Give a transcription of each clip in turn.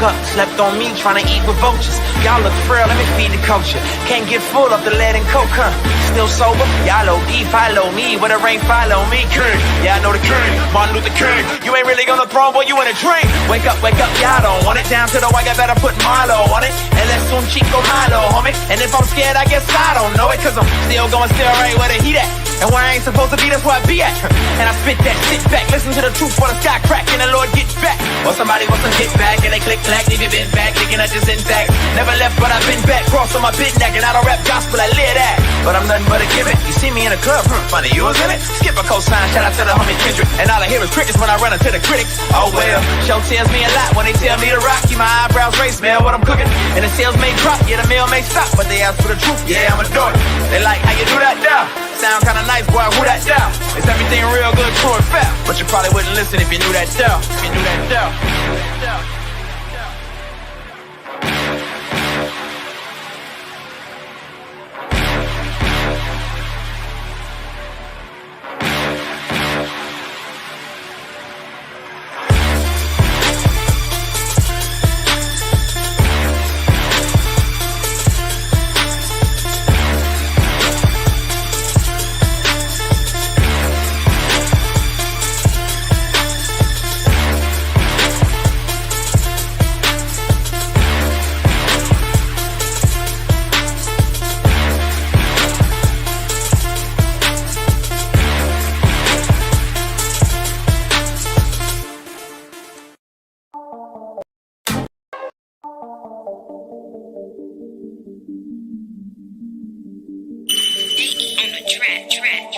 up, slept on me, trying to eat with vultures. Y'all look frail, let me feed the culture. Can't get full of the lead and coke, huh? Still sober? Y'all OD, follow me. With a ring, follow me. King, yeah, I know the king. Martin Luther King. You ain't really gonna throne, boy, you in a drink. Wake up, y'all don't want it. Down to the white, I better put Milo on it. And let's soon Chico Milo, homie. And if I'm scared, I guess I don't know it. Cause I'm still going still right where the heat at. And where I ain't supposed to be, that's where I be at. And I spit that, sit back, listen to the truth for the sky crack, and the Lord gets back. Or somebody wants to get back, and they click clack, leave you been back, thinking I just intact. Never left, but I've been back, cross on my bit neck, and I don't rap gospel, I live that. But I'm nothing but a gimmick. You see me in a club, funny, you was in it. Skip a cosign, shout out to the homie Kendrick. And all I hear is crickets when I run into the critics. Oh well, show tells me a lot when they tell me to rock. Keep my eyebrows raised, smell what I'm cooking. And the sales may drop, yeah, the meal may stop, but they ask for the truth, yeah, I'ma do it. They like, how you do that now? Sound kinda nice, boy, who that down? Is everything real good, true and fair? But you probably wouldn't listen if you knew that down. If you knew that down.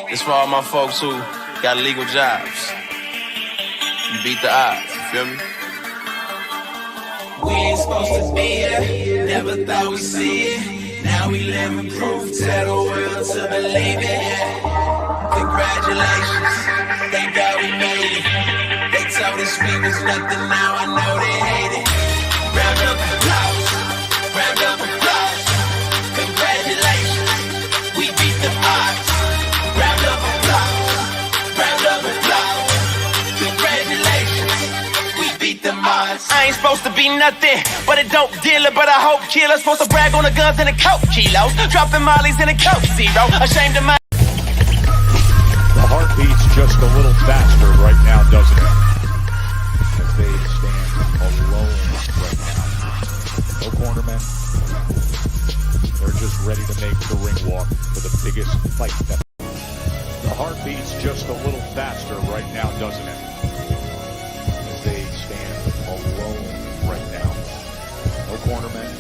It's for all my folks who got legal jobs. You beat the odds, you feel me? We ain't supposed to be here, never thought we'd see it. Now we living proof, tell the world to believe it. Congratulations, thank God we made it. They told us we was nothing, now I know they hate it. Round up applause, round up applause. Congratulations, we beat the odds. Round up applause, round up applause. Congratulations, we beat the odds. I ain't supposed to be nothing but a dope dealer, but I hope killer. Supposed to brag on the guns and the coke kilos, dropping mollies in a coke zero. Ashamed of my. The heart beats just a little faster right now, doesn't it? As they stand alone right now. No cornermen. They're just ready to make the ring walk for the biggest fight that. The heart beats just a little faster right now, doesn't it? As they stand alone right now. No cornermen.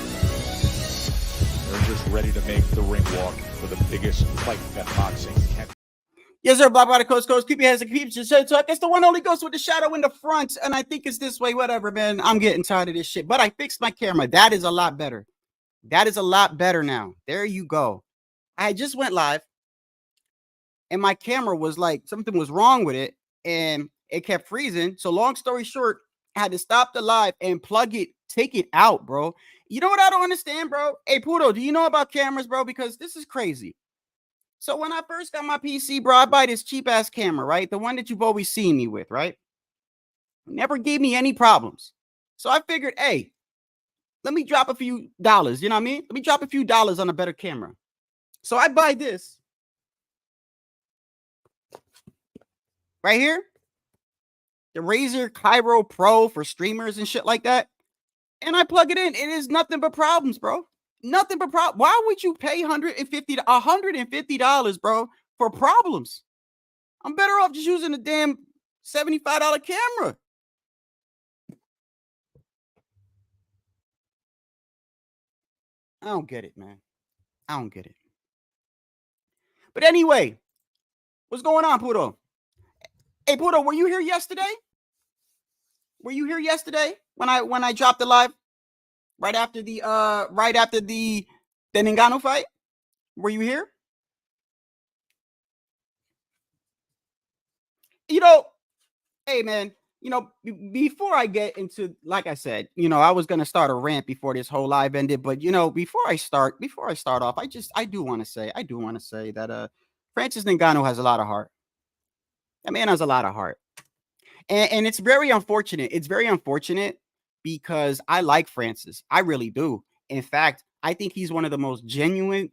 They're just ready to make the ring walk for the biggest fight that boxing can. Yes, sir. Black Body Coast. Keep your hands and keep your shit talk. It's the one only ghost with the shadow in the front. And I think it's this way. Whatever, man. I'm getting tired of this shit. But I fixed my camera. That is a lot better. That is a lot better now. There you go. I just went live. And my camera was like, something was wrong with it. And it kept freezing. So long story short, I had to stop the live and plug it, take it out, bro. You know what I don't understand, bro? Hey, Pudo, do you know about cameras, bro? Because this is crazy. So when I first got my PC, bro, I buy this cheap ass camera, right? The one that you've always seen me with, right? Never gave me any problems. So I figured, hey, let me drop a few dollars. You know what I mean? Let me drop a few dollars on a better camera. So I buy this right here, the Razer Cairo Pro for streamers and shit like that. And I plug it in. It is nothing but problems, bro. Nothing but problems. Why would you pay $150, bro, for problems? I'm better off just using a damn $75 camera. I don't get it, man. I don't get it. But anyway, what's going on, Pudo? Hey, Pudo, were you here yesterday? Were you here yesterday when I dropped the live right after the Ngannou fight? Were you here? You know, hey man, you know, before I get into, like I said, you know, I was gonna start a rant before this whole live ended, but you know, before I start off, I do want to say that Francis Ngannou has a lot of heart. That man has a lot of heart. And it's very unfortunate. It's very unfortunate because I like Francis. I really do. In fact, I think he's one of the most genuine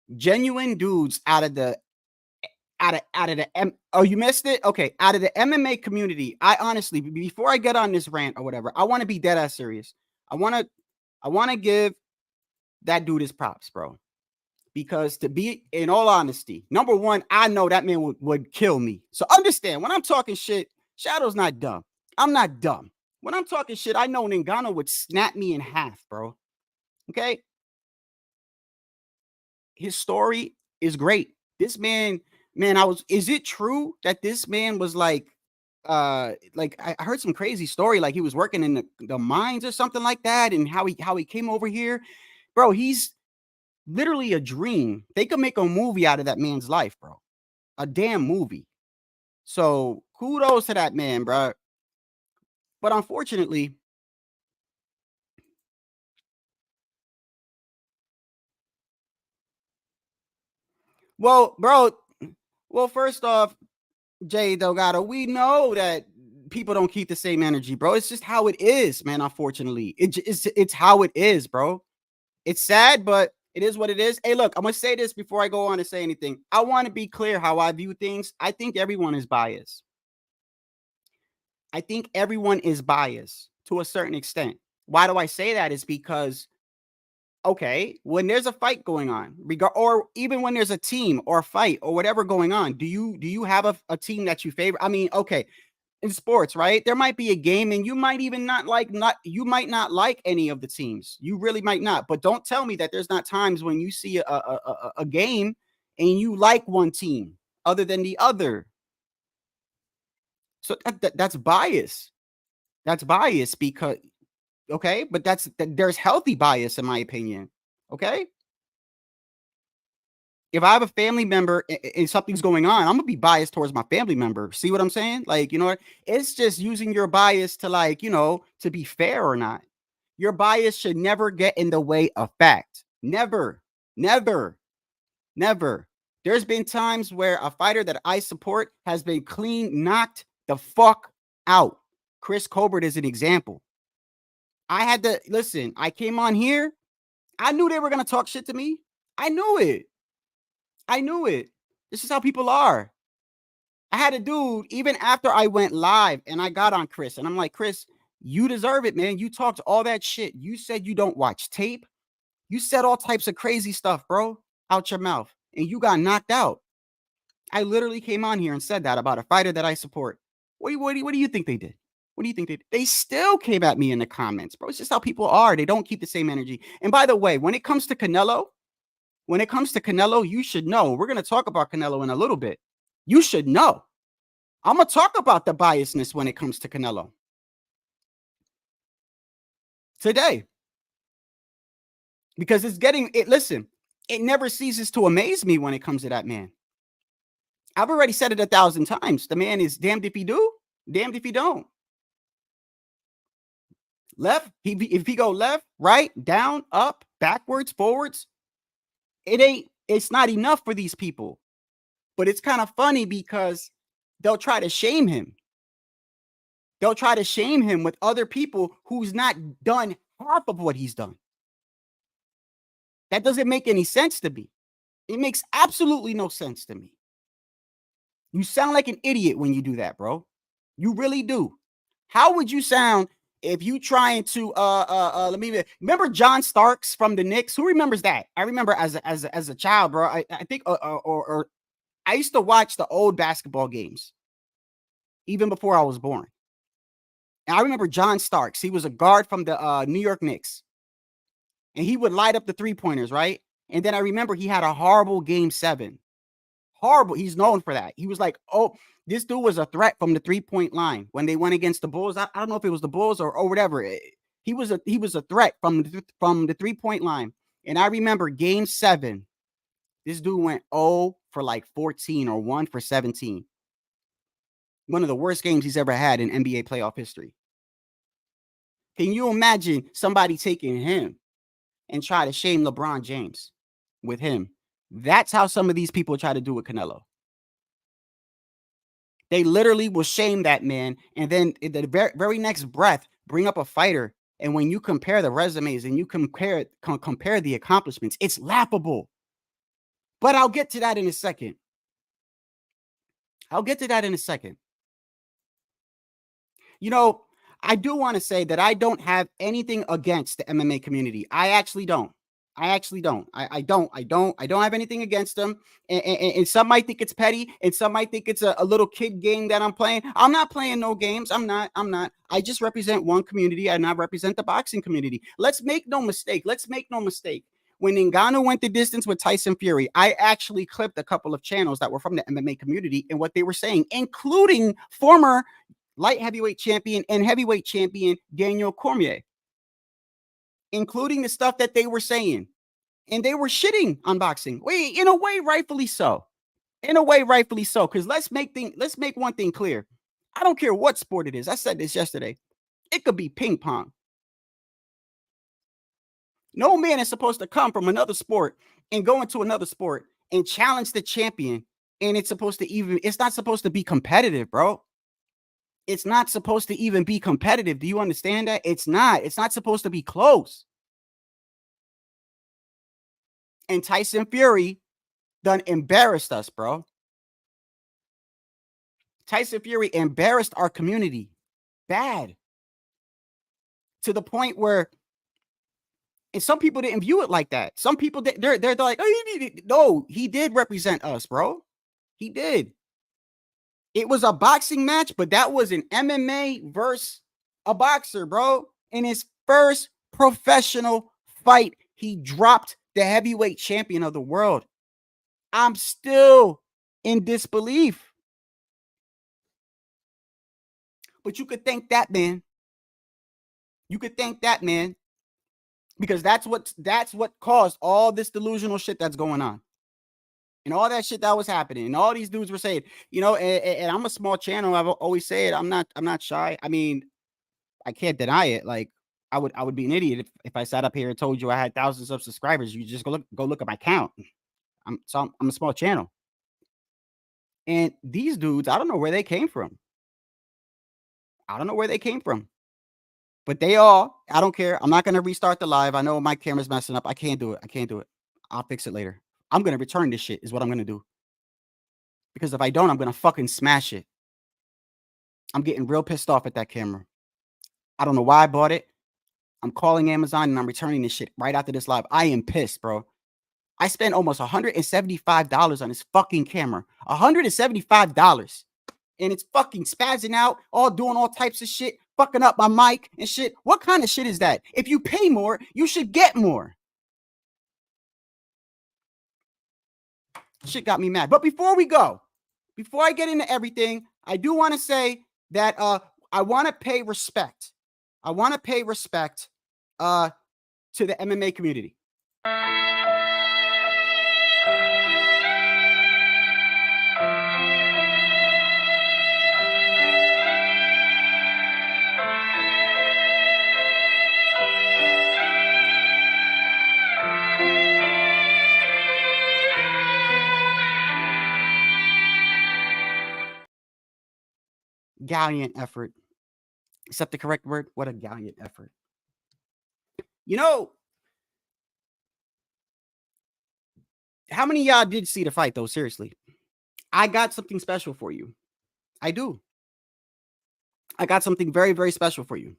dudes out of the oh, you missed it? Okay, out of the MMA community. I honestly, before I get on this rant or whatever, I want to be dead ass serious. I want to give that dude his props, bro. Because to be in all honesty, number one, I know that man would kill me. So understand, when I'm talking shit, Shadow's not dumb. I'm not dumb. When I'm talking shit, I know Ngannou would snap me in half, bro. Okay? His story is great. This man, is it true that this man was like I heard some crazy story, like he was working in the mines or something like that, and how he came over here? Bro, he's literally a dream. They could make a movie out of that man's life, bro. A damn movie. So kudos to that man, bro. But unfortunately, well, bro, first off, Jay Delgado, we know that people don't keep the same energy, bro. It's just how it is, man. Unfortunately, it's how it is, bro. It's sad, but it is what it is. Hey, look, I'm gonna say this before I go on to say anything. I want to be clear how I view things. I think everyone is biased. I think everyone is biased to a certain extent. Why do I say that? Is because, okay, when there's a fight going on, or even when there's a team or a fight or whatever going on, do you have a team that you favor? I mean, okay, in sports, right? There might be a game and you might even not like any of the teams. You really might not. But don't tell me that there's not times when you see a game and you like one team other than the other. So that's bias. That's bias because, okay, but there's healthy bias in my opinion. Okay. If I have a family member and something's going on, I'm gonna be biased towards my family member. See what I'm saying? Like, you know, it's just using your bias to, like, you know, to be fair or not. Your bias should never get in the way of fact. Never, never, never. There's been times where a fighter that I support has been clean knocked the fuck out. Chris Colbert is an example. I had to listen. I came on here. I knew they were gonna talk shit to me. I knew it. I knew it. This is how people are. I had a dude, even after I went live and I got on Chris, and I'm like, Chris, you deserve it, man. You talked all that shit. You said you don't watch tape. You said all types of crazy stuff, bro, out your mouth, and you got knocked out. I literally came on here and said that about a fighter that I support. What do you think they did? What do you think they did? They still came at me in the comments, bro. It's just how people are. They don't keep the same energy. And by the way, when it comes to Canelo, you should know. We're going to talk about Canelo in a little bit. You should know. I'm going to talk about the biasness when it comes to Canelo today. Because listen, it never ceases to amaze me when it comes to that man. I've already said it 1,000 times. The man is damned if he do, damned if he don't. Left, if he go left, right, down, up, backwards, forwards, it's not enough for these people. But it's kind of funny because they'll try to shame him. They'll try to shame him with other people who's not done half of what he's done. That doesn't make any sense to me. It makes absolutely no sense to me. You sound like an idiot when you do that, bro. You really do. How would you sound if you trying to remember John Starks from the Knicks? Who remembers that? I remember as a child, bro. I think or I used to watch the old basketball games even before I was born. And I remember John Starks. He was a guard from the New York Knicks. And he would light up the three-pointers, right? And then I remember he had a horrible game 7. Horrible. He's known for that. He was like, oh, this dude was a threat from the three-point line when they went against the Bulls. I don't know if it was the Bulls or whatever. He was a threat from the three-point line. And I remember game 7, this dude went 0 for like 14 or 1 for 17. One of the worst games he's ever had in NBA playoff history. Can you imagine somebody taking him and try to shame LeBron James with him? That's how some of these people try to do with Canelo. They literally will shame that man, and then in the very next breath, bring up a fighter, and when you compare the resumes and you compare the accomplishments, it's laughable. But I'll get to that in a second. You know, I do want to say that I don't have anything against the MMA community. I actually don't. I don't have anything against them. And some might think it's petty, and some might think it's a little kid game that I'm playing. I'm not playing no games. I'm not. I just represent one community, and I represent the boxing community. Let's make no mistake. When Ngannou went the distance with Tyson Fury, I actually clipped a couple of channels that were from the MMA community and what they were saying, including former light heavyweight champion and heavyweight champion Daniel Cormier, including the stuff that they were saying. And they were shitting on boxing. In a way, rightfully so. Because let's make one thing clear. I don't care what sport it is. I said this yesterday. It could be ping pong. No man is supposed to come from another sport and go into another sport and challenge the champion. And it's not supposed to be competitive, bro. It's not supposed to even be competitive. Do you understand that? It's not supposed to be close. And Tyson Fury done embarrassed us, bro. Tyson Fury embarrassed our community bad, to the point where, and some people didn't view it like that. Some people, they're like, oh, no, he did represent us, bro. He did. It was a boxing match, but that was an MMA versus a boxer, bro. In his first professional fight, he dropped the heavyweight champion of the world. I'm still in disbelief. But you could thank that man. Because that's what caused all this delusional shit that's going on. And all that shit that was happening. And all these dudes were saying, and I'm a small channel. I've always said I'm not shy. I mean, I can't deny it. Like, I would be an idiot if I sat up here and told you I had thousands of subscribers. You just go look at my count. I'm a small channel. And these dudes, I don't know where they came from. But I don't care. I'm not going to restart the live. I know my camera's messing up. I can't do it. I'll fix it later. I'm going to return this shit is what I'm going to do. Because if I don't, I'm going to fucking smash it. I'm getting real pissed off at that camera. I don't know why I bought it. I'm calling Amazon and I'm returning this shit right after this live. I am pissed, bro. I spent almost $175 on this fucking camera. $175. And it's fucking spazzing out, all doing all types of shit, fucking up my mic and shit. What kind of shit is that? If you pay more, you should get more. Shit got me mad. But before I get into everything, I do want to say that I want to pay respect. To the MMA community. Gallant effort. Is that the correct word? What a gallant effort. How many of y'all did see the fight, though? Seriously. I got something special for you. I do. I got something very, very special for you.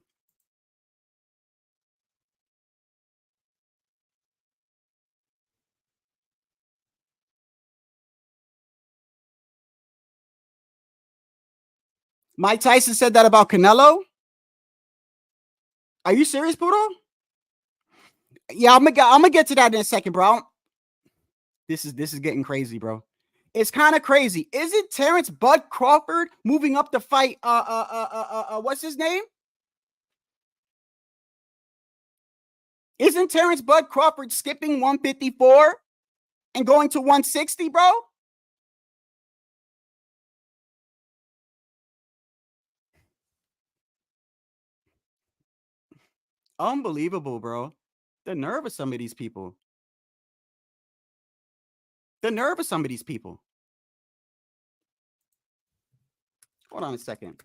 Mike Tyson said that about Canelo? Are you serious, Poodle? Yeah, I'm gonna get to that in a second, bro. This is getting crazy, bro. It's kind of crazy. Isn't Terrence Bud Crawford moving up to fight what's his name? Isn't Terrence Bud Crawford skipping 154 and going to 160, bro? Unbelievable, bro. The nerve of some of these people. Hold on a second.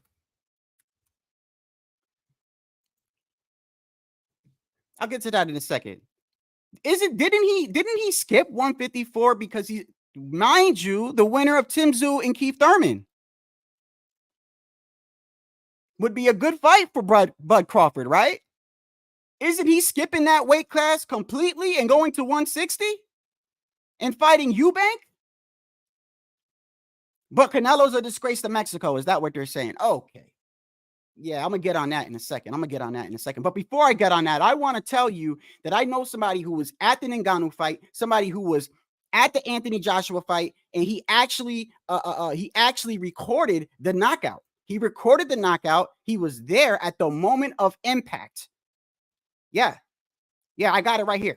I'll get to that in a second. Didn't he skip 154 because he, mind you, the winner of Tim Tszyu and Keith Thurman would be a good fight for Bud Crawford, right? Isn't he skipping that weight class completely and going to 160 and fighting Eubank? But Canelo's a disgrace to Mexico. Is that what they're saying? Okay. Yeah, I'm going to get on that in a second. But before I get on that, I want to tell you that I know somebody who was at the Ngannou fight, somebody who was at the Anthony Joshua fight, and he actually recorded the knockout. He recorded the knockout. He was there at the moment of impact. Yeah, I got it right here.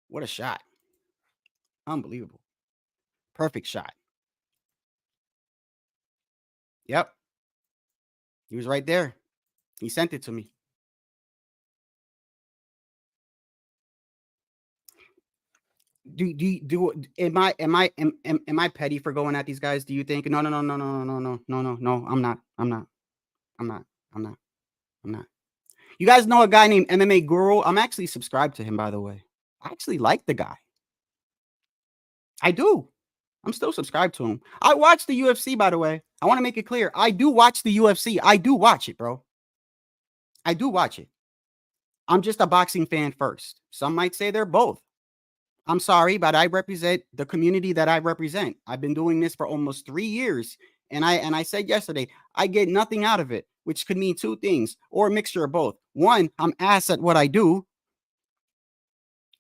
What a shot. Unbelievable. Perfect shot. Yep. He was right there. He sent it to me. Am I petty for going at these guys? Do you think? No. I'm not. You guys know a guy named MMA Guru? I'm actually subscribed to him, by the way. I actually like the guy. I do. I'm still subscribed to him. I watch the UFC, by the way. I want to make it clear. I do watch the UFC. I do watch it, bro. I do watch it. I'm just a boxing fan first. Some might say they're both. I'm sorry, but I represent the community that I represent. I've been doing this for almost 3 years. And I said yesterday, I get nothing out of it, which could mean two things or a mixture of both. One, I'm ass at what I do.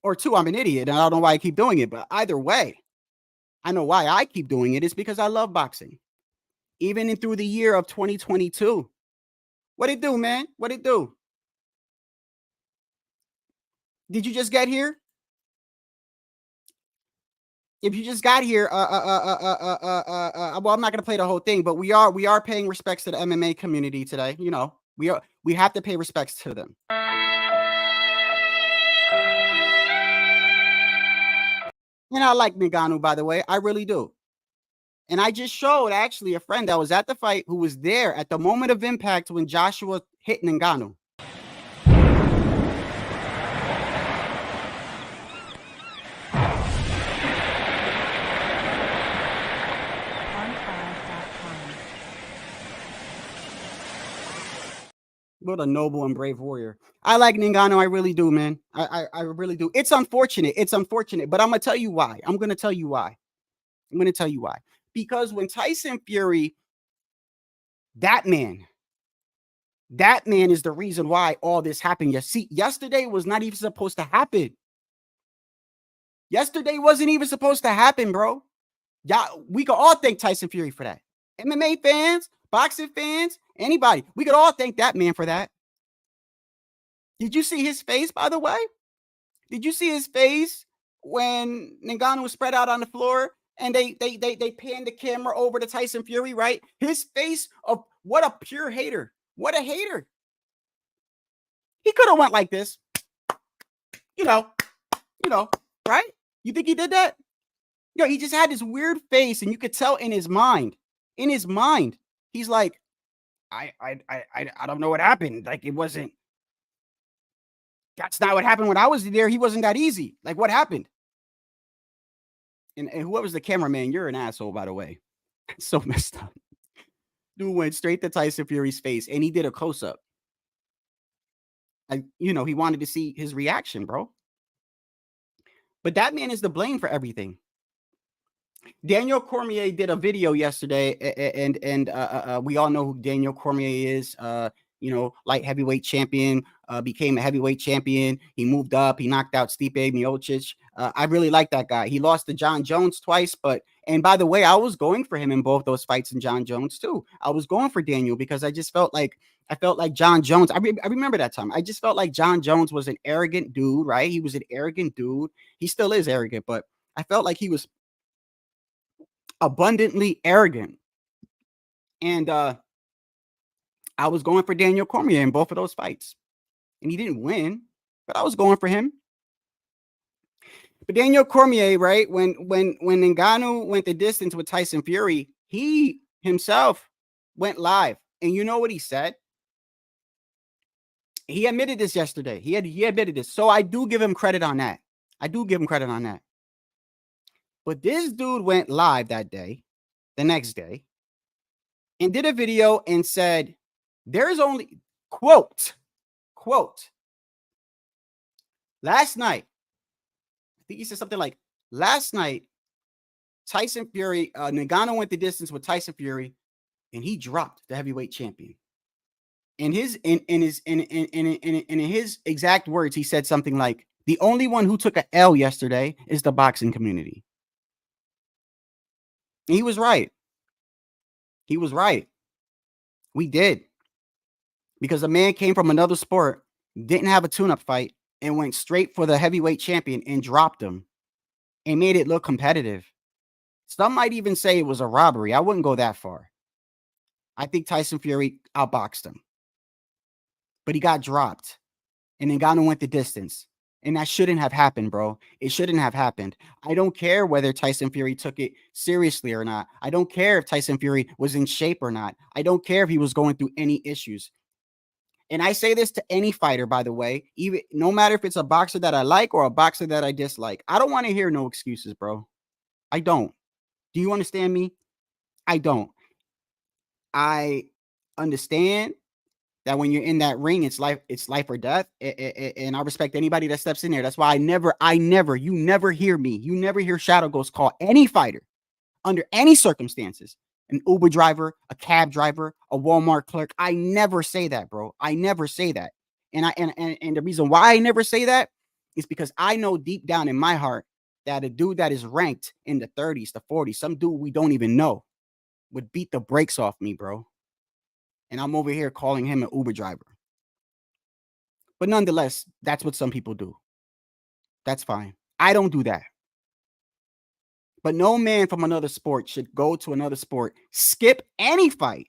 Or two, I'm an idiot and I don't know why I keep doing it. But either way, I know why I keep doing it is because I love boxing. Even through the year of 2022. What it do, man? What it do? Did you just get here? If you just got here, well, I'm not gonna play the whole thing, but we are paying respects to the MMA community today. You know, we have to pay respects to them. And I like Ngannou, by the way. I really do. And I just showed actually a friend that was at the fight who was there at the moment of impact when Joshua hit Ngannou. What a noble and brave warrior. I like Ngannou. I really do, man. I really do. It's unfortunate. But I'm going to tell you why. Because when Tyson Fury, that man is the reason why all this happened. See, yesterday was not even supposed to happen. Yesterday wasn't even supposed to happen, bro. Yeah, we could all thank Tyson Fury for that. MMA fans, boxing fans, anybody. We could all thank that man for that. Did you see his face, by the way? Did you see his face when Ngannou was spread out on the floor and they panned the camera over to Tyson Fury, right? His face of what a pure hater. What a hater. He could have went like this. You know, right? You think he did that? Yo, he just had this weird face, and you could tell in his mind, he's like, I don't know what happened. Like, it wasn't, that's not what happened when I was there. He wasn't that easy. Like, what happened? And whoever's the cameraman, you're an asshole, by the way. So messed up. Dude went straight to Tyson Fury's face, and he did a close-up. He wanted to see his reaction, bro. But that man is to blame for everything. Daniel Cormier did a video yesterday, and we all know who Daniel Cormier is. Light heavyweight champion, became a heavyweight champion. He moved up. He knocked out Stipe Miocic. I really like that guy. He lost to John Jones twice, and by the way, I was going for him in both those fights in John Jones too. I was going for Daniel because I just felt like John Jones. I remember that time. I just felt like John Jones was an arrogant dude, right? He was an arrogant dude. He still is arrogant, but I felt like he was abundantly arrogant. And I was going for Daniel Cormier in both of those fights. and he didn't win, but I was going for him. But Daniel Cormier, right? When Ngannou went the distance with Tyson Fury, he himself went live. And you know what he said? He admitted this yesterday. He admitted this. So I do give him credit on that. But this dude went live that day, the next day, and did a video and said, there's only, quote, last night, I think he said something like, last night, Tyson Fury, Ngannou went the distance with Tyson Fury, and he dropped the heavyweight champion. In his exact words, he said something like, the only one who took an L yesterday is the boxing community. And he was right. He was right. We did. Because a man came from another sport, didn't have a tune-up fight, and went straight for the heavyweight champion and dropped him and made it look competitive. Some might even say it was a robbery. I wouldn't go that far. I think Tyson Fury outboxed him. But he got dropped. And Ngannou went the distance. And that shouldn't have happened, bro. It shouldn't have happened. I don't care whether Tyson Fury took it seriously or not. I don't care if Tyson Fury was in shape or not. I don't care if he was going through any issues. And I say this to any fighter, by the way, even no matter if it's a boxer that I like or a boxer that I dislike. I don't want to hear no excuses, bro. I don't. Do you understand me? I don't. I understand that when you're in that ring, it's life or death. And I respect anybody that steps in there. That's why you never hear me. You never hear Shadow Ghost call any fighter under any circumstances, an Uber driver, a cab driver, a Walmart clerk. I never say that, bro. I never say that. And the reason why I never say that is because I know deep down in my heart that a dude that is ranked in the 30s, the 40s, some dude we don't even know, would beat the brakes off me, bro. And I'm over here calling him an Uber driver. But nonetheless, that's what some people do. That's fine. I don't do that. But no man from another sport should go to another sport, skip any fight.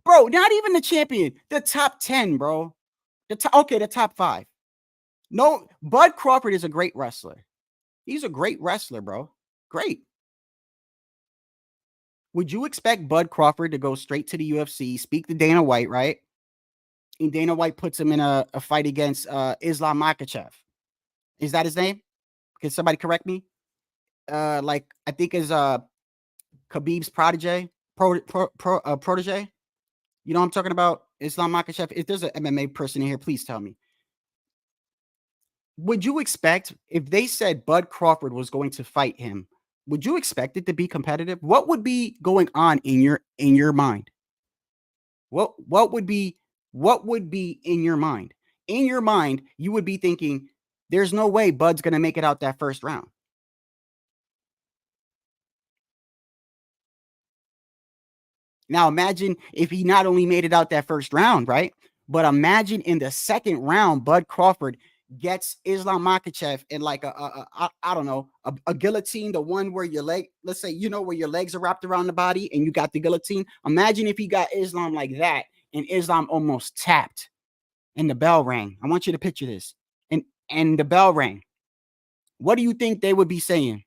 Bro, not even the champion, the top 10, bro. The top 5. No, Bud Crawford is a great wrestler. He's a great wrestler, bro. Great. Would you expect Bud Crawford to go straight to the UFC, speak to Dana White, right? And Dana White puts him in a fight against Islam Makhachev. Is that his name? Can somebody correct me? I think is Khabib's protege. You know what I'm talking about? Islam Makhachev. If there's an MMA person in here, please tell me. Would you expect, if they said Bud Crawford was going to fight him, would you expect it to be competitive? What would be going on in your mind? What would be in your mind? In your mind, you would be thinking, there's no way Bud's going to make it out that first round. Now imagine if he not only made it out that first round, right? But imagine in the second round, Bud Crawford gets Islam Makhachev in like a guillotine, the one where your leg, let's say, where your legs are wrapped around the body and you got the guillotine. Imagine if he got Islam like that and Islam almost tapped and the bell rang. I want you to picture this. And the bell rang. What do you think they would be saying?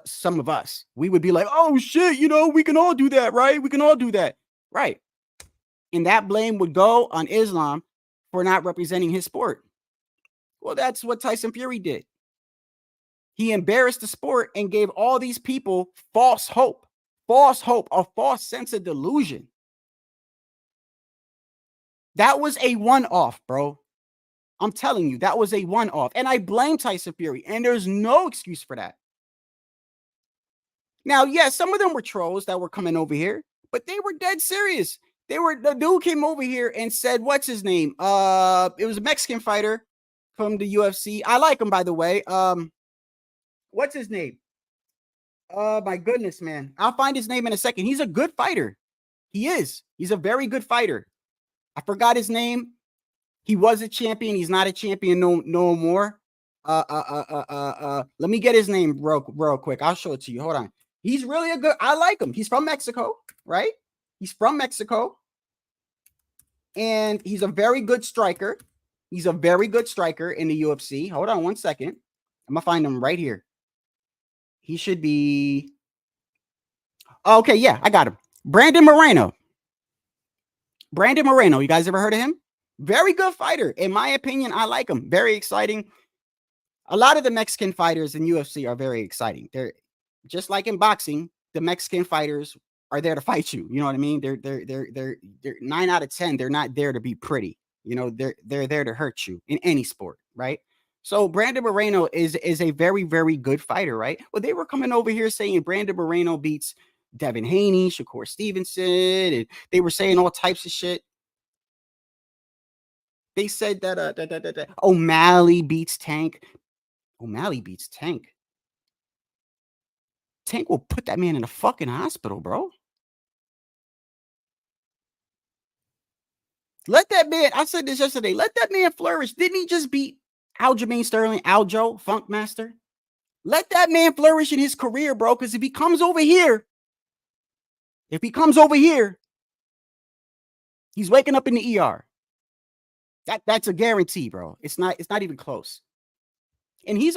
Some of us, we would be like, oh shit, we can all do that, right? We can all do that, right? And that blame would go on Islam for not representing his sport. Well, that's what Tyson Fury did. He embarrassed the sport and gave all these people false hope, a false sense of delusion. That was a one-off, bro. I'm telling you, that was a one-off. And I blame Tyson Fury, and there's no excuse for that. Now, yes, some of them were trolls that were coming over here, but they were dead serious. The dude came over here and said, what's his name? It was a Mexican fighter from the UFC. I like him, by the way. What's his name? My goodness, man. I'll find his name in a second. He's a good fighter. He is. He's a very good fighter. I forgot his name. He was a champion. He's not a champion no more. Let me get his name real quick. I'll show it to you. Hold on. He's really a good. I like him. He's from Mexico, right? He's from Mexico. And he's a very good striker. He's a very good striker in the UFC. Hold on 1 second. I'm going to find him right here. He should be... Okay, yeah, I got him. Brandon Moreno. Brandon Moreno. You guys ever heard of him? Very good fighter. In my opinion, I like him. Very exciting. A lot of the Mexican fighters in UFC are very exciting. They're just like in boxing, the Mexican fighters are there to fight you. You know what I mean? They're 9 out of 10. They're not there to be pretty. You know, they're there to hurt you in any sport, right? So Brandon Moreno is a very, very good fighter, right? Well, they were coming over here saying Brandon Moreno beats Devin Haney, Shakur Stevenson, and they were saying all types of shit. They said that O'Malley beats Tank. O'Malley beats Tank. Tank will put that man in a fucking hospital, bro. Let that man, I said this yesterday, let that man flourish. Didn't he just beat Aljamain Sterling, Aljo, Funkmaster? Let that man flourish in his career, bro, because if he comes over here, he's waking up in the ER. That's a guarantee, bro. It's not even close. And he's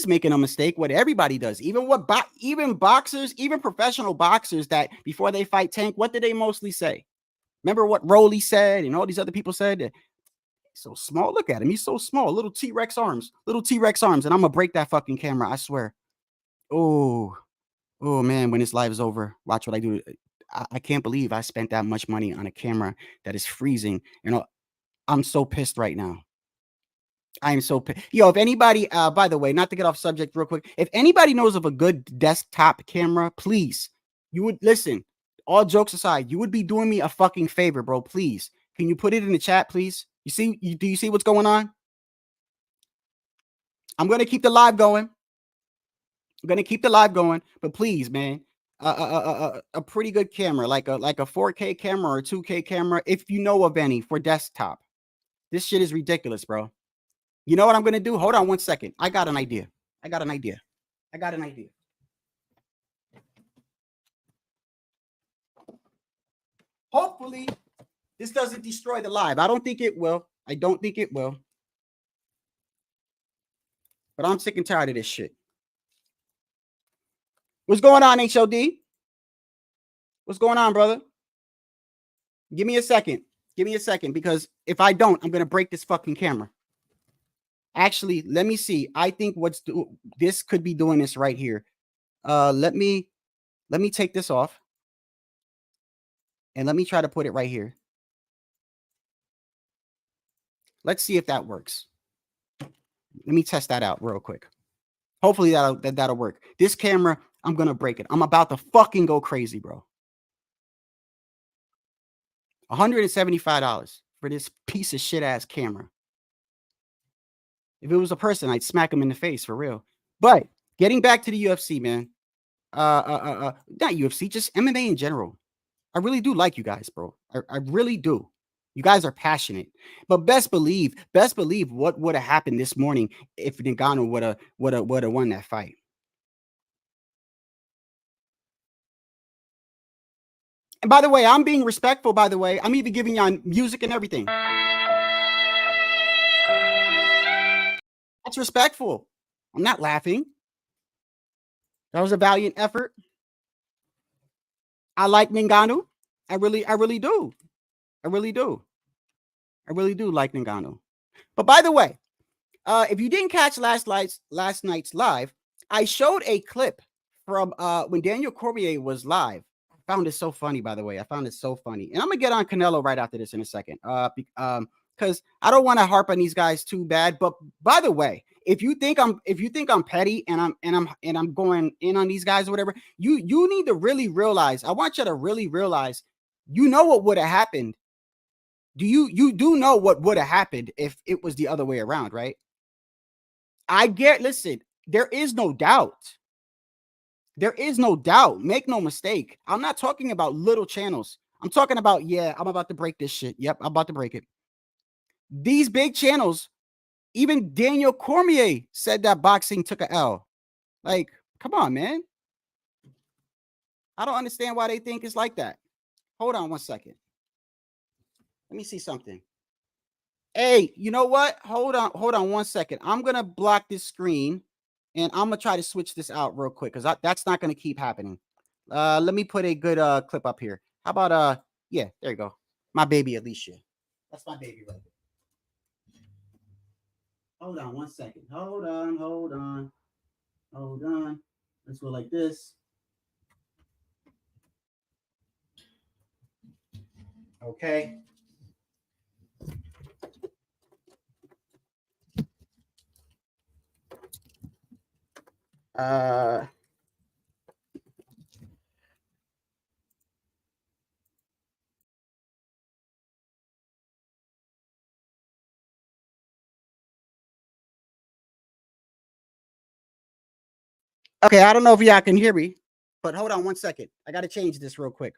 making a mistake, what everybody does. Even boxers, even professional boxers that before they fight Tank, what did they mostly say? Remember what Rolly said and all these other people said? He's so small. Look at him. He's so small. Little T-Rex arms. And I'm going to break that fucking camera. I swear. Oh, man. When this live is over, watch what I do. I can't believe I spent that much money on a camera that is freezing. You know, I'm so pissed right now. I am so pissed. Yo, if anybody, by the way, not to get off subject real quick, if anybody knows of a good desktop camera, please, you would listen. All jokes aside, you would be doing me a fucking favor, bro. Please, can you put it in the chat, please? Do you see what's going on? I'm gonna keep the live going. But please, man, a pretty good camera, like a 4K camera or a 2K camera, if you know of any for desktop. This shit is ridiculous, bro. You know what I'm gonna do? Hold on 1 second. I got an idea. Hopefully, this doesn't destroy the live. I don't think it will. But I'm sick and tired of this shit. What's going on, HOD? What's going on, brother? Give me a second, because if I don't, I'm going to break this fucking camera. Actually, let me see. I think this could be doing this right here. Let me take this off. And let me try to put it right here. Let's see if that works. Let me test that out real quick. Hopefully that'll work. This camera, I'm going to break it. I'm about to fucking go crazy, bro. $175 for this piece of shit ass camera. If it was a person, I'd smack him in the face for real. But getting back to the UFC, man. Not UFC, just MMA in general. I really do like you guys, bro. I really do. You guys are passionate. But best believe what would have happened this morning if Ngannou would have won that fight. And by the way, I'm being respectful, by the way. I'm even giving y'all music and everything. That's respectful. I'm not laughing. That was a valiant effort. I like Ngannou. I really do. I really do like Ngannou. But by the way, if you didn't catch last night's live, I showed a clip from when Daniel Cormier was live. I found it so funny, by the way. And I'm gonna get on Canelo right after this in a second. Because I don't want to harp on these guys too bad. But by the way, if you think I'm petty and I'm going in on these guys or whatever, you need to really realize. I want you to really realize. You know what would have happened. You do know what would have happened if it was the other way around, right? Listen, there is no doubt. Make no mistake. I'm not talking about little channels. I'm talking about, I'm about to break this shit. Yep, I'm about to break it. These big channels, even Daniel Cormier said that boxing took a L. Like, come on, man. I don't understand why they think it's like that. Hold on 1 second. Let me see something. Hey, you know what? Hold on 1 second. I'm gonna block this screen, and I'm gonna try to switch this out real quick because that's not gonna keep happening. Let me put a good clip up here. How about yeah, there you go. My baby Alicia. That's my baby right there. Hold on 1 second. Hold on. Let's go like this. Okay. Okay, I don't know if y'all can hear me, but hold on 1 second. I got to change this real quick.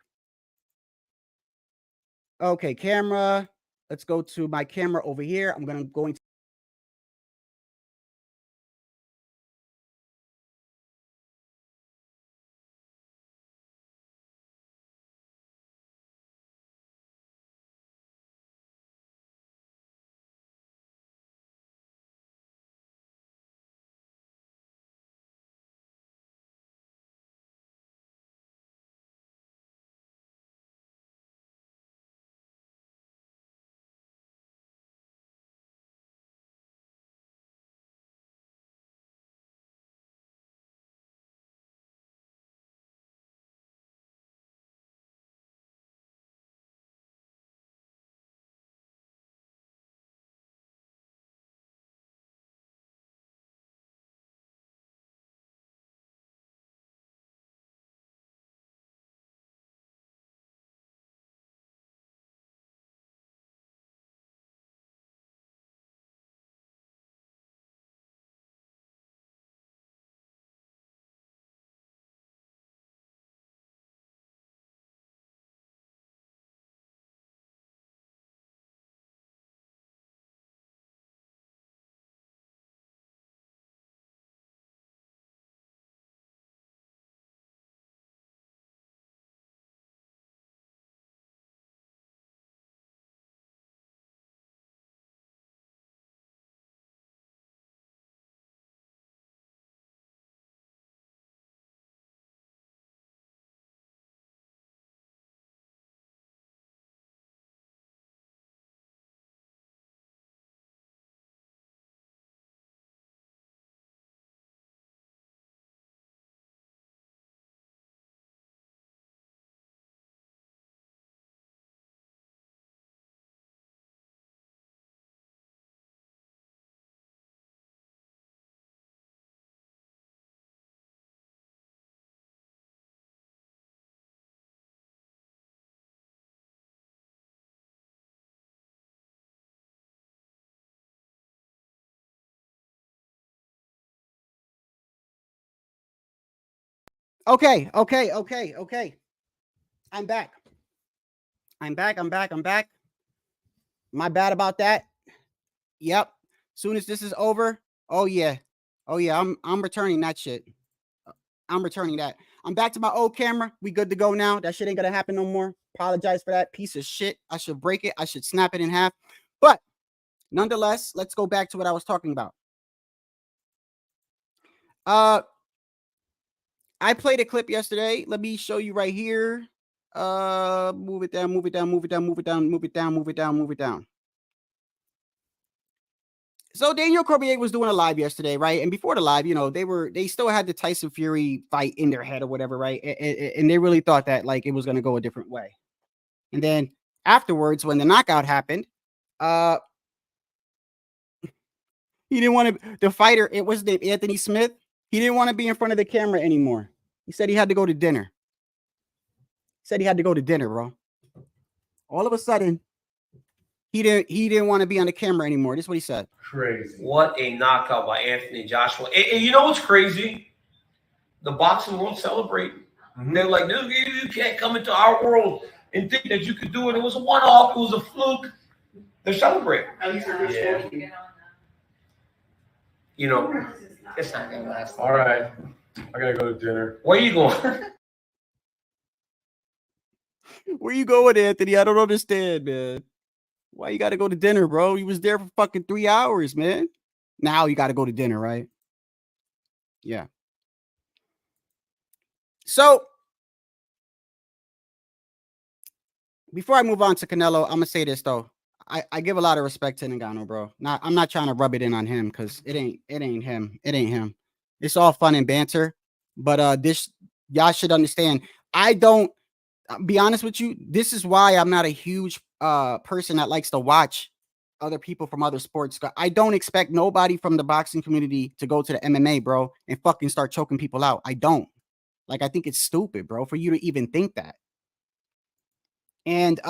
Okay, camera. Let's go to my camera over here. I'm going to Okay. I'm back. My bad about that. Yep. Soon as this is over, oh yeah, I'm returning that shit. I'm returning that. I'm back to my old camera. We good to go now. That shit ain't gonna happen no more. Apologize for that piece of shit. I should break it. I should snap it in half. But nonetheless, let's go back to what I was talking about. I played a clip yesterday. Let me show you right here. Move it down. So Daniel Cormier was doing a live yesterday, right? And before the live, you know, they still had the Tyson Fury fight in their head or whatever, right? And they really thought that like it was going to go a different way. And then afterwards, when the knockout happened, he didn't want to. The fighter, it was named Anthony Smith. He didn't want to be in front of the camera anymore. He said he had to go to dinner. Bro. All of a sudden, he didn't want to be on the camera anymore. This is what he said. Crazy. What a knockout by Anthony Joshua. And you know what's crazy? The boxing world celebrate. Mm-hmm. They're like, you can't come into our world and think that you could do it. It was a one-off. It was a fluke. They're celebrating. Yeah. You know, it's not going to last. All right. I got to go to dinner. Where are you going? Where you going, Anthony? I don't understand, man. Why you got to go to dinner, bro? You was there for fucking 3 hours, man. Now you got to go to dinner, right? Yeah. So before I move on to Canelo, I'm gonna say this though. I give a lot of respect to Ngannou, bro. I'm not trying to rub it in on him because it ain't him. It ain't him. It's all fun and banter. But this y'all should understand. I don't be honest with you. This is why I'm not a huge person that likes to watch other people from other sports. I don't expect nobody from the boxing community to go to the MMA, bro, and fucking start choking people out. I don't. Like, I think it's stupid, bro, for you to even think that. And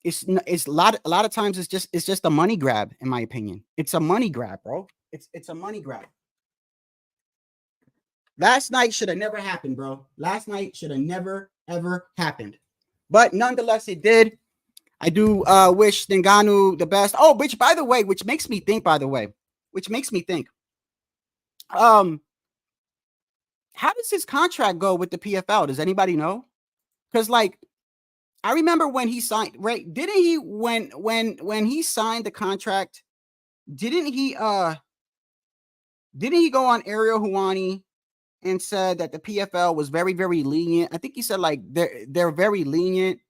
it's a lot of times it's just a money grab, in my opinion. It's a money grab, bro. It's a money grab. Last night should have never happened, bro. Last night should have never ever happened. But nonetheless, it did. I do wish Ngannou the best. Oh, which by the way, which makes me think, how does his contract go with the PFL? Does anybody know? Because like I remember when he signed, right? Didn't he when he signed the contract, didn't he go on Ariel Huani and said that the PFL was very, very lenient? I think he said like they're very lenient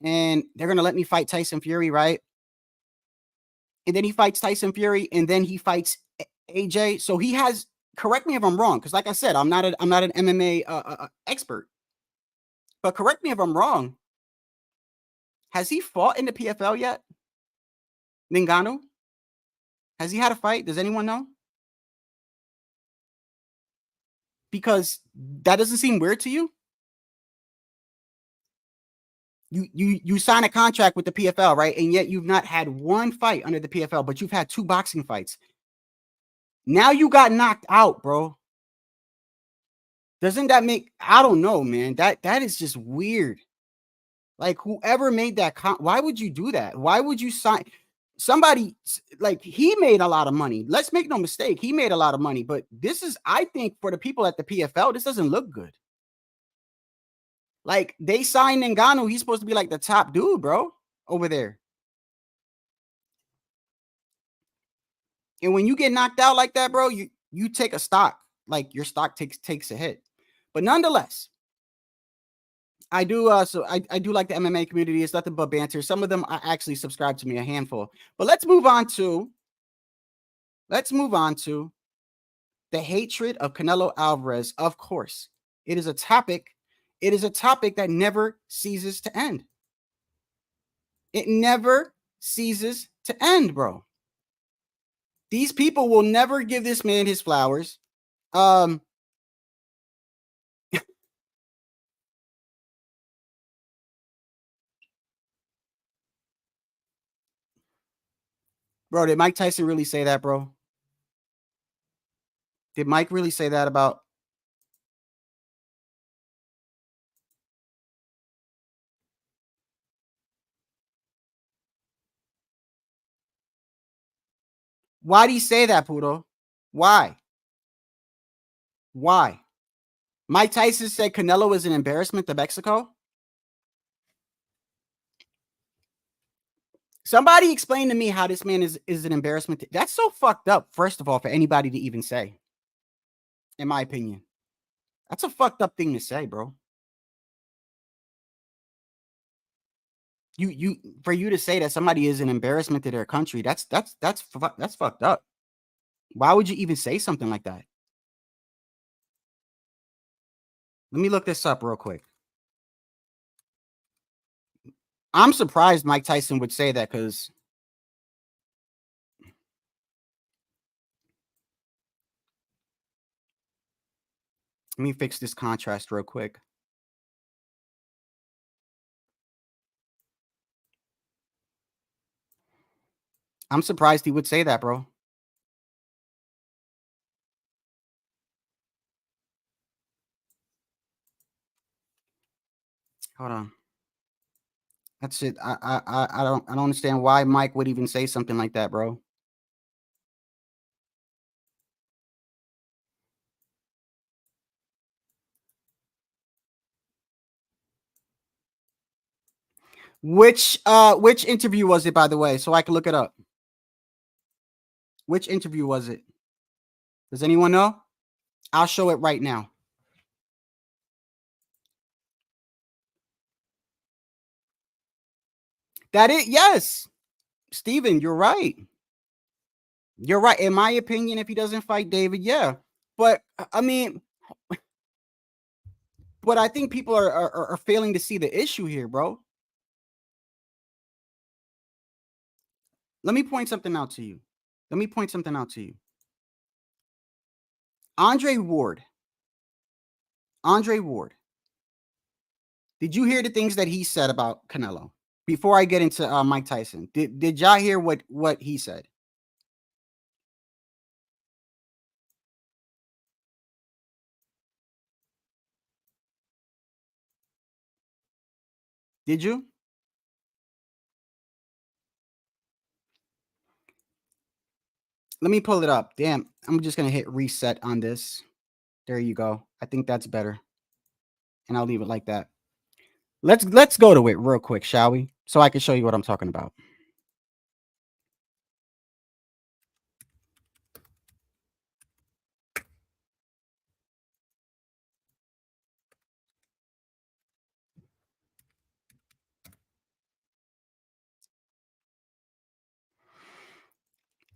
and they're gonna let me fight Tyson Fury, right? And then he fights Tyson Fury and then he fights AJ. So he has, correct me if I'm wrong, because like I said, I'm not an MMA expert. But correct me if I'm wrong. Has he fought in the PFL yet? Ngannou? Has he had a fight? Does anyone know? Because that doesn't seem weird to you. You sign a contract with the PFL, right? And yet you've not had one fight under the PFL, but you've had 2 boxing fights. Now you got knocked out, bro. Doesn't that make, I don't know, man. That is just weird. Like whoever made that why would you do that? Why would you sign somebody like he made a lot of money? Let's make no mistake, he made a lot of money, but this is, I think, for the people at the PFL, this doesn't look good. Like they signed Ngannou, he's supposed to be like the top dude, bro, over there. And when you get knocked out like that, bro, you take a stock, like your stock takes a hit. But nonetheless, I do I do like the MMA community. It's nothing but banter. Some of them are actually subscribe to me, a handful. But let's move on to the hatred of Canelo Alvarez. Of course, it is a topic that never ceases to end. It never ceases to end, bro. These people will never give this man his flowers. Bro, did Mike Tyson really say that, bro? Did Mike really say that about? Why did he say that, Pudo? Why? Why? Mike Tyson said Canelo is an embarrassment to Mexico. Somebody explain to me how this man is an embarrassment. That's so fucked up, first of all, for anybody to even say. In my opinion. That's a fucked up thing to say, bro. For you to say that somebody is an embarrassment to their country, that's fucked up. Why would you even say something like that? Let me look this up real quick. I'm surprised Mike Tyson would say that because let me fix this contrast real quick. I'm surprised he would say that, bro. Hold on. That's it. I don't understand why Mike would even say something like that, bro. Which interview was it, by the way, so I can look it up? Which interview was it? Does anyone know? I'll show it right now. Yes. Steven, you're right. You're right. In my opinion, if he doesn't fight David, yeah. But I mean, but I think people are failing to see the issue here, bro. Let me point something out to you. Andre Ward. Did you hear the things that he said about Canelo? Before I get into Mike Tyson, did y'all hear what he said? Did you? Let me pull it up. Damn, I'm just gonna hit reset on this. There you go. I think that's better. And I'll leave it like that. Let's go to it real quick, shall we? So I can show you what I'm talking about.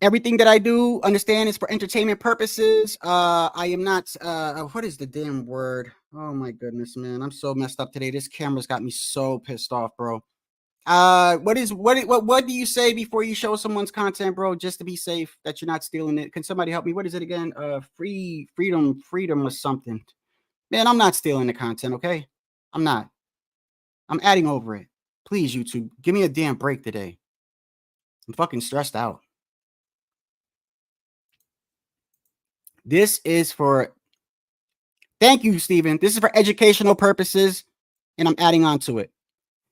Everything that I do, understand, is for entertainment purposes. I am not, what is the damn word? Oh my goodness, man. I'm so messed up today. This camera's got me so pissed off, bro. What do you say before you show someone's content, bro? Just to be safe that you're not stealing it. Can somebody help me? What is it again? Freedom or something. Man, I'm not stealing the content, okay? I'm not. I'm adding over it. Please, YouTube, give me a damn break today. I'm fucking stressed out. This is for, thank you, Steven. This is for educational purposes, and I'm adding on to it.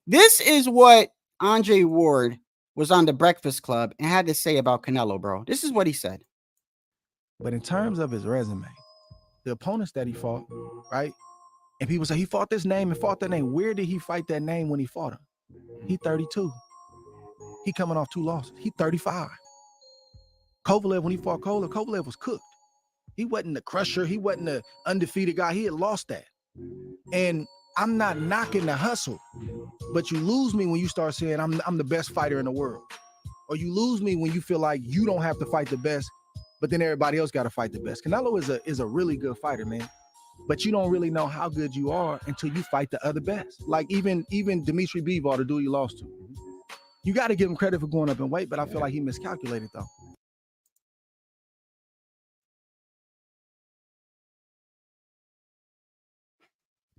This is what Andre Ward was on the Breakfast Club and had to say about Canelo, bro. This is what he said. But in terms of his resume, the opponents that he fought, right? And people say he fought this name and fought that name. Where did he fight that name when he fought him? He 32. He coming off 2 losses. He 35. Kovalev, when he fought Kovalev was cooked. He wasn't the crusher. He wasn't the undefeated guy. He had lost that. And I'm not knocking the hustle, but you lose me when you start saying I'm the best fighter in the world. Or you lose me when you feel like you don't have to fight the best, but then everybody else got to fight the best. Canelo is a really good fighter, man. But you don't really know how good you are until you fight the other best. Like even Dimitri Bivol, the dude you lost to. You got to give him credit for going up in weight, but I feel like he miscalculated though.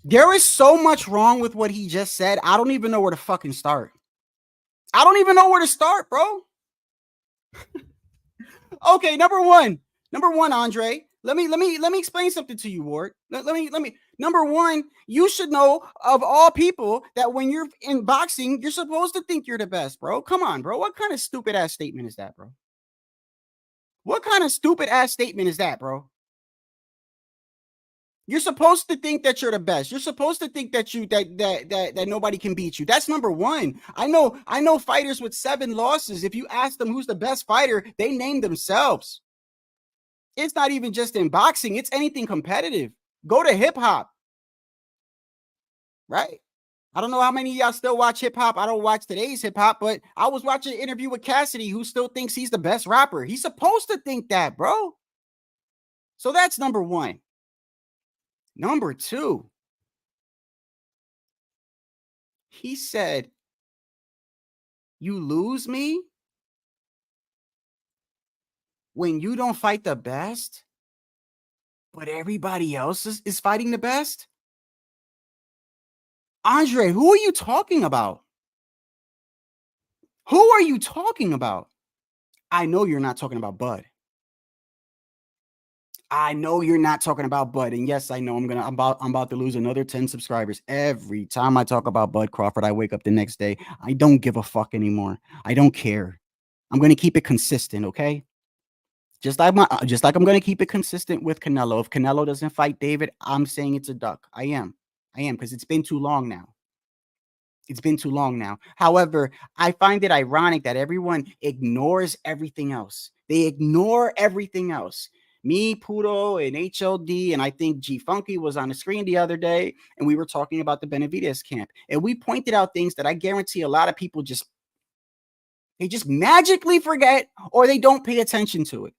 There is so much wrong with what he just said. I don't even know where to fucking start. I don't even know where to start, bro. Okay, number one, Andre. Let me explain something to you, Ward. Let me. Number one, you should know of all people that when you're in boxing, you're supposed to think you're the best, bro. Come on, bro. What kind of stupid ass statement is that, bro? What kind of stupid ass statement is that, bro? You're supposed to think that you're the best. You're supposed to think that that nobody can beat you. That's number one. I know fighters with 7 losses. If you ask them who's the best fighter, they name themselves. It's not even just in boxing. It's anything competitive. Go to hip hop. Right? I don't know how many of y'all still watch hip hop. I don't watch today's hip hop, but I was watching an interview with Cassidy, who still thinks he's the best rapper. He's supposed to think that, bro. So that's number one. Number two, he said, you lose me when you don't fight the best, but everybody else is fighting the best? Andre, who are you talking about? Who are you talking about? I know you're not talking about Bud. I know you're not talking about Bud. And yes, I know I'm about to lose another 10 subscribers. Every time I talk about Bud Crawford, I wake up the next day. I don't give a fuck anymore. I don't care. I'm going to keep it consistent, okay? Just like I'm going to keep it consistent with Canelo. If Canelo doesn't fight David, I'm saying it's a duck. I am because it's been too long now. It's been too long now. However, I find it ironic that everyone ignores everything else. They ignore everything else. Me, Pudo, and HLD, and I think G Funky was on the screen the other day, and we were talking about the Benavidez camp. And we pointed out things that I guarantee a lot of people just magically forget, or they don't pay attention to it.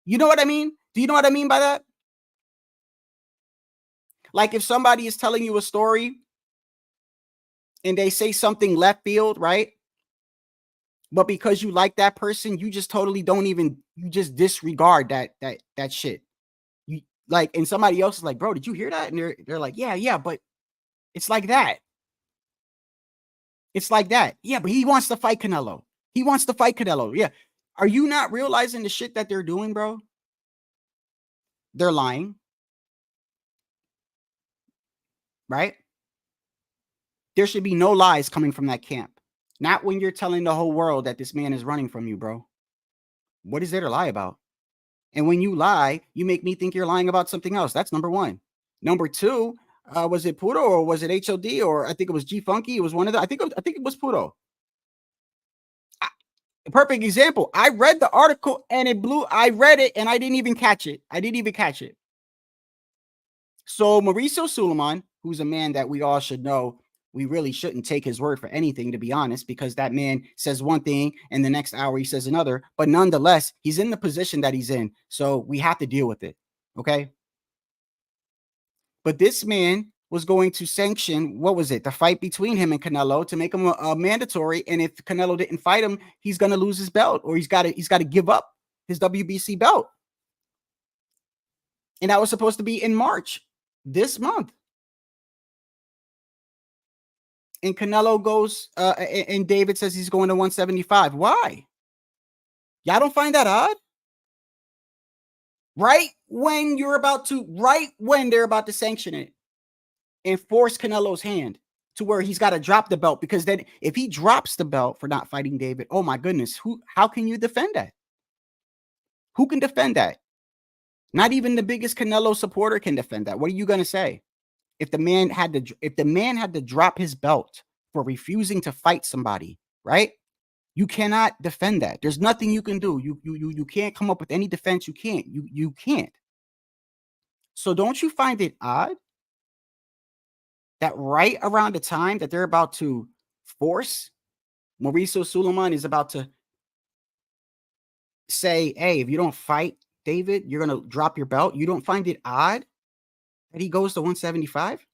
You know what I mean? Do you know what I mean by that? Like if somebody is telling you a story and they say something left field, right? But because you like that person, you just totally you just disregard that shit. You like, and somebody else is like, bro, did you hear that? And they're like, yeah, but it's like that. It's like that. Yeah, but he wants to fight Canelo. He wants to fight Canelo. Yeah. Are you not realizing the shit that they're doing, bro? They're lying. Right? There should be no lies coming from that camp. Not when you're telling the whole world that this man is running from you, bro. What is there to lie about? And when you lie, you make me think you're lying about something else. That's number one. Number two, was it Pudo or was it HOD or I think it was G Funky? It was one of the. I think it was Pudo. A perfect example. I read the article and it blew. I read it and I didn't even catch it. So Mauricio Suleiman, who's a man that we all should know, we really shouldn't take his word for anything, to be honest, because that man says one thing and the next hour he says another. But nonetheless, he's in the position that he's in. So we have to deal with it. Okay. But this man was going to sanction, what was it? The fight between him and Canelo to make him a mandatory. And if Canelo didn't fight him, he's going to lose his belt, or he's got to give up his WBC belt. And that was supposed to be in March this month. And Canelo goes, and David says he's going to 175. Why? Y'all don't find that odd? Right when they're about to sanction it and force Canelo's hand to where he's got to drop the belt, because then if he drops the belt for not fighting David, oh my goodness, how can you defend that? Who can defend that? Not even the biggest Canelo supporter can defend that. What are you going to say? If the man had to drop his belt for refusing to fight somebody, right? You cannot defend that. There's nothing you can do. You can't come up with any defense. You can't. So don't you find it odd that right around the time that they're about to force, Mauricio Suleiman is about to say, hey, if you don't fight David, you're going to drop your belt. You don't find it odd that he goes to 175?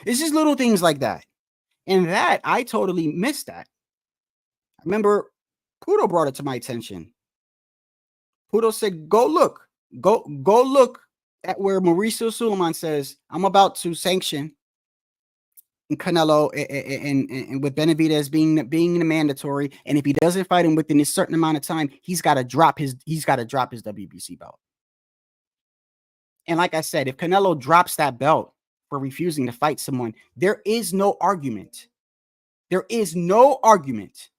It's just little things like that. And that, I totally missed that. I remember Pudo brought it to my attention. Pudo said, go look at where Mauricio Suleiman says, I'm about to sanction Canelo and with Benavidez being the mandatory. And if he doesn't fight him within a certain amount of time, he's got to drop his WBC belt. And like I said, if Canelo drops that belt for refusing to fight someone, there is no argument. There is no argument.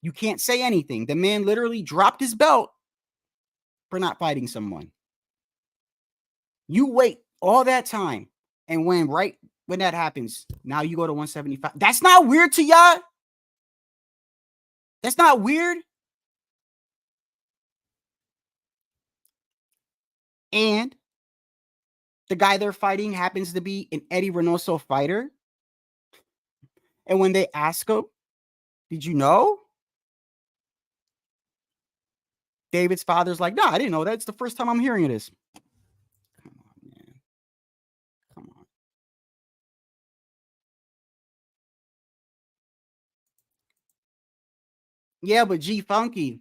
You can't say anything. The man literally dropped his belt for not fighting someone. You wait all that time, and when that happens, now you go to 175. That's not weird to y'all? That's not weird? And the guy they're fighting happens to be an Eddie Reynoso fighter. And when they ask him, did you know? David's father's like, no, I didn't know that. It's the first time I'm hearing of this. Come on, man. Come on. Yeah, but G Funky,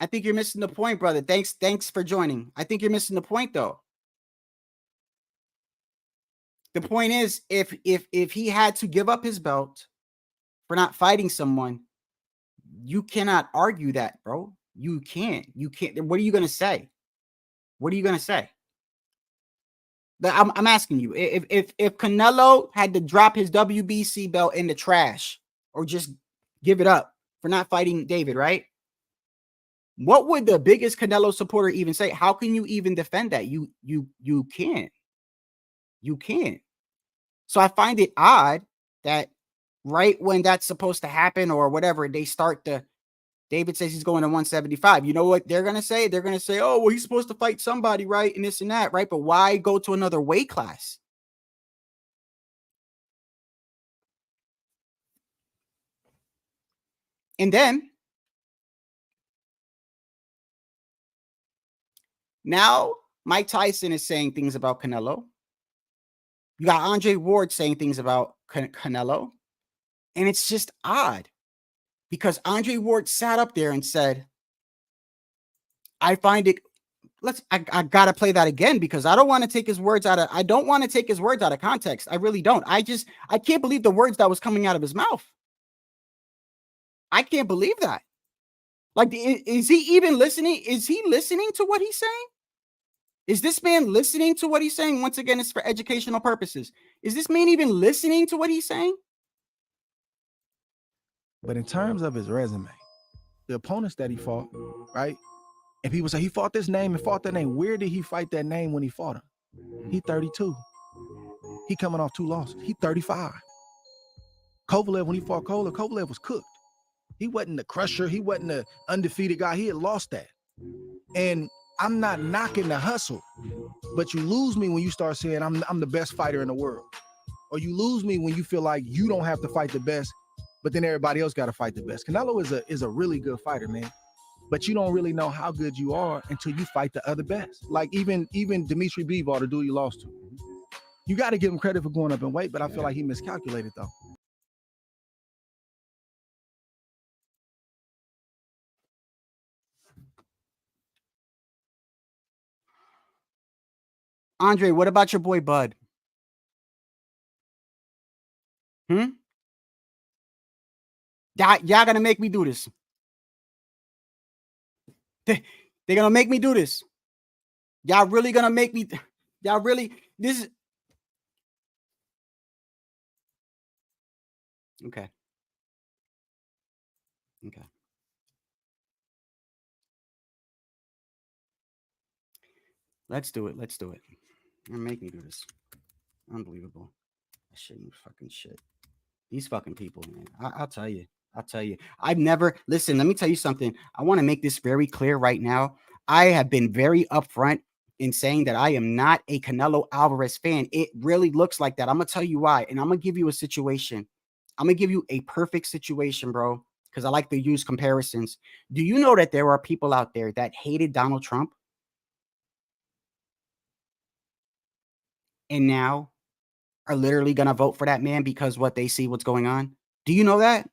I think you're missing the point, brother. Thanks for joining. I think you're missing the point, though. The point is, if he had to give up his belt for not fighting someone, you cannot argue that, bro. You can't. What are you going to say? What are you going to say? I'm asking you, if Canelo had to drop his WBC belt in the trash or just give it up for not fighting David, right? What would the biggest Canelo supporter even say? How can you even defend that? You can't. You can't. So I find it odd that right when that's supposed to happen or whatever, they start to. David says he's going to 175. You know what they're going to say? They're going to say, oh, well, he's supposed to fight somebody, right? And this and that, right? But why go to another weight class? And then now Mike Tyson is saying things about Canelo. You got Andre Ward saying things about Canelo. And it's just odd because Andre Ward sat up there and said, I find it, I got to play that again because I don't want to take his words out of context. I really don't. I can't believe the words that was coming out of his mouth. I can't believe that. Like, is he even listening? Is he listening to what he's saying? Is this man listening to what he's saying? Once again, it's for educational purposes. Is this man even listening to what he's saying? But in terms of his resume, the opponents that he fought, right? And people say he fought this name and fought that name. Where did he fight that name when he fought him? He 32. He coming off 2 losses. He 35. Kovalev, when he fought Kovalev was cooked. He wasn't the crusher. He wasn't the undefeated guy. He had lost that. And I'm not knocking the hustle, but you lose me when you start saying I'm the best fighter in the world. Or you lose me when you feel like you don't have to fight the best, but then everybody else got to fight the best. Canelo is a really good fighter, man. But you don't really know how good you are until you fight the other best. Like even Dimitri Bivol, the dude you lost to. You got to give him credit for going up in weight, but I feel like he miscalculated though. Andre, what about your boy Bud? Y'all gonna make me do this. They're gonna make me do this. Y'all really gonna make me. Y'all really. This is. Okay. Okay. Let's do it. Let's do it. Make me do this. Unbelievable. I shouldn't fucking shit. These fucking people, man. I'll tell you. I'll tell you. I've never, listen, let me tell you something. I want to make this very clear right now. I have been very upfront in saying that I am not a Canelo Alvarez fan. It really looks like that. I'm going to tell you why. And I'm going to give you a situation. I'm going to give you a perfect situation, bro, because I like to use comparisons. Do you know that there are people out there that hated Donald Trump? And now are literally going to vote for that man because what they see what's going on? Do you know that?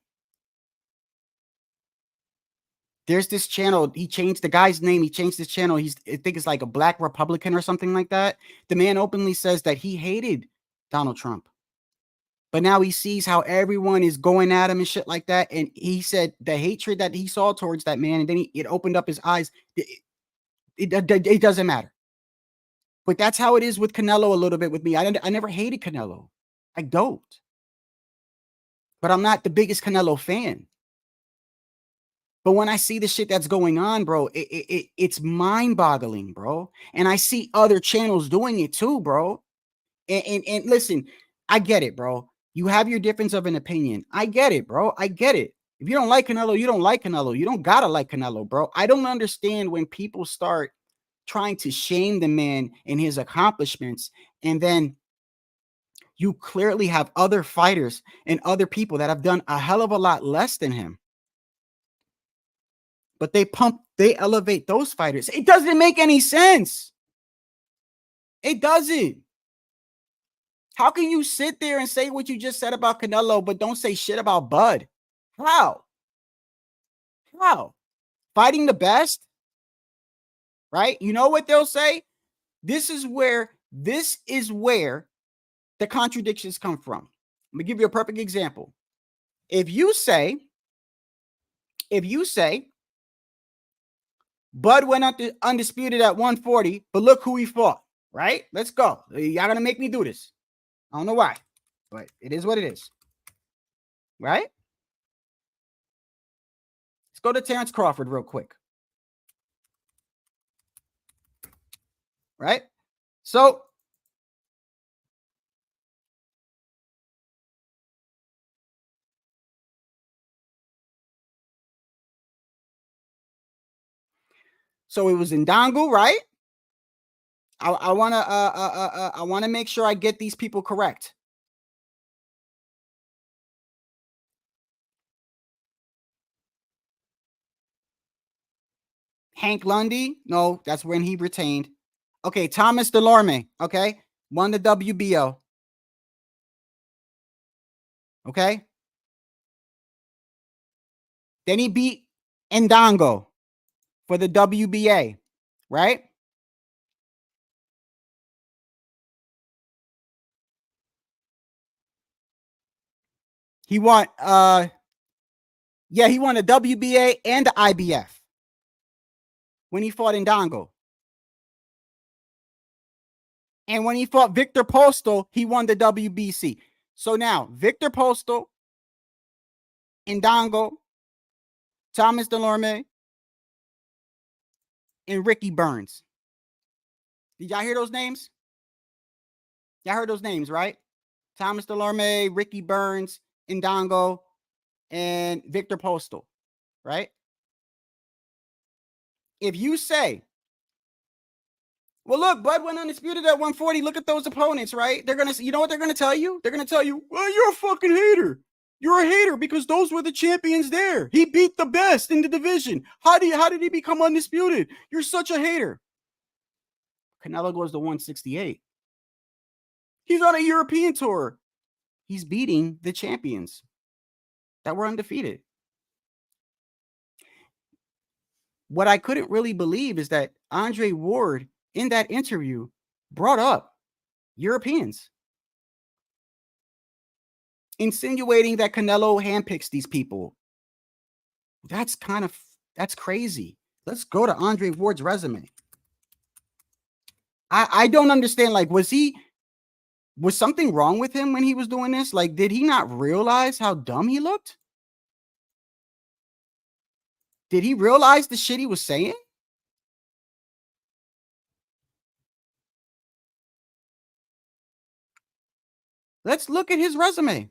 There's this channel. He changed the guy's name. He changed his channel. I think it's like a Black Republican or something like that. The man openly says that he hated Donald Trump. But now he sees how everyone is going at him and shit like that. And he said the hatred that he saw towards that man, and then it opened up his eyes. It doesn't matter. But that's how it is with Canelo a little bit with me. I never hated Canelo. I don't. But I'm not the biggest Canelo fan. But when I see the shit that's going on, bro, it's mind-boggling, bro. And I see other channels doing it too, bro. And listen, I get it, bro. You have your difference of an opinion. I get it, bro. I get it. If you don't like Canelo, you don't like Canelo. You don't gotta like Canelo, bro. I don't understand when people start trying to shame the man and his accomplishments, and then you clearly have other fighters and other people that have done a hell of a lot less than him. But they elevate those fighters. It doesn't make any sense. It doesn't. How can you sit there and say what you just said about Canelo, but don't say shit about Bud? How? Fighting the best? Right? You know what they'll say? This is where the contradictions come from. Let me give you a perfect example. If you say Bud went undisputed at 140, but look who he fought, right? Let's go. Y'all gonna make me do this. I don't know why, but it is what it is, right? Let's go to Terrence Crawford real quick. right? So it was in Dongle, right? I want to make sure I get these people correct. Hank Lundy, no, that's when he retained. Okay, Thomas Delorme, okay, won the WBO. Okay. Then he beat Ndongo for the WBA, right? He won, he won the WBA and the IBF when he fought Ndongo. And when he fought Victor Postal, he won the WBC. So now, Victor Postal, Ndongo, Thomas Delorme, and Ricky Burns. Did y'all hear those names? Y'all heard those names, right? Thomas Delorme, Ricky Burns, Ndongo, and Victor Postal, right? If you say, well, look, Bud went undisputed at 140. Look at those opponents, right? They're going to, you know what they're going to tell you? They're going to tell you, well, you're a fucking hater. You're a hater because those were the champions there. He beat the best in the division. How did he become undisputed? You're such a hater. Canelo goes to 168. He's on a European tour. He's beating the champions that were undefeated. What I couldn't really believe is that Andre Ward in that interview brought up Europeans, insinuating that Canelo handpicks these people. That's crazy. Let's go to Andre Ward's resume. I don't understand. Like, was something wrong with him when he was doing this? Like, did he not realize how dumb he looked? Did he realize the shit he was saying? Let's look at his resume.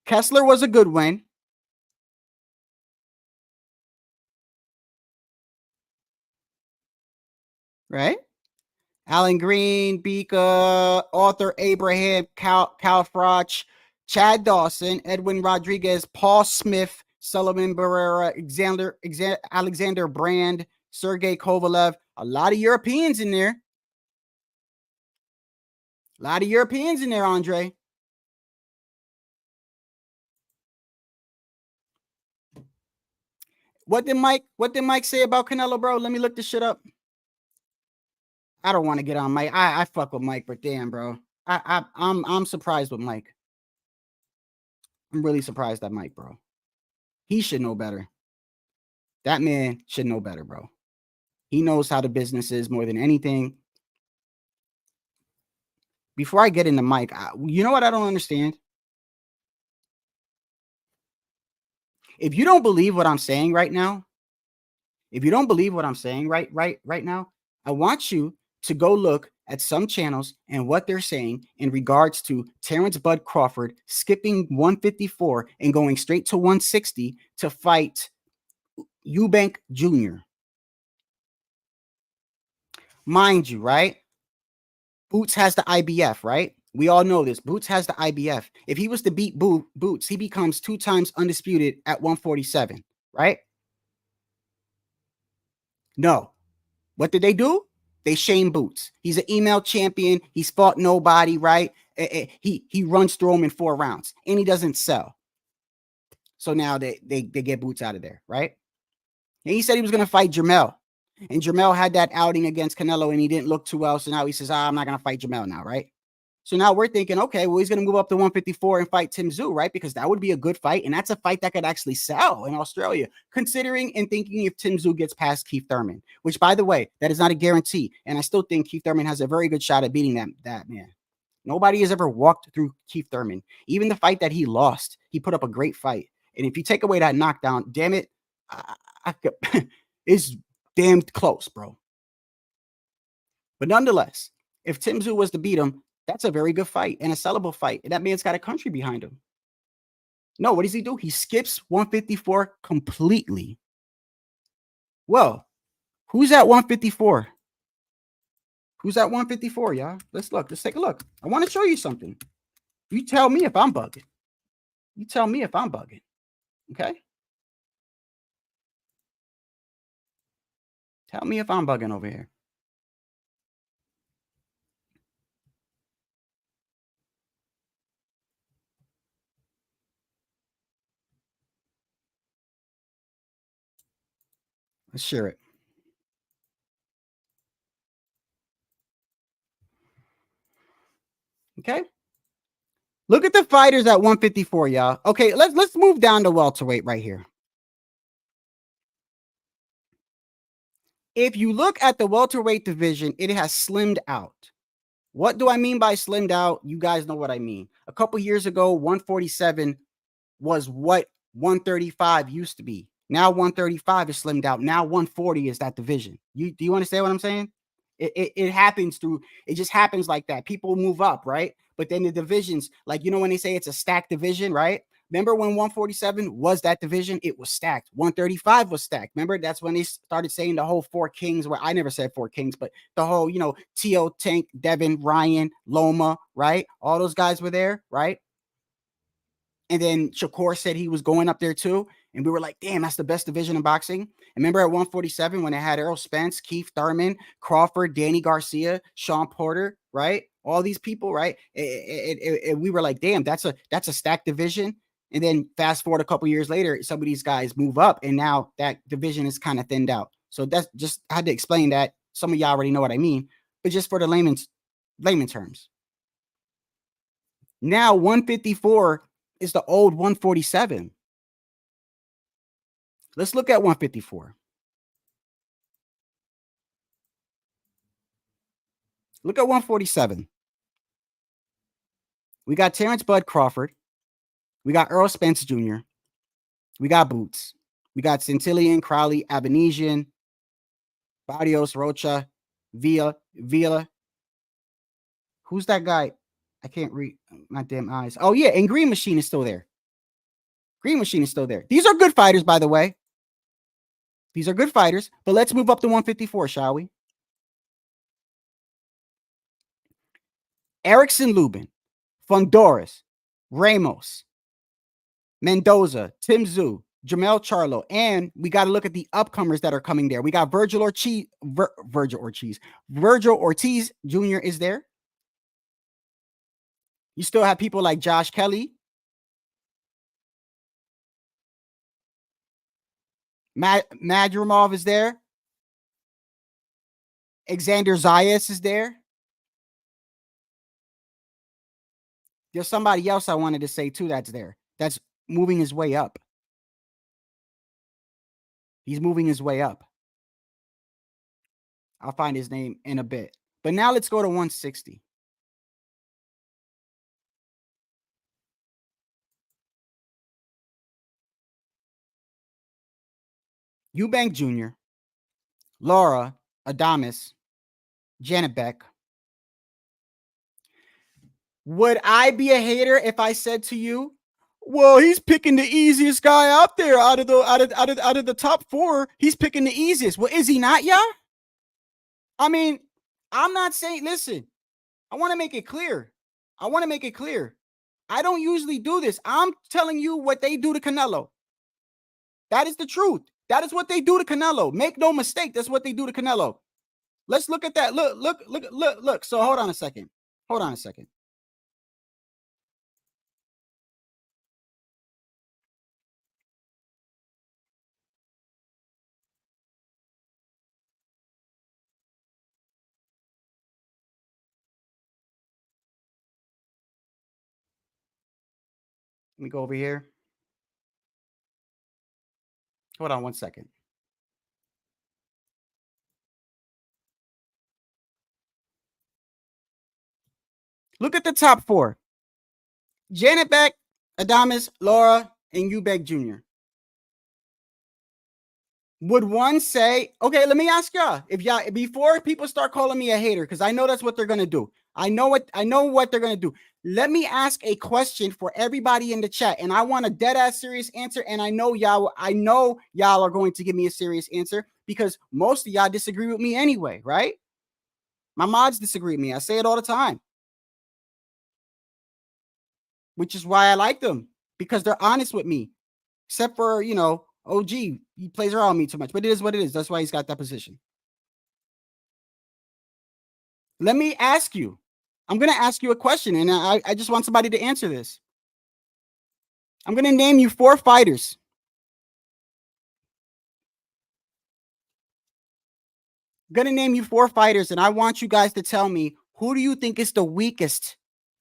Kessler was a good win. Right? Alan Green, Bika, Arthur Abraham, Cal Froch, Chad Dawson, Edwin Rodriguez, Paul Smith, Sullivan Barrera, Alexander Brand, Sergey Kovalev. A lot of Europeans in there. A lot of Europeans in there, Andre. What did Mike say about Canelo, bro? Let me look this shit up. I don't want to get on Mike. I fuck with Mike, but damn, bro. I'm surprised with Mike. I'm really surprised at Mike, bro. He should know better. That man should know better, bro. He knows how the business is more than anything. Before I get into Mike, you know what I don't understand? If you don't believe what I'm saying right now, right now, I want you to go look at some channels and what they're saying in regards to Terrence Bud Crawford skipping 154 and going straight to 160 to fight Eubank Jr. Mind you, right? Boots has the IBF, right? We all know this. Boots has the IBF. If he was to beat Boots, he becomes 2 times undisputed at 147, right? No. What did they do? They shame Boots. He's an email champion. He's fought nobody, right? He runs through him in 4 rounds, and he doesn't sell. So now they get Boots out of there, right? And he said he was going to fight Jermell. And Jermell had that outing against Canelo, and he didn't look too well. So now he says, I'm not going to fight Jermell now, right? So now we're thinking, okay, well, he's going to move up to 154 and fight Tim Tszyu, right? Because that would be a good fight. And that's a fight that could actually sell in Australia, considering and thinking if Tim Tszyu gets past Keith Thurman, which, by the way, that is not a guarantee. And I still think Keith Thurman has a very good shot at beating that man. Nobody has ever walked through Keith Thurman. Even the fight that he lost He put up a great fight. And if you take away that knockdown, damn it, it's damn close, bro. But nonetheless, if Tim Tszyu was to beat him, that's a very good fight and a sellable fight. And that man's got a country behind him. No, what does he do? He skips 154 completely. Well, who's at 154? Who's at 154, y'all? Let's look. Let's take a look. I want to show you something. You tell me if I'm bugging. You tell me if I'm bugging. Okay? Tell me if I'm bugging over here. Let's share it. Okay. Look at the fighters at 154, y'all. Okay, let's move down to welterweight right here. If you look at the welterweight division, it has slimmed out. What do I mean by slimmed out? You guys know what I mean. A couple years ago, 147 was what 135 used to be. Now 135 is slimmed out. Now 140 is that division. Do you understand what I'm saying? It happens through, it just happens like that. People move up, right? But then the divisions, like, you know, when they say it's a stacked division, right? Remember when 147 was that division? It was stacked. 135 was stacked. Remember, that's when they started saying the whole four kings. Well, I never said four kings, but the whole, you know, T.O., Tank, Devin, Ryan, Loma, right? All those guys were there, right? And then Shakur said he was going up there too. And we were like, damn, that's the best division in boxing. And remember at 147 when they had Errol Spence, Keith Thurman, Crawford, Danny Garcia, Sean Porter, right? All these people, right? We were like, damn, that's a stacked division. And then fast forward a couple years later, some of these guys move up and now that division is kind of thinned out. So that's just, I had to explain that. Some of y'all already know what I mean, but just for the layman terms. Now 154 is the old 147. Let's look at 154. Look at 147. We got Terrence Bud Crawford. We got Earl Spence Jr. We got Boots. We got Centillion, Crowley, Abanesian, Barrios, Rocha, Villa. Who's that guy? I can't read my damn eyes. Oh, yeah, and Green Machine is still there. Green Machine is still there. These are good fighters, by the way. These are good fighters, but let's move up to 154, shall we? Erickson Lubin, Fondoris, Ramos, Mendoza, Tim Tszyu, Jamel Charlo, and we got to look at the upcomers that are coming there. We got Virgil Ortiz Jr. is there. You still have people like Josh Kelly, Madrimov is there. Alexander Zayas is there. There's somebody else I wanted to say too that's there. That's moving his way up. He's moving his way up. I'll find his name in a bit. But now let's go to 160. Eubank Jr., Laura, Adames, Janet Beck. Would I be a hater if I said to you, well, he's picking the easiest guy out there out of the top four? He's picking the easiest. Well, is he not, y'all? I mean, I'm not saying, listen, I want to make it clear. I don't usually do this. I'm telling you what they do to Canelo. That is the truth. That is what they do to Canelo. Make no mistake. That's what they do to Canelo. Let's look at that. Look. So hold on a second. Let me go over here. Hold on one second. Look at the top four. Janet Beck, Adames, Laura, and Eubank Jr. Would one say, okay, let me ask y'all, if y'all, before people start calling me a hater, because I know that's what they're gonna do. I know what they're gonna do. Let me ask a question for everybody in the chat, and I want a dead ass serious answer. And I know y'all are going to give me a serious answer because most of y'all disagree with me anyway, right? My mods disagree with me. I say it all the time, which is why I like them, because they're honest with me. Except for, OG, he plays around me too much, but it is what it is. That's why he's got that position. Let me ask you. I'm going to ask you a question, and I just want somebody to answer this. I'm going to name you 4 fighters. I'm going to name you 4 fighters, and I want you guys to tell me, who do you think is the weakest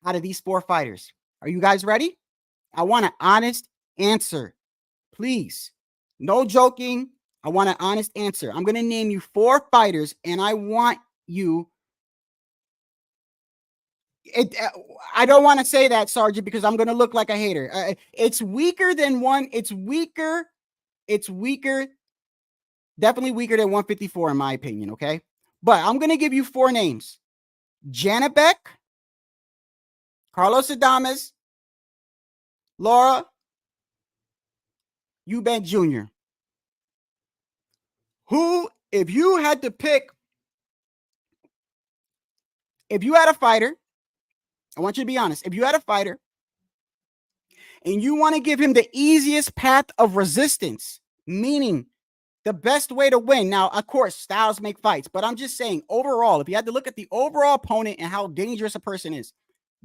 out of these 4 fighters? Are you guys ready? I want an honest answer, please. No joking. I want an honest answer. I'm going to name you 4 fighters, and I want you. I don't want to say that, Sergeant, because I'm going to look like a hater. It's weaker than one. It's weaker. Definitely weaker than 154, in my opinion. Okay. But I'm going to give you 4 names: Janibek, Carlos Adames, Laura, Eubank Jr. Who, if you had to pick, if you had a fighter, I want you to be honest. If you had a fighter and you want to give him the easiest path of resistance, meaning the best way to win. Now, of course, styles make fights, but I'm just saying overall, if you had to look at the overall opponent and how dangerous a person is,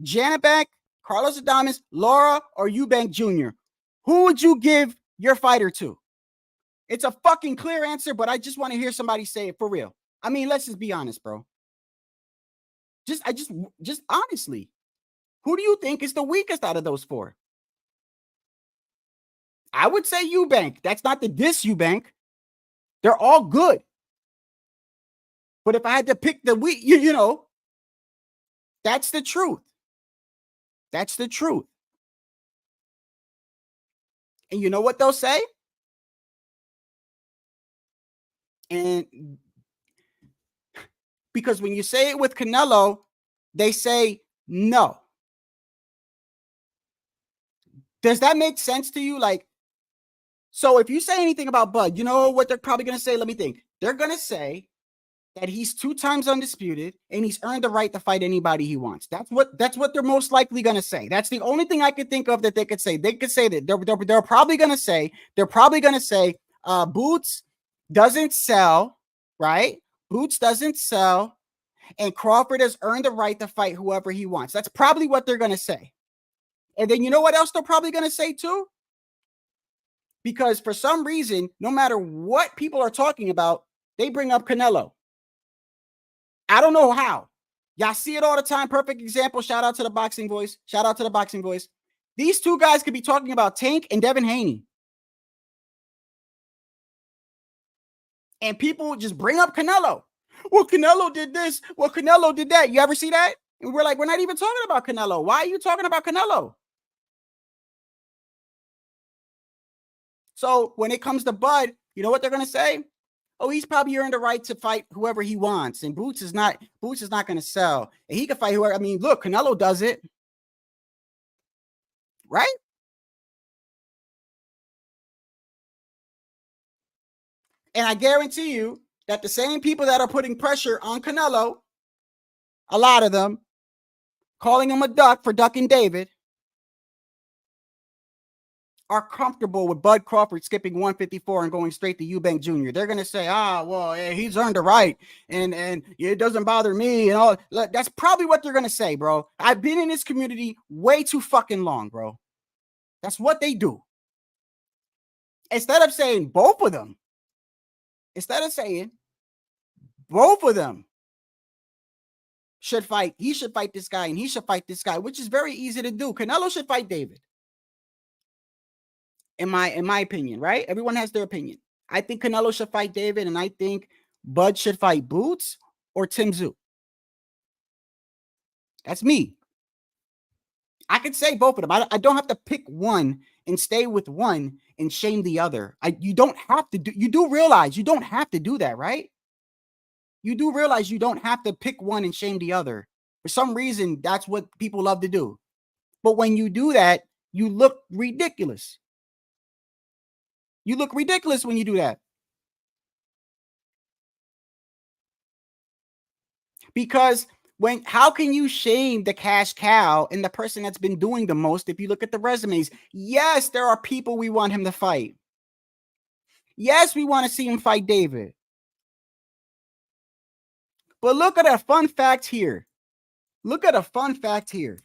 Janibek, Carlos Adames, Laura, or Eubank Jr., who would you give your fighter to? It's a fucking clear answer, but I just want to hear somebody say it for real. I mean, let's just be honest, bro. Just honestly, who do you think is the weakest out of those 4? I would say Eubank. That's not the diss Eubank. They're all good. But if I had to pick the weak, that's the truth. That's the truth. And you know what they'll say? And because when you say it with Canelo, they say no. Does that make sense to you? Like, so if you say anything about Bud, you know what they're probably going to say? Let me think. They're going to say that he's 2 times undisputed and he's earned the right to fight anybody he wants. That's what they're most likely going to say. That's the only thing I could think of that they could say. They could say that they're probably going to say, Boots doesn't sell, right? Boots doesn't sell, and Crawford has earned the right to fight whoever he wants. That's probably what they're going to say. And then you know what else they're probably going to say too? Because for some reason, no matter what people are talking about, they bring up Canelo. I don't know how. Y'all see it all the time. Perfect example. Shout out to the Boxing Voice. These 2 guys could be talking about Tank and Devin Haney. And people just bring up Canelo. Well, Canelo did this. Well, Canelo did that. You ever see that? And we're like, we're not even talking about Canelo. Why are you talking about Canelo? So when it comes to Bud, you know what they're going to say? Oh, he's probably earned the right to fight whoever he wants. And Boots is not going to sell. And he can fight whoever. I mean, look, Canelo does it. Right? And I guarantee you that the same people that are putting pressure on Canelo, a lot of them, calling him a duck for ducking David, are comfortable with Bud Crawford skipping 154 and going straight to Eubank Jr. They're going to say, well, he's earned the right, and it doesn't bother me, and all. That's probably what they're going to say, bro. I've been in this community way too fucking long, bro. That's what they do. Instead of saying both of them should fight, he should fight this guy, and he should fight this guy, which is very easy to do. Canelo should fight David. In my opinion, right? Everyone has their opinion. I think Canelo should fight David, and I think Bud should fight Boots or Tim Tszyu. That's me. I could say both of them. I don't have to pick one and stay with one and shame the other. You don't have to do. You do realize you don't have to do that, right? You do realize you don't have to pick one and shame the other. For some reason, that's what people love to do. But when you do that, you look ridiculous. You look ridiculous when you do that. Because how can you shame the cash cow and the person that's been doing the most if you look at the resumes? Yes, there are people we want him to fight. Yes, we want to see him fight David. But look at a fun fact here. Look at a fun fact here.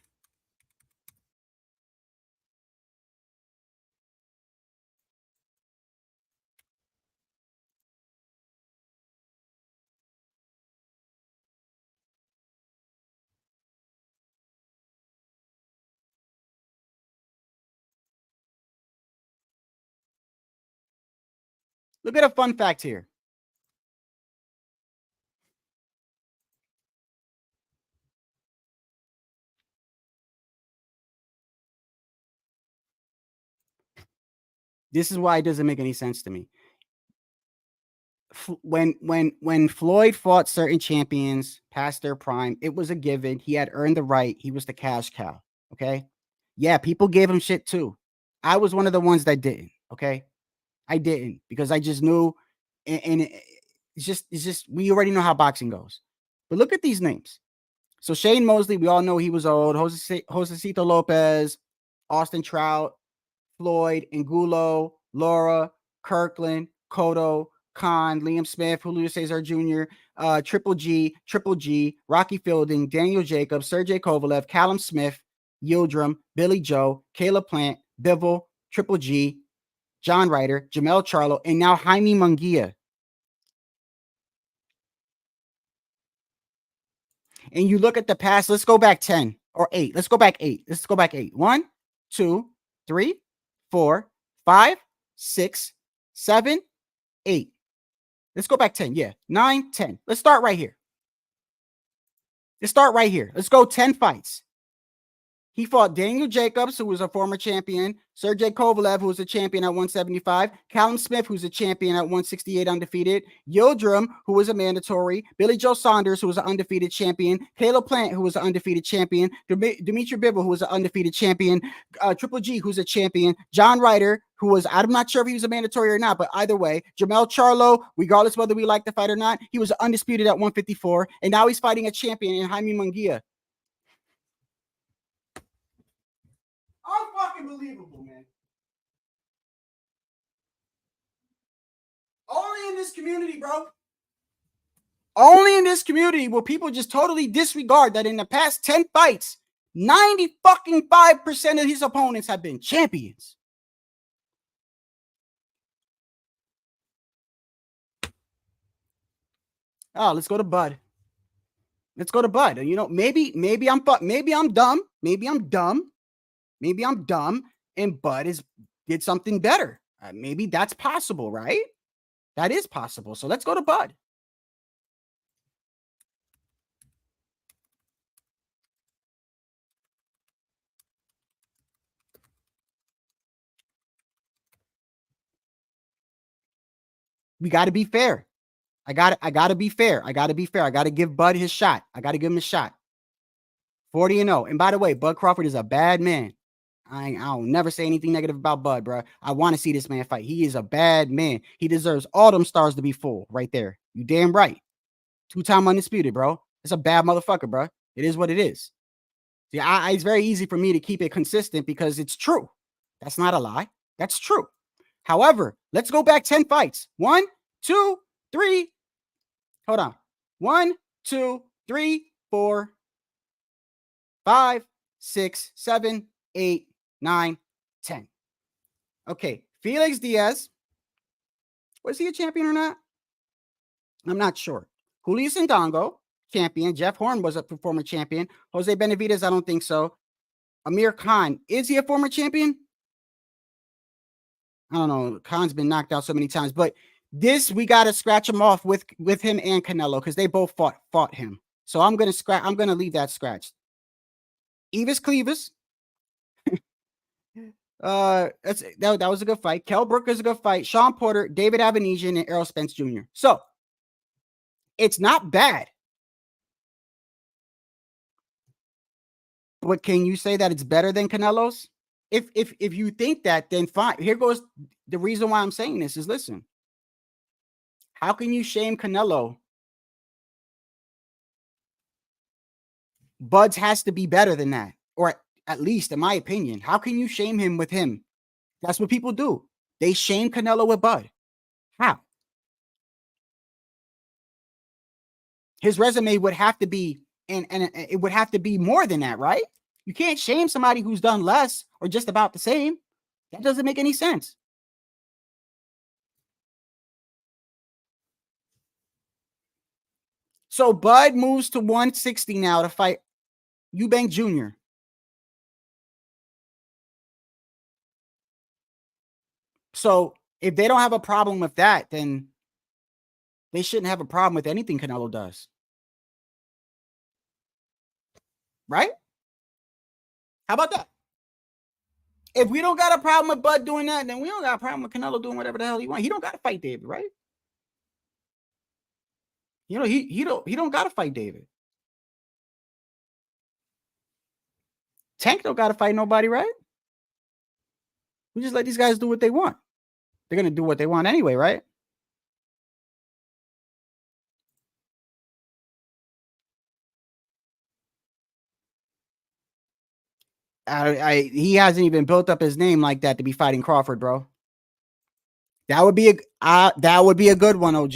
Look at a fun fact here. This is why it doesn't make any sense to me. When Floyd fought certain champions past their prime, it was a given. He had earned the right. He was the cash cow. Okay. Yeah, people gave him shit too. I was one of the ones that didn't. Okay. I didn't because I just knew, and it's just we already know how boxing goes. But look at these names. So Shane Mosley, we all know he was old. Josecito Lopez, Austin Trout, Floyd, Angulo, Laura, Kirkland, Cotto, Khan, Liam Smith, Julio Cesar Jr., Triple G, Rocky Fielding, Daniel Jacobs, Sergey Kovalev, Callum Smith, Yildirim, Billy Joe, Caleb Plant, Bivol, Triple G, John Ryder, Jamel Charlo, and now Jaime Mungia. And you look at the past, let's go back 10 or 8. Let's go back 8. Let's go back 8. 1, 2, 3, 4, 5, 6, 7, 8. Let's go back 10. Yeah. 9, 10. Let's start right here. Let's go 10 fights. He fought Daniel Jacobs, who was a former champion, Sergey Kovalev, who was a champion at 175, Callum Smith, who's a champion at 168 undefeated, Yildirim, who was a mandatory, Billy Joe Saunders, who was an undefeated champion, Caleb Plant, who was an undefeated champion, Dimitri Bivol, who was an undefeated champion, Triple G, who's a champion, John Ryder, who was, I'm not sure if he was a mandatory or not, but either way, Jamel Charlo, regardless whether we like the fight or not, he was undisputed at 154, and now he's fighting a champion in Jaime Mungia. Unfucking-believable, man. Only in this community, bro. Only in this community will people just totally disregard that in the past 10 fights, 95% of his opponents have been champions. Oh, let's go to Bud. Let's go to Bud. You know, maybe I'm dumb. Maybe I'm dumb and Bud did something better. Maybe that's possible, right? That is possible. So let's go to Bud. We got to be fair. I got to be fair. I got to give Bud his shot. I got to give him a shot. 40-0. And by the way, Bud Crawford is a bad man. I'll never say anything negative about Bud, bro. I want to see this man fight. He is a bad man. He deserves all them stars to be full right there. You damn right. 2-time undisputed, bro. It's a bad motherfucker, bro. It is what it is. See, it's very easy for me to keep it consistent because it's true. That's not a lie. That's true. However, let's go back 10 fights. 1, 2, 3. Hold on. 1, 2, 3, 4, 5, 6, 7, 8, 9, 10. Okay. Felix Diaz. Was he a champion or not? I'm not sure. Julio Sindongo, champion. Jeff Horn was a former champion. Jose Benavidez, I don't think so. Amir Khan, is he a former champion? I don't know. Khan's been knocked out so many times, but this we got to scratch him off with him and Canelo because they both fought him. So I'm gonna leave that scratched. Evis Cleavis, That was a good fight. Kell Brook is a good fight. Sean Porter, David Avanesian, and Errol Spence Jr. So it's not bad. But can you say that it's better than Canelo's? If you think that, then fine. Here goes the reason why I'm saying this is listen. How can you shame Canelo? Bud's has to be better than that, or at least in my opinion. How can you shame him with him? That's what people do. They shame Canelo with Bud. How? His resume would have to be, and it would have to be more than that, right? You can't shame somebody who's done less or just about the same. That doesn't make any sense. So Bud moves to 160 now to fight Eubank Jr. So if they don't have a problem with that, then they shouldn't have a problem with anything Canelo does. Right? How about that? If we don't got a problem with Bud doing that, then we don't got a problem with Canelo doing whatever the hell he wants. He don't got to fight David, right? You know, he don't got to fight David. Tank don't got to fight nobody, right? We just let these guys do what they want. They're going to do what they want anyway, right? He hasn't even built up his name like that to be fighting Crawford, bro. That would be a good one, OG.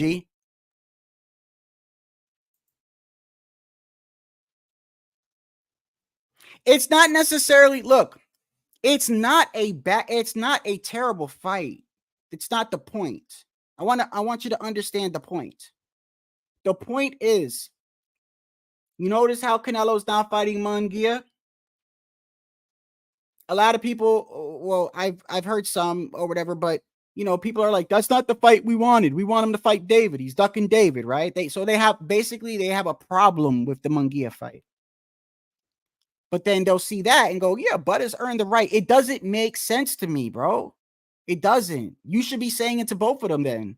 It's not necessarily, look, it's not a terrible fight. It's not the point. I want you to understand the point. The point is, you notice how Canelo's not fighting Mungia? A lot of people, well, I've heard some or whatever, but you know, people are like, that's not the fight we wanted. We want him to fight David. He's ducking David, right? They have a problem with the Mungia fight. But then they'll see that and go, yeah, Bud has earned the right. It doesn't make sense to me, bro. It doesn't. You should be saying it to both of them then.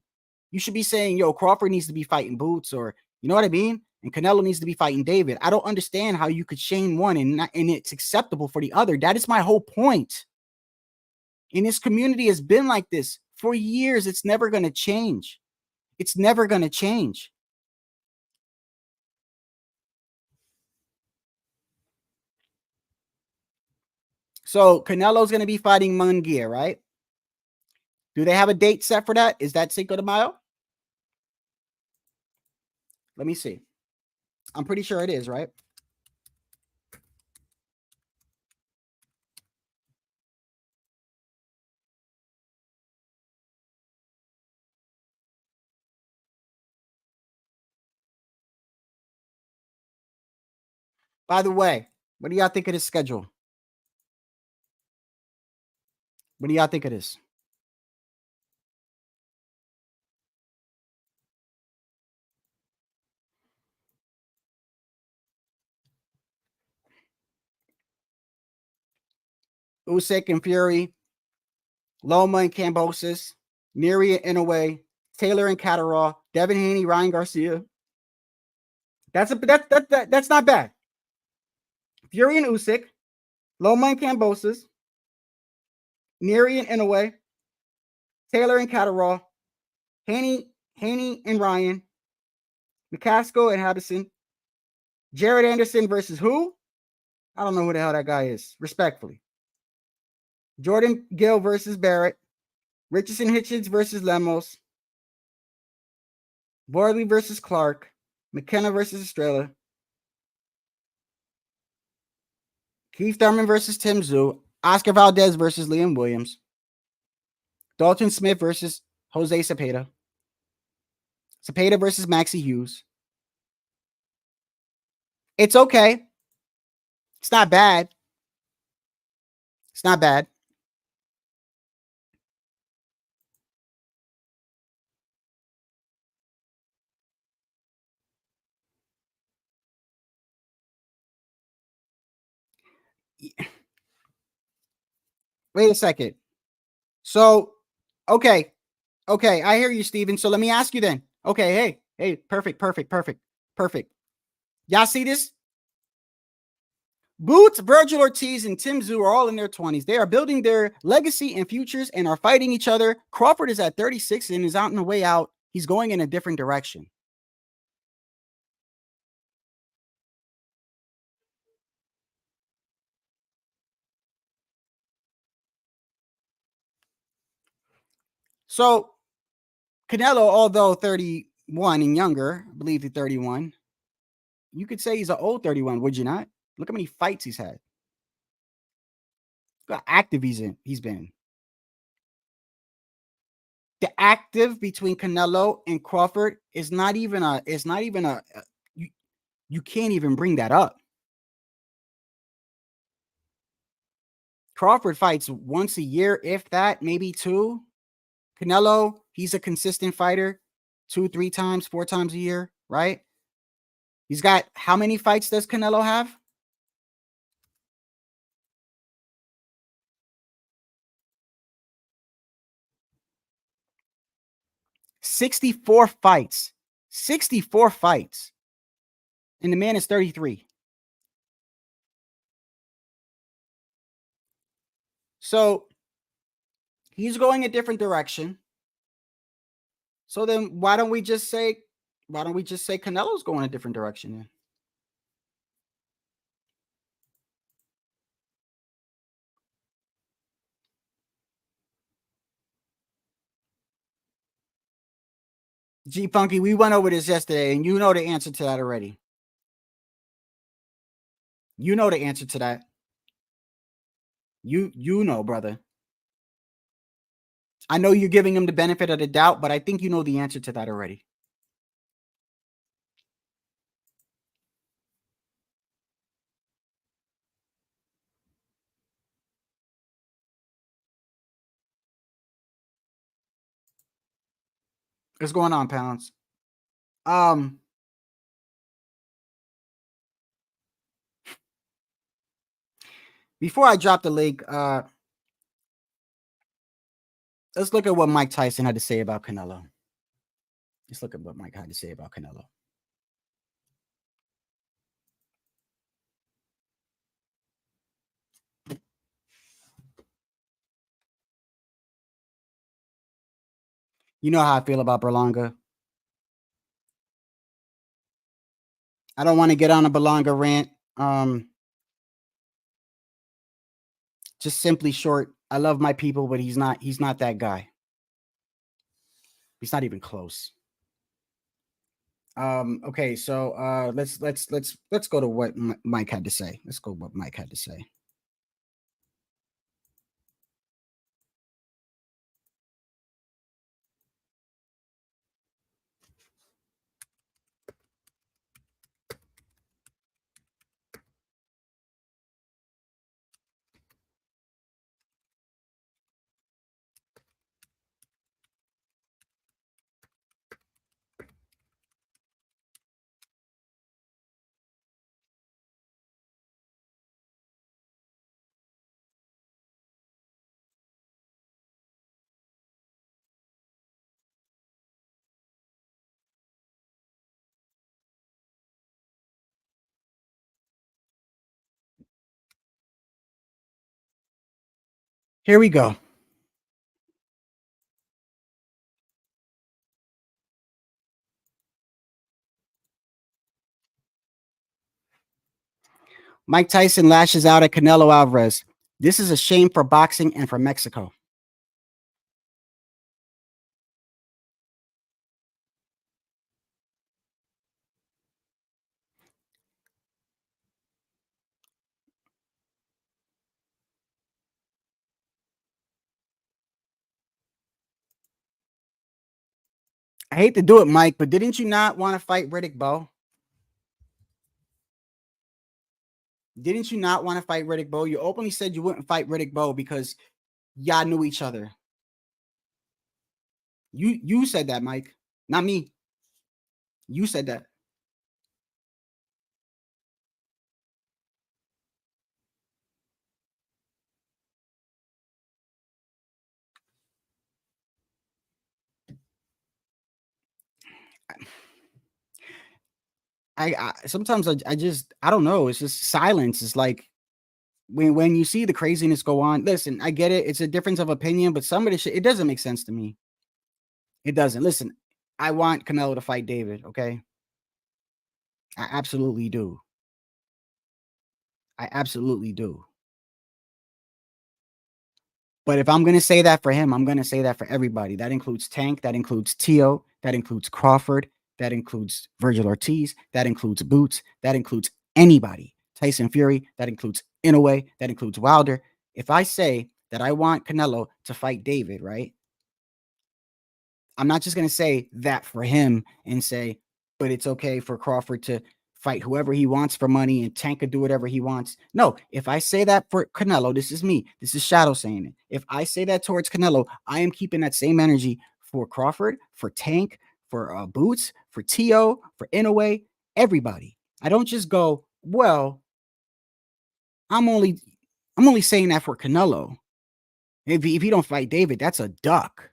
You should be saying, yo, Crawford needs to be fighting Boots, or you know what I mean? And Canelo needs to be fighting David. I don't understand how you could shame one and it's acceptable for the other. That is my whole point. And this community has been like this for years. It's never going to change. It's never going to change. So Canelo's going to be fighting Mungia, right? Do they have a date set for that? Is that Cinco de Mayo? Let me see. I'm pretty sure it is, right? By the way, what do y'all think of this schedule? What do y'all think of this? Usyk and Fury, Loma and Kambosos, Neri and Inoue, Taylor and Catterall, Devin Haney, Ryan Garcia. That's not bad. Fury and Usyk, Loma and Kambosos, Neri and Inoue, Taylor and Catterall, Haney and Ryan, McCaskill and Hadison, Jared Anderson versus who? I don't know who the hell that guy is, respectfully. Jordan Gill versus Barrett, Richardson Hitchens versus Lemos, Borley versus Clark, McKenna versus Estrella, Keith Thurman versus Tim Zhu, Oscar Valdez versus Liam Williams, Dalton Smith versus Jose Cepeda, Cepeda versus Maxie Hughes. It's okay. It's not bad. It's not bad. Wait a second. So, okay. Okay, I hear you, Steven. So let me ask you then. Okay, hey, perfect. Y'all see this? Boots, Virgil Ortiz, and Tim Tszyu are all in their 20s. They are building their legacy and futures and are fighting each other. Crawford is at 36 and is out on the way out. He's going in a different direction. So Canelo, although 31 and younger, I believe he's 31, you could say he's an old 31, would you not? Look how many fights he's had. Look how active he's been. The active between Canelo and Crawford is not even a, you can't even bring that up. Crawford fights once a year, if that, maybe two. Canelo, he's a consistent fighter, 2, 3 times, 4 times a year, right? He's got, how many fights does Canelo have? $64 fights. 64 fights. And the man is 33. So he's going a different direction. So then why don't we just say Canelo's going a different direction then? G Funky, we went over this yesterday, and you know the answer to that already. You know the answer to that. You know, brother. I know you're giving him the benefit of the doubt, but I think you know the answer to that already. What's going on, Pounds? Before I drop the link, let's look at what Mike Tyson had to say about Canelo. Let's look at what Mike had to say about Canelo. You know how I feel about Berlanga. I don't want to get on a Berlanga rant. Just simply short, I love my people, but he's not that guy. He's not even close. Okay, so let's go to what Mike had to say. Let's go what Mike had to say. Here we go. Mike Tyson lashes out at Canelo Alvarez. This is a shame for boxing and for Mexico. I hate to do it, Mike, but didn't you not want to fight Riddick Bowe? Didn't you not want to fight Riddick Bowe? You openly said you wouldn't fight Riddick Bowe because y'all knew each other. You said that, Mike, not me. You said that. I sometimes I don't know. It's just silence. It's like when you see the craziness go on. Listen, I get it. It's a difference of opinion, but some of this shit, it doesn't make sense to me. It doesn't. Listen, I want Canelo to fight David. Okay, I absolutely do. I absolutely do. But if I'm going to say that for him, I'm going to say that for everybody. That includes Tank. That includes Tio. That includes Crawford. That includes Virgil Ortiz. That includes Boots. That includes anybody. Tyson Fury. That includes Inoue. That includes Wilder. If I say that I want Canelo to fight David, right? I'm not just going to say that for him and say, but it's okay for Crawford to fight whoever he wants for money and Tank could do whatever he wants. No, if I say that for Canelo, this is me. This is Shadow saying it. If I say that towards Canelo, I am keeping that same energy for Crawford, for Tank, for Boots, for Tio, for Inoue, everybody. I don't just go, well, I'm only saying that for Canelo. If he don't fight David, that's a duck.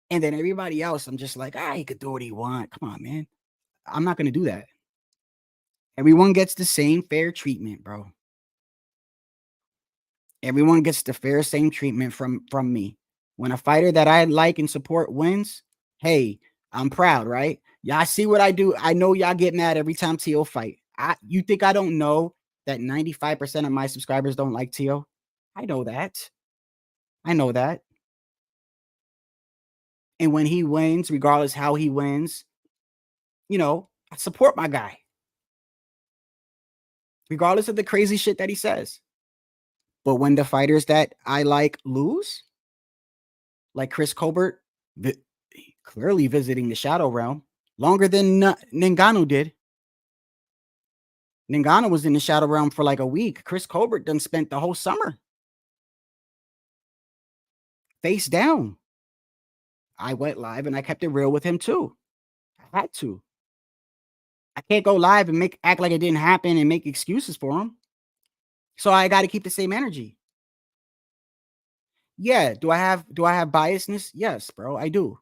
And then everybody else, I'm just like, he could do what he want. Come on, man. I'm not going to do that. Everyone gets the same fair treatment, bro. Everyone gets the fair same treatment from me. When a fighter that I like and support wins, hey, I'm proud, right? Y'all see what I do. I know y'all get mad every time Tio fight. You think I don't know that 95% of my subscribers don't like Tio? I know that. I know that. And when he wins, regardless how he wins, I support my guy. Regardless of the crazy shit that he says. But when the fighters that I like lose, like Chris Colbert, clearly visiting the Shadow Realm longer than Ngannou did. Ngannou was in the Shadow Realm for like a week. Chris Colbert done spent the whole summer face down. I went live and I kept it real with him too. I had to. I can't go live and act like it didn't happen and make excuses for him. So I got to keep the same energy. Yeah. Do I have biasness? Yes, bro. I do.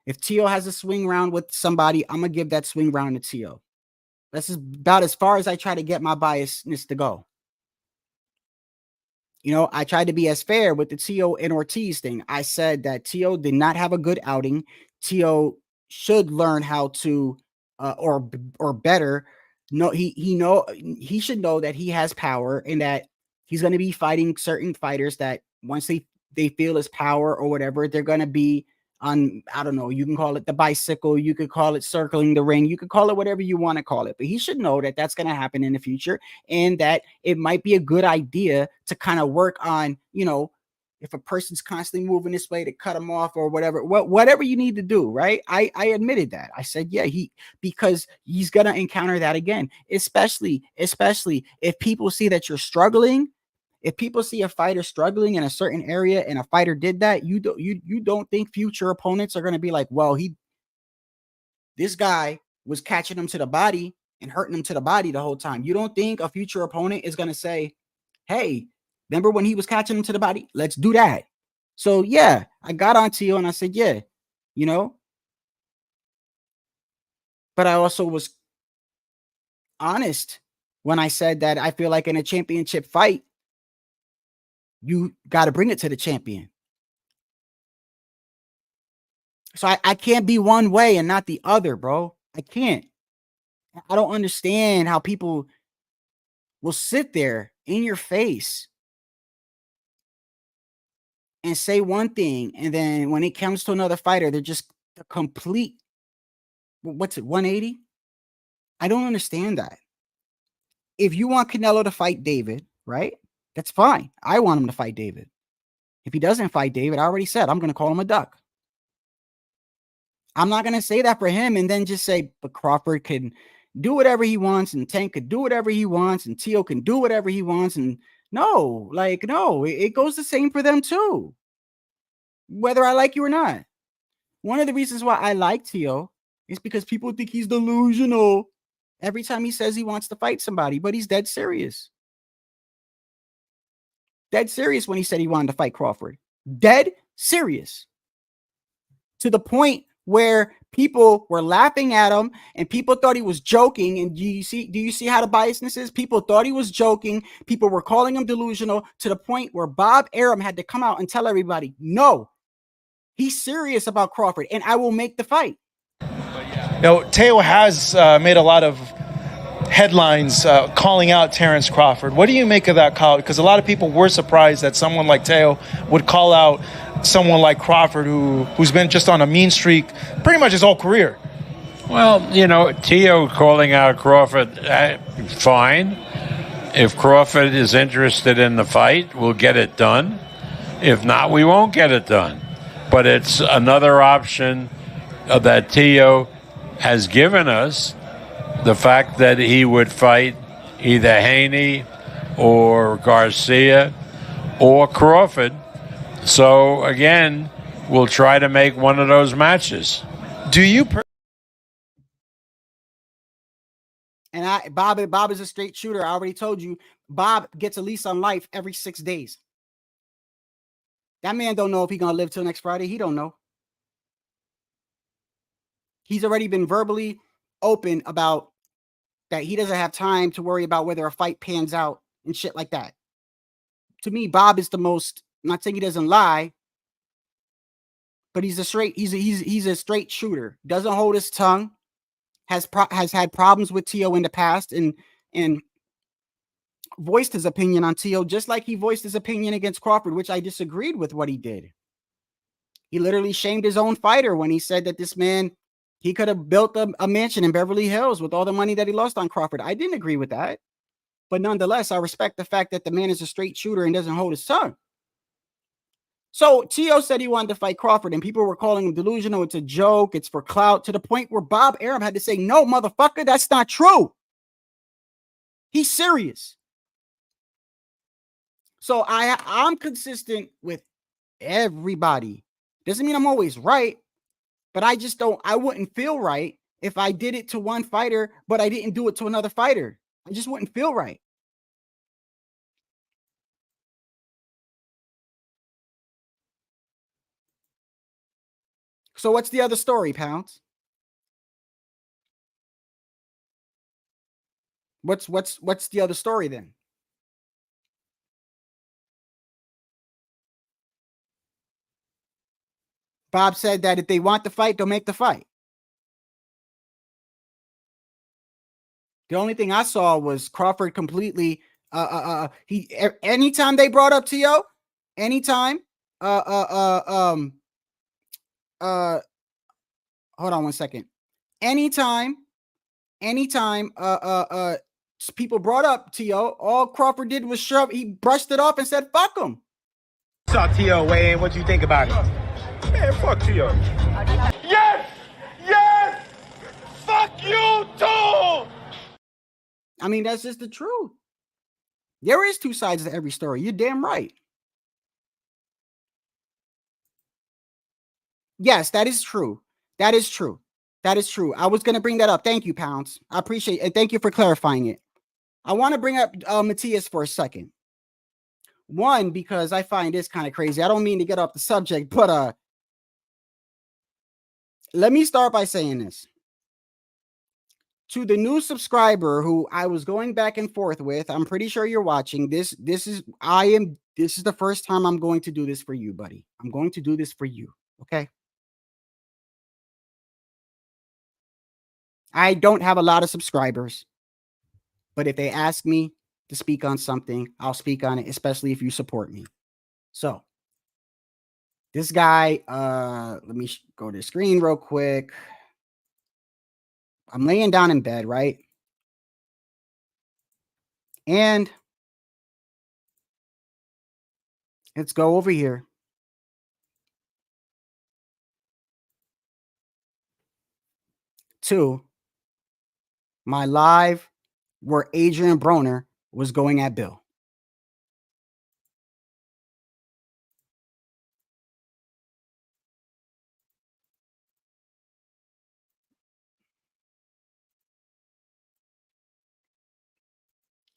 If Tio has a swing round with somebody, I'm going to give that swing round to Tio. That's about as far as I try to get my biasness to go. I tried to be as fair with the Tio and Ortiz thing. I said that Tio did not have a good outing. Tio should learn how to, or better. No, he should know that he has power and that he's going to be fighting certain fighters that once they feel his power or whatever, they're going to be on, I don't know, you can call it the bicycle, you could call it circling the ring, you could call it whatever you want to call it, but he should know that that's going to happen in the future and that it might be a good idea to kind of work on, if a person's constantly moving this way, to cut them off or whatever you need to do, right? I admitted that. I said, yeah, because he's going to encounter that again, especially if people see that you're struggling. If people see a fighter struggling in a certain area and a fighter did that, you don't think future opponents are going to be like, well, this guy was catching him to the body and hurting him to the body the whole time. You don't think a future opponent is going to say, hey, remember when he was catching him to the body? Let's do that. So yeah, I got on Tio and I said, yeah, but I also was honest when I said that I feel like in a championship fight, you got to bring it to the champion. So I can't be one way and not the other, bro. I can't. I don't understand how people will sit there in your face and say one thing, and then when it comes to another fighter, they're just a complete, 180? I don't understand that. If you want Canelo to fight David, right? That's fine. I want him to fight David. If he doesn't fight David, I already said I'm going to call him a duck. I'm not going to say that for him and then just say, but Crawford can do whatever he wants and Tank could do whatever he wants and Tio can do whatever he wants. And no, it goes the same for them too. Whether I like you or not. One of the reasons why I like Tio is because people think he's delusional every time he says he wants to fight somebody, but he's dead serious. Dead serious when he said he wanted to fight Crawford. Dead serious. To the point where people were laughing at him and people thought he was joking. And do you see how the biasness is? People thought he was joking. People were calling him delusional to the point where Bob Arum had to come out and tell everybody, no, he's serious about Crawford and I will make the fight. Teo has made a lot of headlines calling out Terrence Crawford. What do you make of that call? Because a lot of people were surprised that someone like Teo would call out someone like Crawford who's been just on a mean streak pretty much his whole career. Well, Teo calling out Crawford, fine. If Crawford is interested in the fight, we'll get it done. If not, we won't get it done. But it's another option that Teo has given us, the fact that he would fight either Haney or Garcia or Crawford. So, again, we'll try to make one of those matches. Do you... And Bob is a straight shooter. I already told you, Bob gets a lease on life every 6 days. That man don't know if he's going to live till next Friday. He don't know. He's already been verbally open about that he doesn't have time to worry about whether a fight pans out and shit like that. To me, Bob is the most, I'm not saying he doesn't lie, but he's a straight shooter. Doesn't hold his tongue. Has had problems with Teo in the past and voiced his opinion on Teo, just like he voiced his opinion against Crawford, which I disagreed with what he did. He literally shamed his own fighter when he said that this man, he could have built a mansion in Beverly Hills with all the money that he lost on Crawford. I didn't agree with that. But nonetheless, I respect the fact that the man is a straight shooter and doesn't hold his tongue. So Teo said he wanted to fight Crawford, and people were calling him delusional. It's a joke. It's for clout, to the point where Bob Arum had to say, no, motherfucker, that's not true. He's serious. So I'm consistent with everybody. Doesn't mean I'm always right, but I wouldn't feel right if I did it to one fighter, but I didn't do it to another fighter. I just wouldn't feel right. So what's the other story, Pounds? What's the other story then? Bob said that if they want the fight, they'll make the fight. The only thing I saw was Crawford completely anytime they brought up Teo, anytime hold on one second. Anytime people brought up Teo, all Crawford did was he brushed it off and said, fuck him. Saw Teo weigh in. What do you think about it? Man, fuck Teo. Yes! Yes! Fuck you too! I mean, that's just the truth. There is two sides to every story. You're damn right. Yes, that is true. That is true. That is true. I was going to bring that up. Thank you, Pounds. I appreciate it. And thank you for clarifying it. I want to bring up Matthias for a second. One, because I find this kind of crazy. I don't mean to get off the subject, but let me start by saying this. To the new subscriber who I was going back and forth with, I'm pretty sure you're watching this. This is the first time I'm going to do this for you, buddy. I'm going to do this for you. Okay. I don't have a lot of subscribers, but if they ask me to speak on something, I'll speak on it, especially if you support me. So this guy, let me go to the screen real quick. I'm laying down in bed, right? And let's go over here. To my live where Adrian Broner was going at Bill.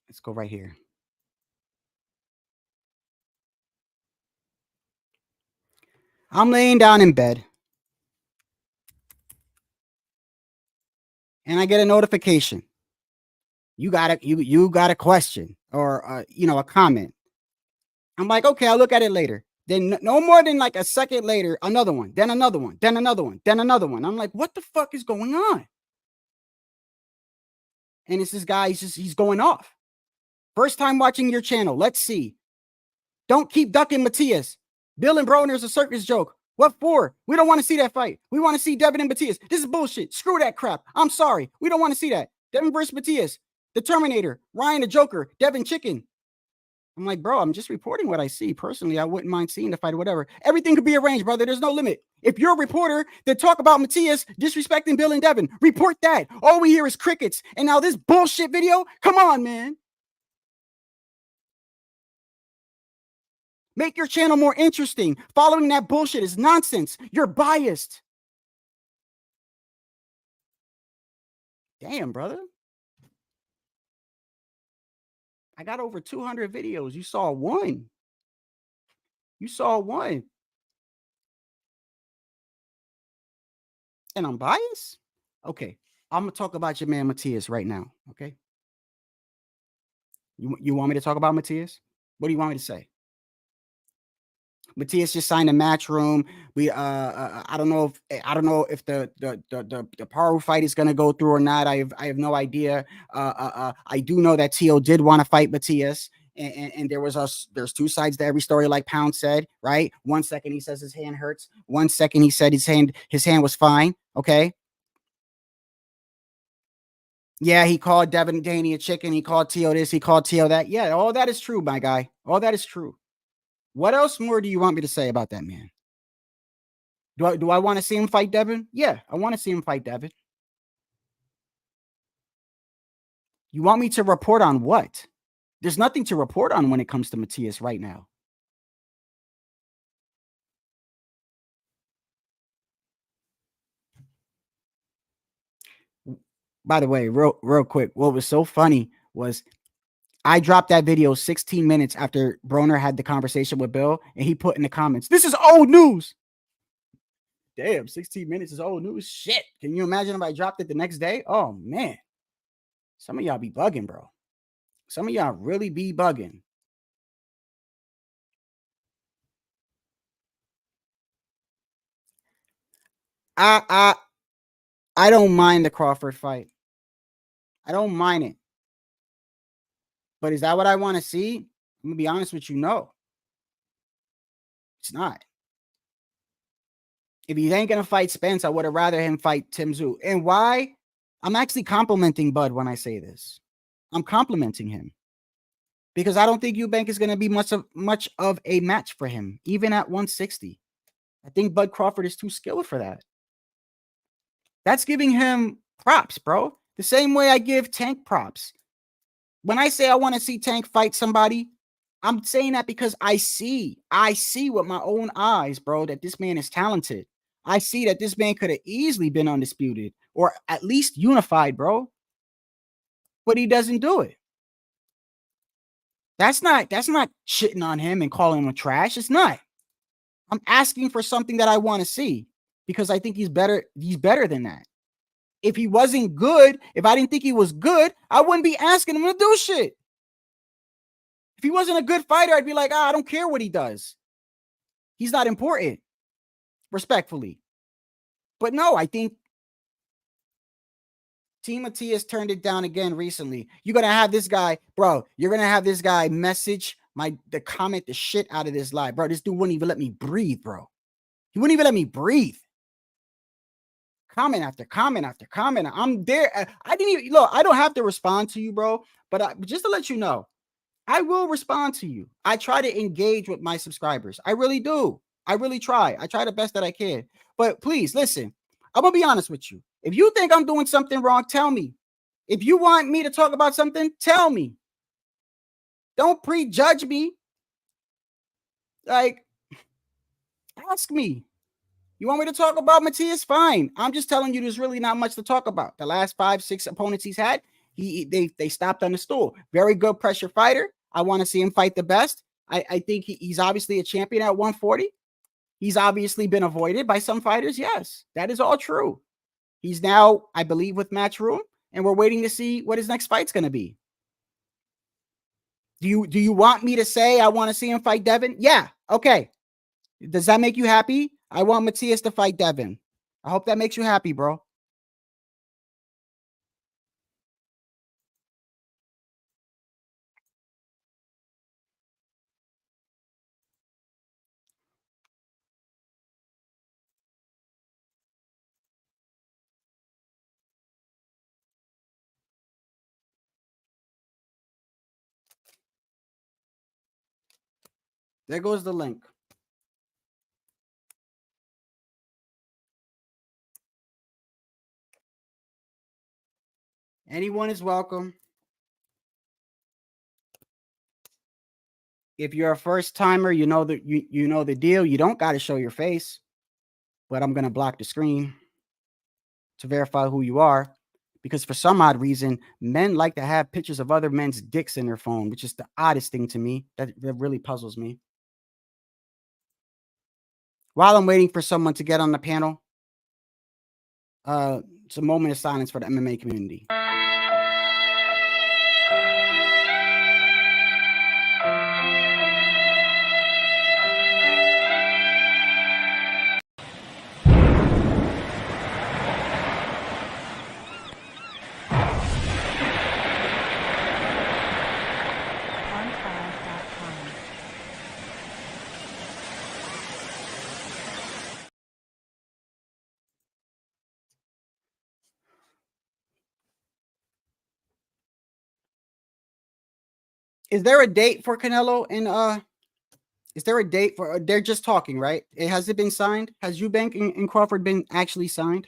Let's go right here. I'm laying down in bed. and I get a notification. You got a question or a comment. I'm like, okay, I'll look at it later. Then no more than like a second later, another one, then another one, then another one, then another one. I'm like, what the fuck is going on? And it's this guy, he's going off. First time watching your channel. Let's see. Don't keep ducking Matias. Bill and Broner's a circus joke. What for? We don't want to see that fight. We want to see Devin and Matias. This is bullshit. Screw that crap. I'm sorry. We don't want to see that. Devin versus Matias. The Terminator. Ryan the Joker. Devin Chicken. I'm like, bro, I'm just reporting what I see. Personally, I wouldn't mind seeing the fight or whatever. Everything could be arranged, brother. There's no limit. If you're a reporter that talk about Matias disrespecting Bill and Devin, report that. All we hear is crickets. And now this bullshit video? Come on, man. Make your channel more interesting. Following that bullshit is nonsense. You're biased. Damn, brother. I got over 200 videos. You saw one. You saw one. And I'm biased? Okay. I'm going to talk about your man Matias right now. Okay. You want me to talk about Matias? What do you want me to say? Matias just signed a match room. We I don't know if the Paru fight is gonna go through or not. I have no idea. I do know that Tio did want to fight Matias, and there's two sides to every story, like Pound said, right? 1 second he says his hand hurts. 1 second he said his hand was fine. Okay. Yeah, he called Devin Daney a chicken. He called Tio this. He called Tio that. Yeah, all that is true, my guy. All that is true. What else more do you want me to say about that man? Do I want to see him fight Devin? Yeah, I want to see him fight Devin. You want me to report on what? There's nothing to report on when it comes to Matias right now. By the way, real quick, what was so funny was I dropped that video 16 minutes after Broner had the conversation with Bill, and he put in the comments, "This is old news." Damn, 16 minutes is old news. Shit. Can you imagine if I dropped it the next day? Oh, man. Some of y'all be bugging, bro. Some of y'all really be bugging. I don't mind the Crawford fight. I don't mind it. But is that what I want to see? I'm going to be honest with you. No. It's not. If he ain't going to fight Spence, I would have rather him fight Tim Tszyu. And why? I'm actually complimenting Bud when I say this. I'm complimenting him. Because I don't think Eubank is going to be much of a match for him, even at 160. I think Bud Crawford is too skilled for that. That's giving him props, bro. The same way I give Tank props. When I say I want to see Tank fight somebody, I'm saying that because I see with my own eyes, bro, that this man is talented. I see that this man could have easily been undisputed or at least unified, bro. But he doesn't do it. That's not shitting on him and calling him trash. It's not. I'm asking for something that I want to see because I think he's better than that. If he wasn't good, if I didn't think he was good, I wouldn't be asking him to do shit. If he wasn't a good fighter, I'd be like, I don't care what he does. He's not important, respectfully. But no, I think Team Matias turned it down again recently. You're going to have this guy, bro, you're going to have this guy message comment the shit out of this live. Bro, this dude wouldn't even let me breathe, bro. He wouldn't even let me breathe. Comment after comment after comment. I'm there. I don't have to respond to you, bro. But just to let you know, I will respond to you. I try to engage with my subscribers. I really do. I really try. I try the best that I can. But please, listen, I'm going to be honest with you. If you think I'm doing something wrong, tell me. If you want me to talk about something, tell me. Don't prejudge me. Like, ask me. You want me to talk about Matias? Fine. I'm just telling you there's really not much to talk about. The last 5-6 opponents he's had, they stopped on the stool. Very good pressure fighter. I want to see him fight the best. I think he's obviously a champion at 140. He's obviously been avoided by some fighters. Yes, that is all true. He's now, I believe, with Matchroom, and we're waiting to see what his next fight's going to be. Do you want me to say I want to see him fight Devin? Yeah. Okay. Does that make you happy? I want Matias to fight Devin. I hope that makes you happy, bro. There goes the link. Anyone is welcome. If you're a first timer, you know the deal. You don't got to show your face, but I'm gonna block the screen to verify who you are, because for some odd reason, men like to have pictures of other men's dicks in their phone, which is the oddest thing to me. That really puzzles me. While I'm waiting for someone to get on the panel, it's a moment of silence for the MMA community. Is there a date for Canelo and is there a date for they're just talking, right? Has it been signed? Has Eubank and Crawford been actually signed?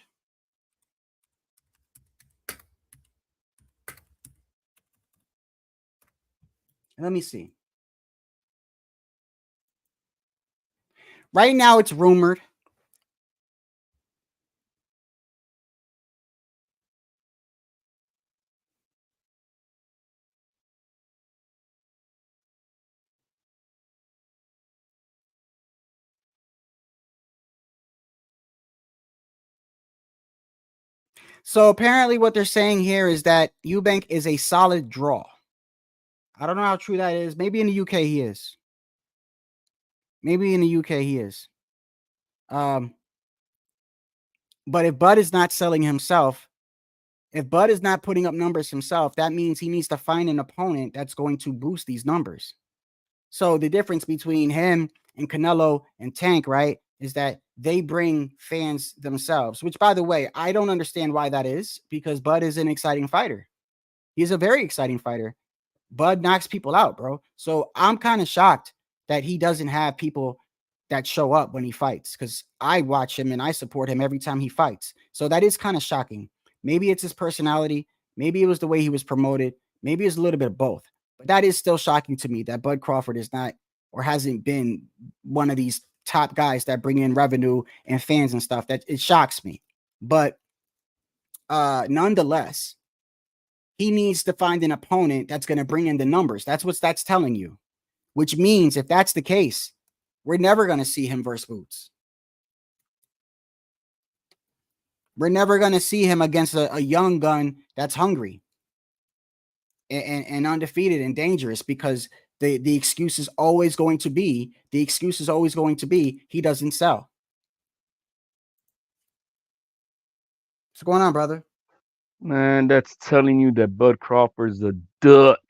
Let me see. Right now it's rumored. So apparently what they're saying here is that Eubank is a solid draw. I don't know how true that is. Maybe in the UK he is. Maybe in the UK he is. But if Bud is not selling himself, if Bud is not putting up numbers himself, that means he needs to find an opponent that's going to boost these numbers. So the difference between him and Canelo and Tank, right, is that they bring fans themselves, which, by the way, I don't understand why that is, because Bud is an exciting fighter. He's a very exciting fighter. Bud knocks people out, bro. So I'm kind of shocked that he doesn't have people that show up when he fights, because I watch him and I support him every time he fights. So that is kind of shocking. Maybe it's his personality. Maybe it was the way he was promoted. Maybe it's a little bit of both. But that is still shocking to me that Bud Crawford is not or hasn't been one of these top guys that bring in revenue and fans and stuff. That it shocks me. But nonetheless, he needs to find an opponent that's going to bring in the numbers. That's what that's telling you, which means if that's the case, we're never going to see him versus Boots. We're never going to see him against a young gun that's hungry and undefeated and dangerous, because the excuse is always going to be he doesn't sell. What's going on, brother? Man, that's telling you that Bud Crawford's a duck.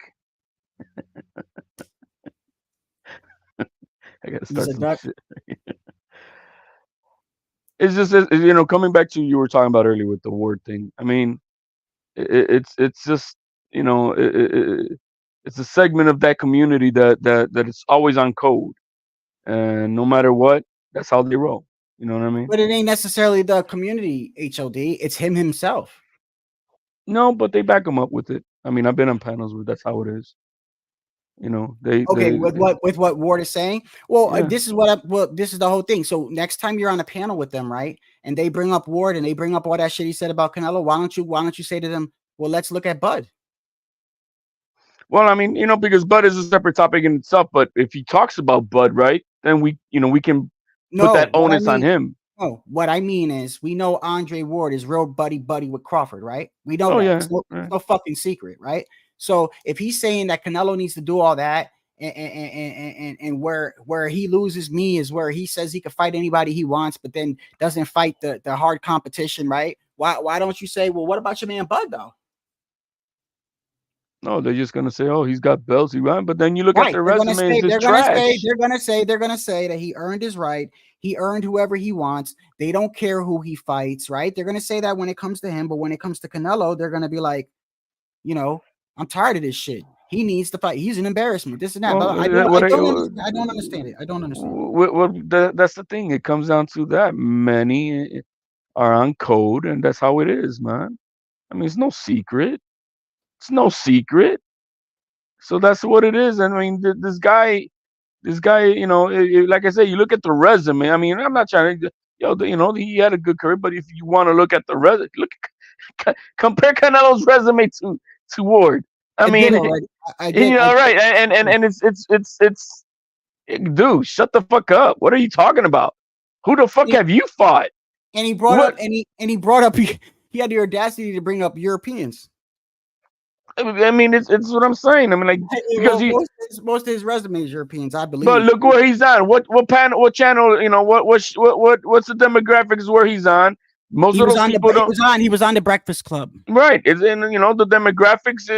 I gotta start some shit. It's just, you know, coming back to you were talking about earlier with the word thing. I mean, it's just, you know, it's a segment of that community that is always on code, and no matter what, that's how they roll. You know what I mean? But it ain't necessarily the community, HOD. It's him himself. No, but they back him up with it. I mean, I've been on panels where that's how it is. You know, with what Ward is saying. Well, Yeah. this is this is the whole thing. So next time you're on a panel with them, right, and they bring up Ward and they bring up all that shit he said about Canelo, why don't you say to them, well, let's look at Bud? Well, I mean, you know, because Bud is a separate topic in itself, but if he talks about Bud, right, then we can put that onus on him. Oh, what I mean is, we know Andre Ward is real buddy with Crawford, right? We know Oh that. yeah, It's no fucking secret, right? So if he's saying that Canelo needs to do all that, and where he loses me is where he says he can fight anybody he wants, but then doesn't fight the hard competition, right? Why don't you say, well, what about your man Bud though? no, they're just gonna say, oh, he's got belts, he won. But then you look at Right. their They're gonna resume, say it's trash. they're gonna say that he earned his right. He earned whoever he wants. They don't care who he fights, right? They're gonna say that when it comes to him, but when it comes to Canelo, they're gonna be like, I'm tired of this shit. He needs to fight. He's an embarrassment. This and that. Well, But I don't understand it. I don't understand. That's the thing. It comes down to that. Many are on code, and that's how it is, man. I mean, it's no secret. It's no secret. So that's what it is. And I mean, this guy, like I said, you look at the resume. I mean, I'm not trying to, he had a good career, but if you want to look at the resume, compare Canelo's resume to Ward. I mean, I did. right? And it's, dude, shut the fuck up. What are you talking about? Who the fuck have you fought? And he brought up, he brought up, he had the audacity to bring up Europeans. I mean, it's what I'm saying. I mean, like, because most of his resume is Europeans, I believe. But look where he's on. What channel? What's the demographics where he's on? Most of those people don't. He was on the Breakfast Club. Right. It's in the demographics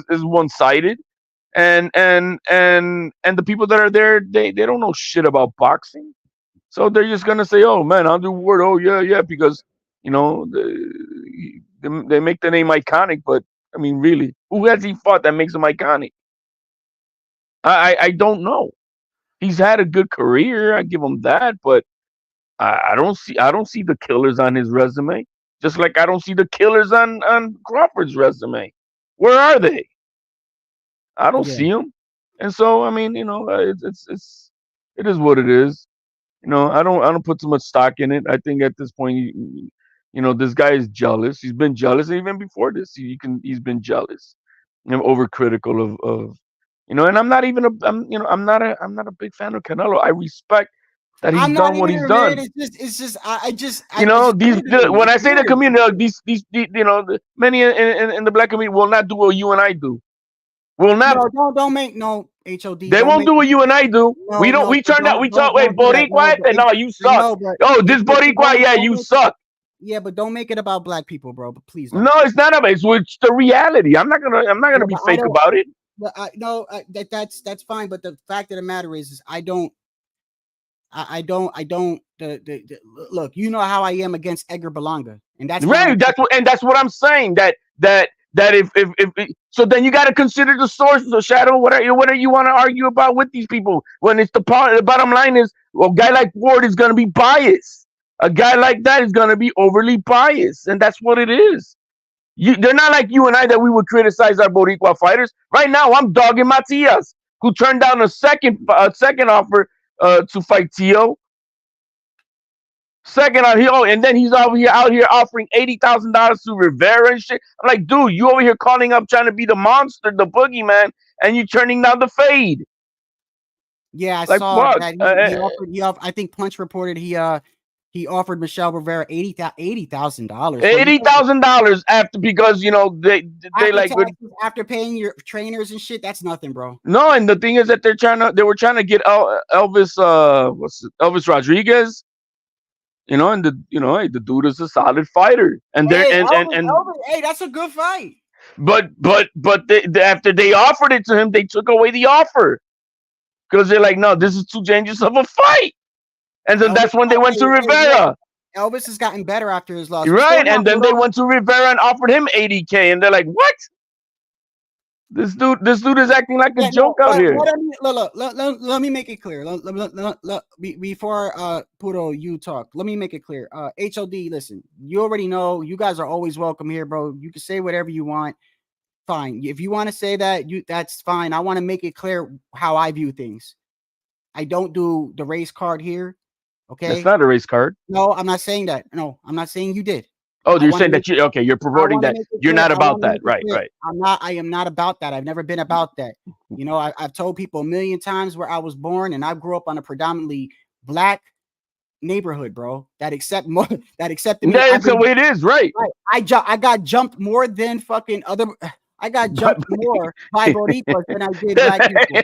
is one sided, and the people that are there, they don't know shit about boxing, so they're just gonna say, oh man, I'll do Ward. Oh yeah, because they make the name iconic, but I mean, really, who has he fought that makes him iconic? I don't know. He's had a good career, I give him that, but I don't see the killers on his resume. Just like I don't see the killers on Crawford's resume. Where are they? I don't see them. And so I mean, it is what it is. I don't put too much stock in it. I think at this point, this guy is jealous. He's been jealous even before this. He's been jealous and overcritical of and I'm not even I'm not a big fan of Canelo. I respect that he's done what he's done. It's just when I say the community, these many in the black community will not do what you and I do. Will not. No, don't make no HOD. They won't do what you and I do. We don't. We turn out. We talk. Wait, Boricua. No, you suck. Oh, this Boricua. Yeah, you suck. Yeah, but don't make it about black people, bro. But please. No, it's not about. It's the reality. I'm not gonna be fake about it. But that's fine. But the fact of the matter is I don't. Look, you know how I am against Edgar Berlanga, and that's right. That's what I'm saying. That if so, then you got to consider the source, the shadow, whatever you want to argue about with these people. When it's the bottom line is, well, a guy like Ward is going to be biased. A guy like that is going to be overly biased, and that's what it is. They're not like you and I that we would criticize our Boricua fighters. Right now, I'm dogging Matias, who turned down a second offer to fight Tio. Second out here, and then he's out here offering $80,000 to Rivera and shit. I'm like, dude, you over here calling up trying to be the monster, the boogeyman, and you turning down the fade. Yeah, I saw that. I think Punch reported he offered Michelle Rivera $80,000. $80,000 because after paying your trainers and shit. That's nothing, bro. No, and the thing is that they were trying to get Elvis Rodriguez. And the dude is a solid fighter, and Elvis, hey, that's a good fight. But after they offered it to him, they took away the offer because they're like, no, this is too dangerous of a fight, and then that's when they went to Rivera. Elvis has gotten better after his loss, right? And then they went to Rivera and offered him $80K, and they're like, what? This dude is acting like a joke out here. Let me make it clear. Before Puro, you talk. Let me make it clear. HOD, listen. You already know. You guys are always welcome here, bro. You can say whatever you want. Fine. If you want to say that, that's fine. I want to make it clear how I view things. I don't do the race card here. Okay. It's not a race card. No, I'm not saying that. No, I'm not saying you did. Oh, you're saying that you're promoting that you're not about that, right? I am not about that. I've never been about that. I've told people a million times where I was born, and I grew up on a predominantly black neighborhood, bro. That accepted me. That's the way it is, right? Right. I got jumped more than fucking other. I got jumped more by Boricuas than I did black people.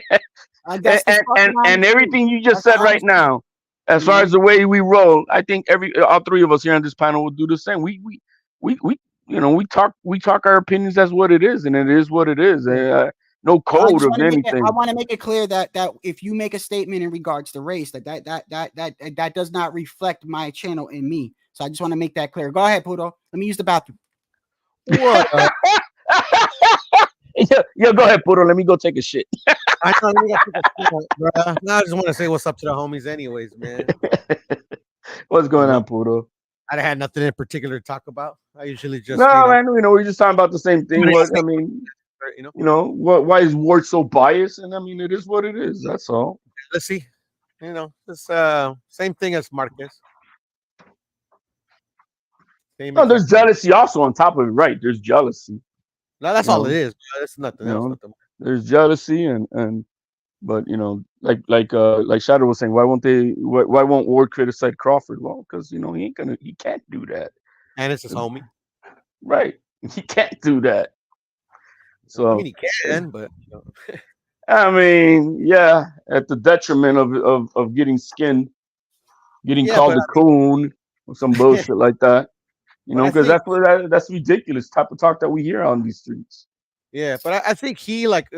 That's the fucking and honest everything you just truth. said right now, as You far know? as the way we roll, I think all three of us here on this panel will do the same. We we talk our opinions as what it is, and it is what it is. No But I code just of want to make it. anything. I want to make it clear that if you make a statement in regards to race, that does not reflect my channel and me. So I just want to make that clear. Go ahead, Puto. Let me use the bathroom. What? Yo, go ahead, Puto. Let me go take a shit. I know we got to take a shit, bruh. Now I just want to say what's up to the homies, anyways, man. What's going on, Puto? I had nothing in particular to talk about. I usually just man. We're just talking about the same thing. I mean, why is Ward so biased? And I mean, it is what it is. That's all. Let's see. It's same thing as Marquez. No, there's jealousy also on top of it, right? There's jealousy. No, that's all it is. It's nothing else. There's jealousy but like Shadow was saying, why won't Ward criticize Crawford? Well, because he can't do that. And it's his homie. Right. He can't do that. So I mean, he can, but I mean, yeah, at the detriment of getting skinned, called a coon or some bullshit like that. Because that's ridiculous type of talk that we hear on these streets. Yeah, but I think he like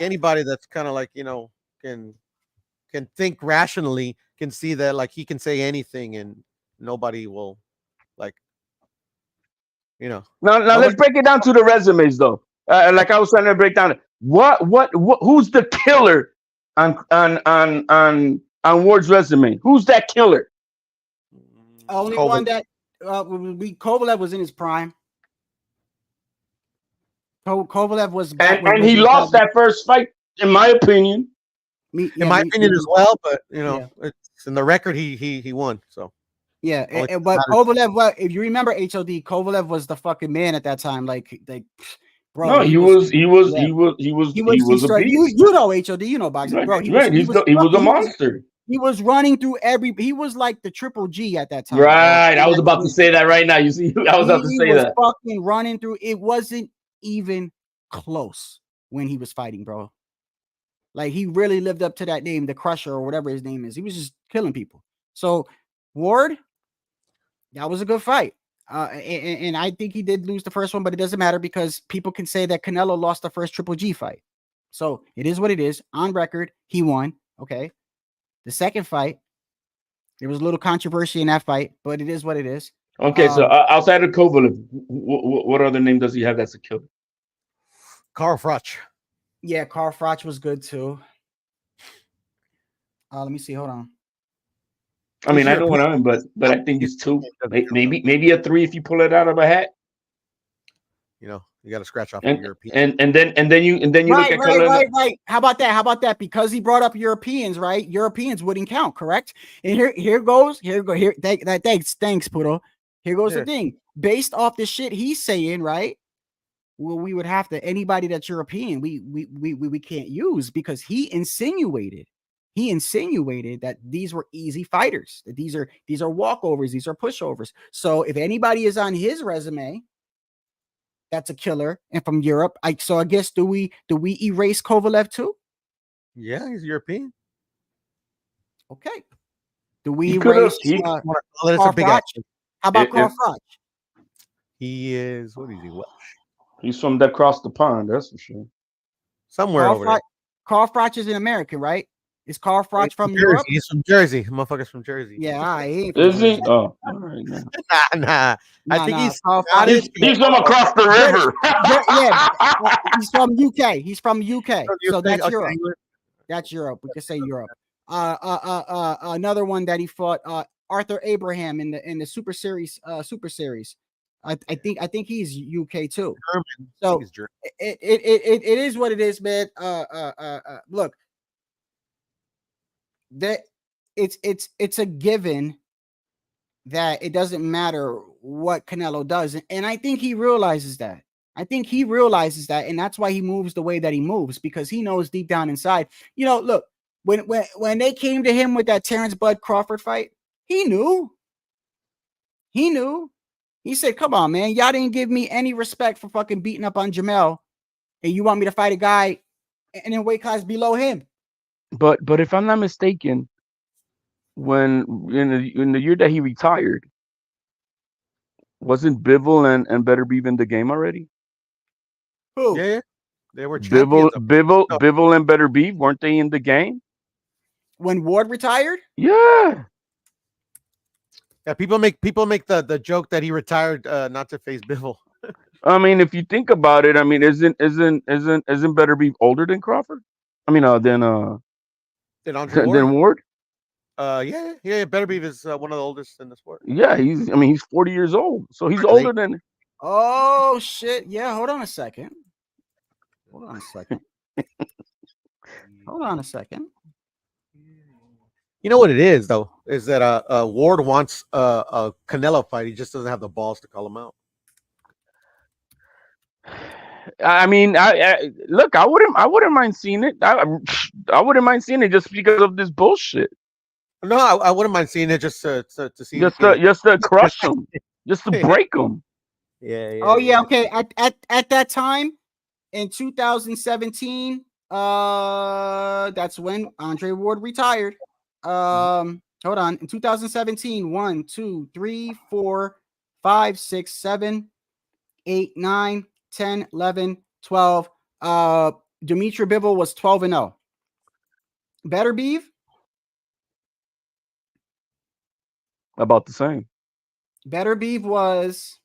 anybody that's kind of like can think rationally can see that like he can say anything and nobody will Now let's break it down to the resumes though. Like I was trying to break down who's the killer on Ward's resume? Who's that killer? Only one that Kovalev was in his prime. Kovalev was back and he lost that first fight, in my opinion. In my opinion as well, but it's in the record he won. So yeah, but Kovalev, well, if you remember HOD, Kovalev was the fucking man at that time. Like bro. No, he was a beast. You know HOD, you know boxing, bro. He was a monster. He was running through he was like the Triple G at that time. Right. I was about to say that right now. You see, I was about to say that. Fucking running through. It wasn't even close when he was fighting, bro. Like he really lived up to that name, the Crusher or whatever his name is. He was just killing people. So Ward, that was a good fight. And I think he did lose the first one, but it doesn't matter because people can say that Canelo lost the first Triple G fight. So it is what it is. On record, he won. Okay. The second fight, there was a little controversy in that fight, but it is what it is. Okay, so outside of Kovalev, what other name does he have that's a killer? Carl Froch. Yeah, Carl Froch was good too. Let me see. Hold on. I mean, I know what I'm, but I think it's two, maybe a three if you pull it out of a hat. You got to scratch off the European. And then you look at right. How about that? Because he brought up Europeans, right? Europeans wouldn't count, correct? And here goes. Thanks, Puto. Here goes the thing. Based off the shit he's saying, right? Well, we would have to anybody that's European, we can't use because he insinuated that these were easy fighters, that these are walkovers, these are pushovers. So if anybody is on his resume that's a killer and from Europe, I guess do we erase Kovalev too? Yeah, he's European. Okay. Do we erase Carl Froch? How about Carl Froch? He is Welsh? He's from across the pond, that's for sure. Somewhere over there. Carl Froch is an American, right? Is Carl Froch from Jersey. Europe? He's from Jersey. Motherfucker's from Jersey. Yeah, is he? Oh, all right. Nah. I think he's from across the river. He's from UK. He's from UK. So that's Europe. That's Europe. We can say Europe. Another one that he fought, Arthur Abraham in the Super Series. I think he's UK too. German. So it is what it is, man. Look. That it's a given that it doesn't matter what Canelo does, and I think he realizes that. And that's why he moves the way that he moves, because he knows deep down inside. Look, when they came to him with that Terrence Bud Crawford fight, he knew. He knew. He said, "Come on, man, y'all didn't give me any respect for fucking beating up on Jamel, and you want me to fight a guy and in weight class below him?" But if I'm not mistaken, when in the year that he retired, wasn't Bivol and Better Be in the game already? Who? Yeah. They were champions. Bivol and Better Be, weren't they in the game? When Ward retired? Yeah. Yeah, people make the joke that he retired not to face Bivol. I mean, if you think about it, I mean, isn't Better Be older than Crawford? I mean, Did Andre Ward? than Ward? Yeah. Better Be is one of the oldest in the sport. Yeah, he's 40 years old, so he's older than. Oh shit! Yeah, hold on a second. Hold on a second. You know what it is though? Is that Ward wants a Canelo fight? He just doesn't have the balls to call him out. I mean, look, I wouldn't mind seeing it. I wouldn't mind seeing it just because of this bullshit. No, I wouldn't mind seeing it just to see. Just to crush him, just to break him. Yeah. Oh yeah. Okay. At that time, in 2017, that's when Andre Ward retired. Hold on. In 2017, 1, 2, 3, 4, 5, 6, 7, 8, 9, 10, 11, 12. Dimitri Bivol was 12-0. Better Beef? About the same. Better Beef was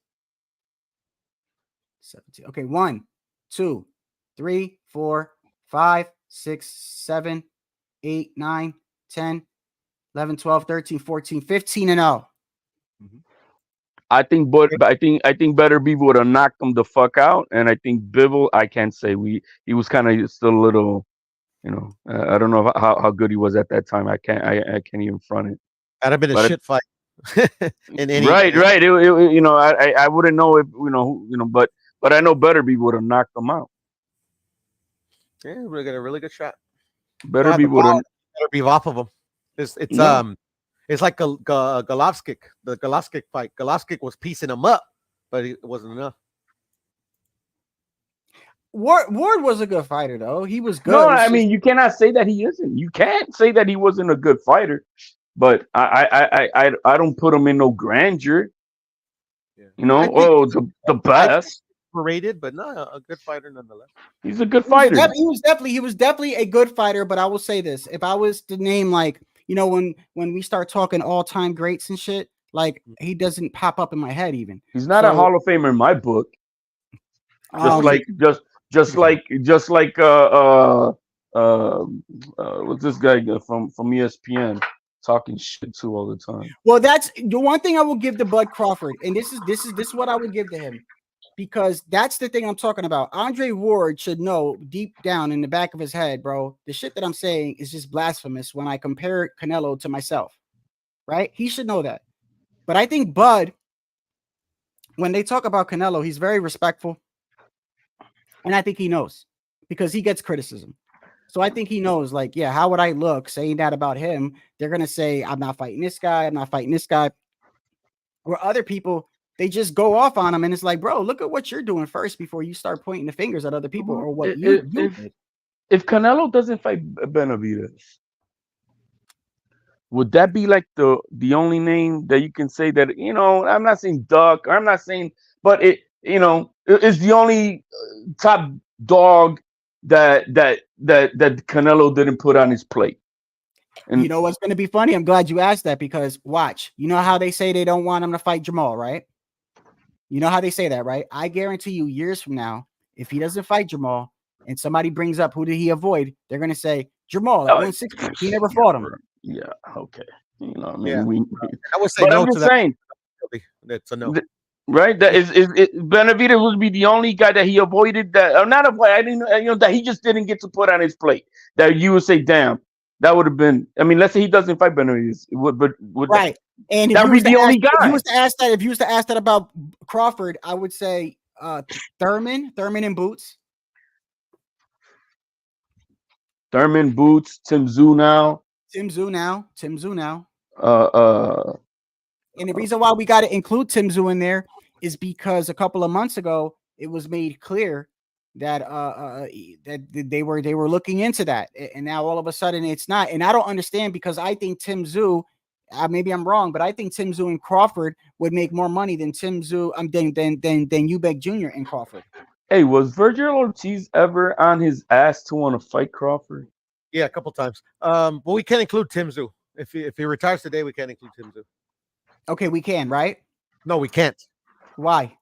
17. Okay, 1, 2, 3, 4, 5, 6, 7, 8, 9, 10, 11, 12, 13, 14, 15-0. I think Better Beef would have knocked him the fuck out, and I think Bivol, I can't say he was kind of still a little, I don't know how good he was at that time. I can't even front it. That'd have been a shit fight. Right. I wouldn't know if but I know Better Beef would have knocked him out. Yeah, we got a really good shot. Better Beef would have. Better Beef off of him. It's like Golovskic, the Golovskic fight. Golovskic was piecing him up, but it wasn't enough. Ward was a good fighter, though. He was good. No, I mean, you cannot say that he isn't. You can't say that he wasn't a good fighter, but I don't put him in no grandeur. Yeah. The best. Rated, but not a good fighter nonetheless. He's a good fighter. He was definitely a good fighter, but I will say this. If I was to name, like, when we start talking all-time greats and shit, like, he doesn't pop up in my head even. He's not a Hall of Famer in my book. Just like what's this guy from ESPN talking shit to all the time. Well, that's the one thing I will give to Bud Crawford, and this is what I would give to him, because that's the thing I'm talking about. Andre Ward should know deep down in the back of his head, bro, the shit that I'm saying is just blasphemous when I compare Canelo to myself, right? He should know that. But I think Bud, when they talk about Canelo, he's very respectful. And I think he knows, because he gets criticism. So I think he knows, like, yeah, how would I look saying that about him? They're going to say, I'm not fighting this guy. I'm not fighting this guy. Or other people, they just go off on him. And it's like, bro, look at what you're doing first before you start pointing the fingers at other people or what you did. If Canelo doesn't fight Benavidez, would that be like the only name that you can say that, I'm not saying duck, or I'm not saying, but it's the only top dog that Canelo didn't put on his plate. And you know what's going to be funny? I'm glad you asked that, because watch, you know how they say they don't want him to fight Jamal, right? You know how they say that, right? I guarantee you, years from now, if he doesn't fight Jamal and somebody brings up who did he avoid, they're going to say Jamal at 160. He never fought him. Yeah. Okay. I would say no to that. That's a no. Right, that is Benavidez would be the only guy that he avoided, that, or not avoid. I didn't, that he just didn't get to put on his plate. That you would say, damn, that would have been. I mean, let's say he doesn't fight Benavidez, would right? And that would be the only guy. If you was to ask that about Crawford, I would say Thurman and Boots. Thurman Boots, Tim Tszyu now. Tim Tszyu now. Tim Tszyu now. Uh, And the reason why we got to include Tim Tszyu in there is because a couple of months ago it was made clear that that they were looking into that, and now all of a sudden it's not. And I don't understand, because I think Tim Tszyu, maybe I'm wrong, but I think Tim Tszyu and Crawford would make more money than Tim Tszyu than Eubank Jr. and Crawford. hey, was Virgil Ortiz ever on his ass to want to fight Crawford? Yeah, a couple times. But we can't include Tim Tszyu. If he retires today, we can't include Tim Tszyu. Okay, we can, right? No, we can't. Why?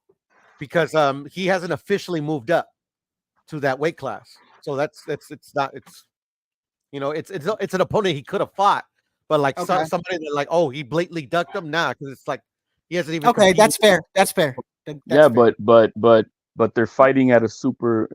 Because he hasn't officially moved up to that weight class. So it's an opponent he could have fought, but like somebody that like, oh, he blatantly ducked him now, because it's like he hasn't even. Okay, that's fair. That's fair. Yeah, fair. but they're fighting at a super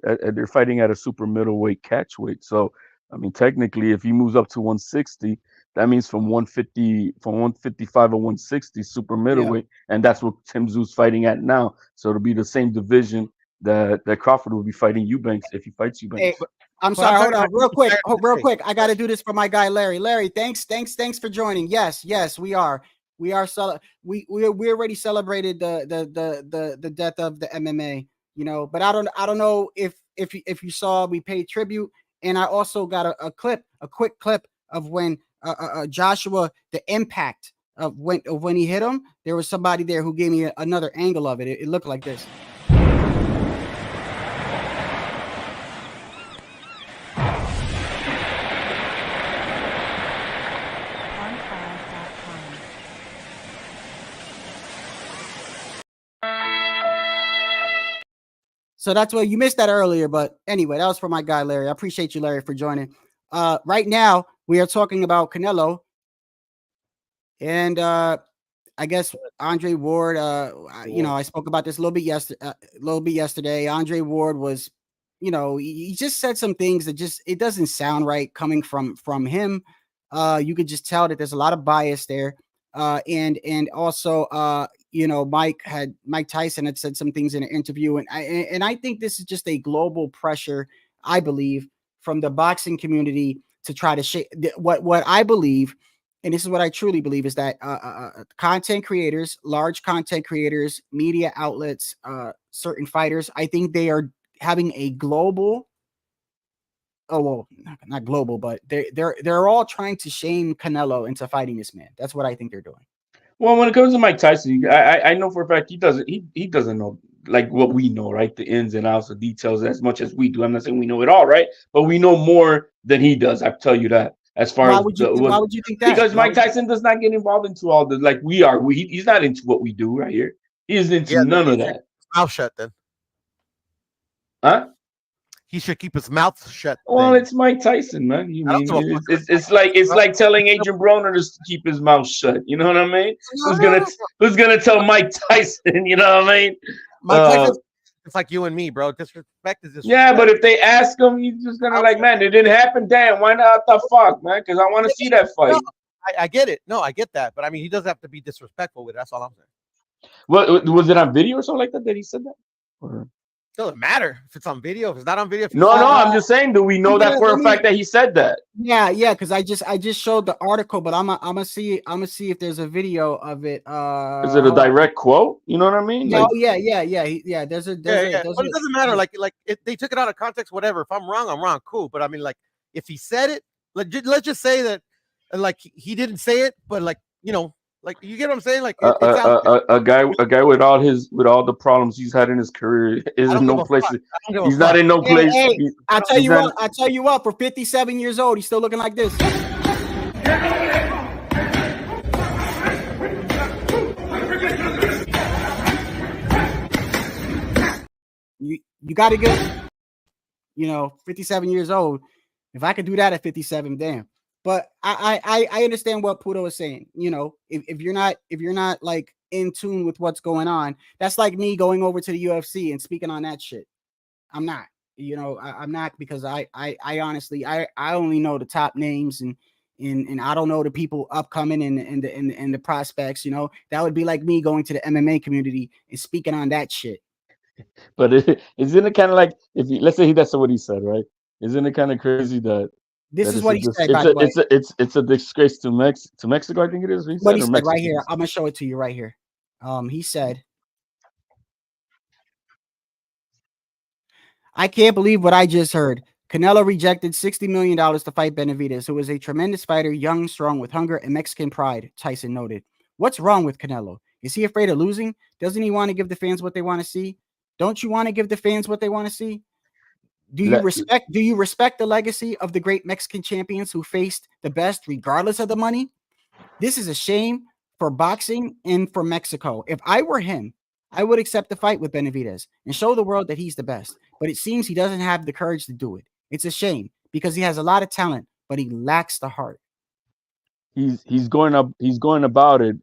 middleweight catchweight. So I mean, technically, if he moves up to 160, that means from 155 or 160 super middleweight, and that's what Tim Tszyu's fighting at now. So it'll be the same division that Crawford will be fighting Eubanks if he fights Eubanks. Hey, I'm sorry. Hold on, real quick. I got to do this for my guy Larry. Larry, thanks for joining. Yes, we are. We already celebrated the death of the MMA. You know, but I don't know if you saw, we paid tribute, and I also got a quick clip of when Joshua, the impact of when he hit him. There was somebody there who gave me another angle of it. It looked like this. So that's why you missed that earlier. But anyway, that was for my guy, Larry. I appreciate you, Larry, for joining. Right now, we are talking about Canelo. And I guess Andre Ward, I spoke about this a little bit yesterday. Andre Ward was, he just said some things that it doesn't sound right coming from him. You could just tell that there's a lot of bias there. And also, Mike Tyson had said some things in an interview, and I think this is just a global pressure, I believe, from the boxing community to try to shape what I believe, and this is what I truly believe, is that content creators, large content creators, media outlets, certain fighters, I think they are having a global. Oh, well, not global, but they're all trying to shame Canelo into fighting this man. That's what I think they're doing. Well, when it comes to Mike Tyson, I know for a fact he doesn't know like what we know, right? The ins and outs, the details as much as we do. I'm not saying we know it all, right? But we know more than he does. I tell you that. As far why would you think that? Because Mike Tyson does not get involved into all the like we are. He's not into what we do right here. He isn't into none of that. Mouth shut then. Huh? He should keep his mouth shut. Well, it's Mike Tyson, man. It's like telling Adrian Broner to keep his mouth shut. You know what I mean? Who's gonna tell Mike Tyson? You know what I mean? Mike Tyson, it's like you and me, bro. Disrespect is disrespect. Yeah, but if they ask him, he's just gonna like, man, it didn't happen. Damn, why not? The fuck, man? Because I want to see that fight. No, I get it. No, I get that, but I mean, he doesn't have to be disrespectful with it. That's all I'm saying. Well, was it on video or something like that he said that? Or? Doesn't matter if it's on video. If it's not on video, no, I'm just saying. Do we know that for a fact that he said that? Yeah, because I just showed the article, but I'm gonna see if there's a video of it. Is it a direct quote? You know what I mean? No, yeah. There's a. But it doesn't matter. Like if they took it out of context, whatever. If I'm wrong. Cool. But I mean, like if he said it, let's just say that, like he didn't say it, but like like you get what I'm saying? Like a guy with all the problems he's had in his career is in no place. He's not in no place. Hey, I tell you what. For 57 years old, he's still looking like this. You got to get, 57 years old. If I could do that at 57, damn. But I understand what Puto is saying. If you're not like in tune with what's going on, that's like me going over to the UFC and speaking on that shit. I'm not. I'm not, because I honestly I only know the top names and I don't know the people upcoming and the prospects. That would be like me going to the MMA community and speaking on that shit. But isn't it kind of like let's say that's what he said, right? Isn't it kind of crazy that This That is it's what a he dis- said, it's by a the way. it's a disgrace to Mexico. I think it is. He What said he or said right Mexico. here. I'm gonna show it to you right here. He said, I can't believe what I just heard. Canelo rejected $60 million to fight Benavidez, who is a tremendous fighter, young, strong, with hunger and Mexican pride, Tyson noted. What's wrong with Canelo? Is he afraid of losing? Doesn't he want to give the fans what they want to see? Don't you want to give the fans what they want to see? Do you respect the legacy of the great Mexican champions who faced the best regardless of the money? This is a shame for boxing and for Mexico. If I were him, I would accept the fight with Benavidez and show the world that he's the best. But it seems he doesn't have the courage to do it. It's a shame because he has a lot of talent, but he lacks the heart. He's going about it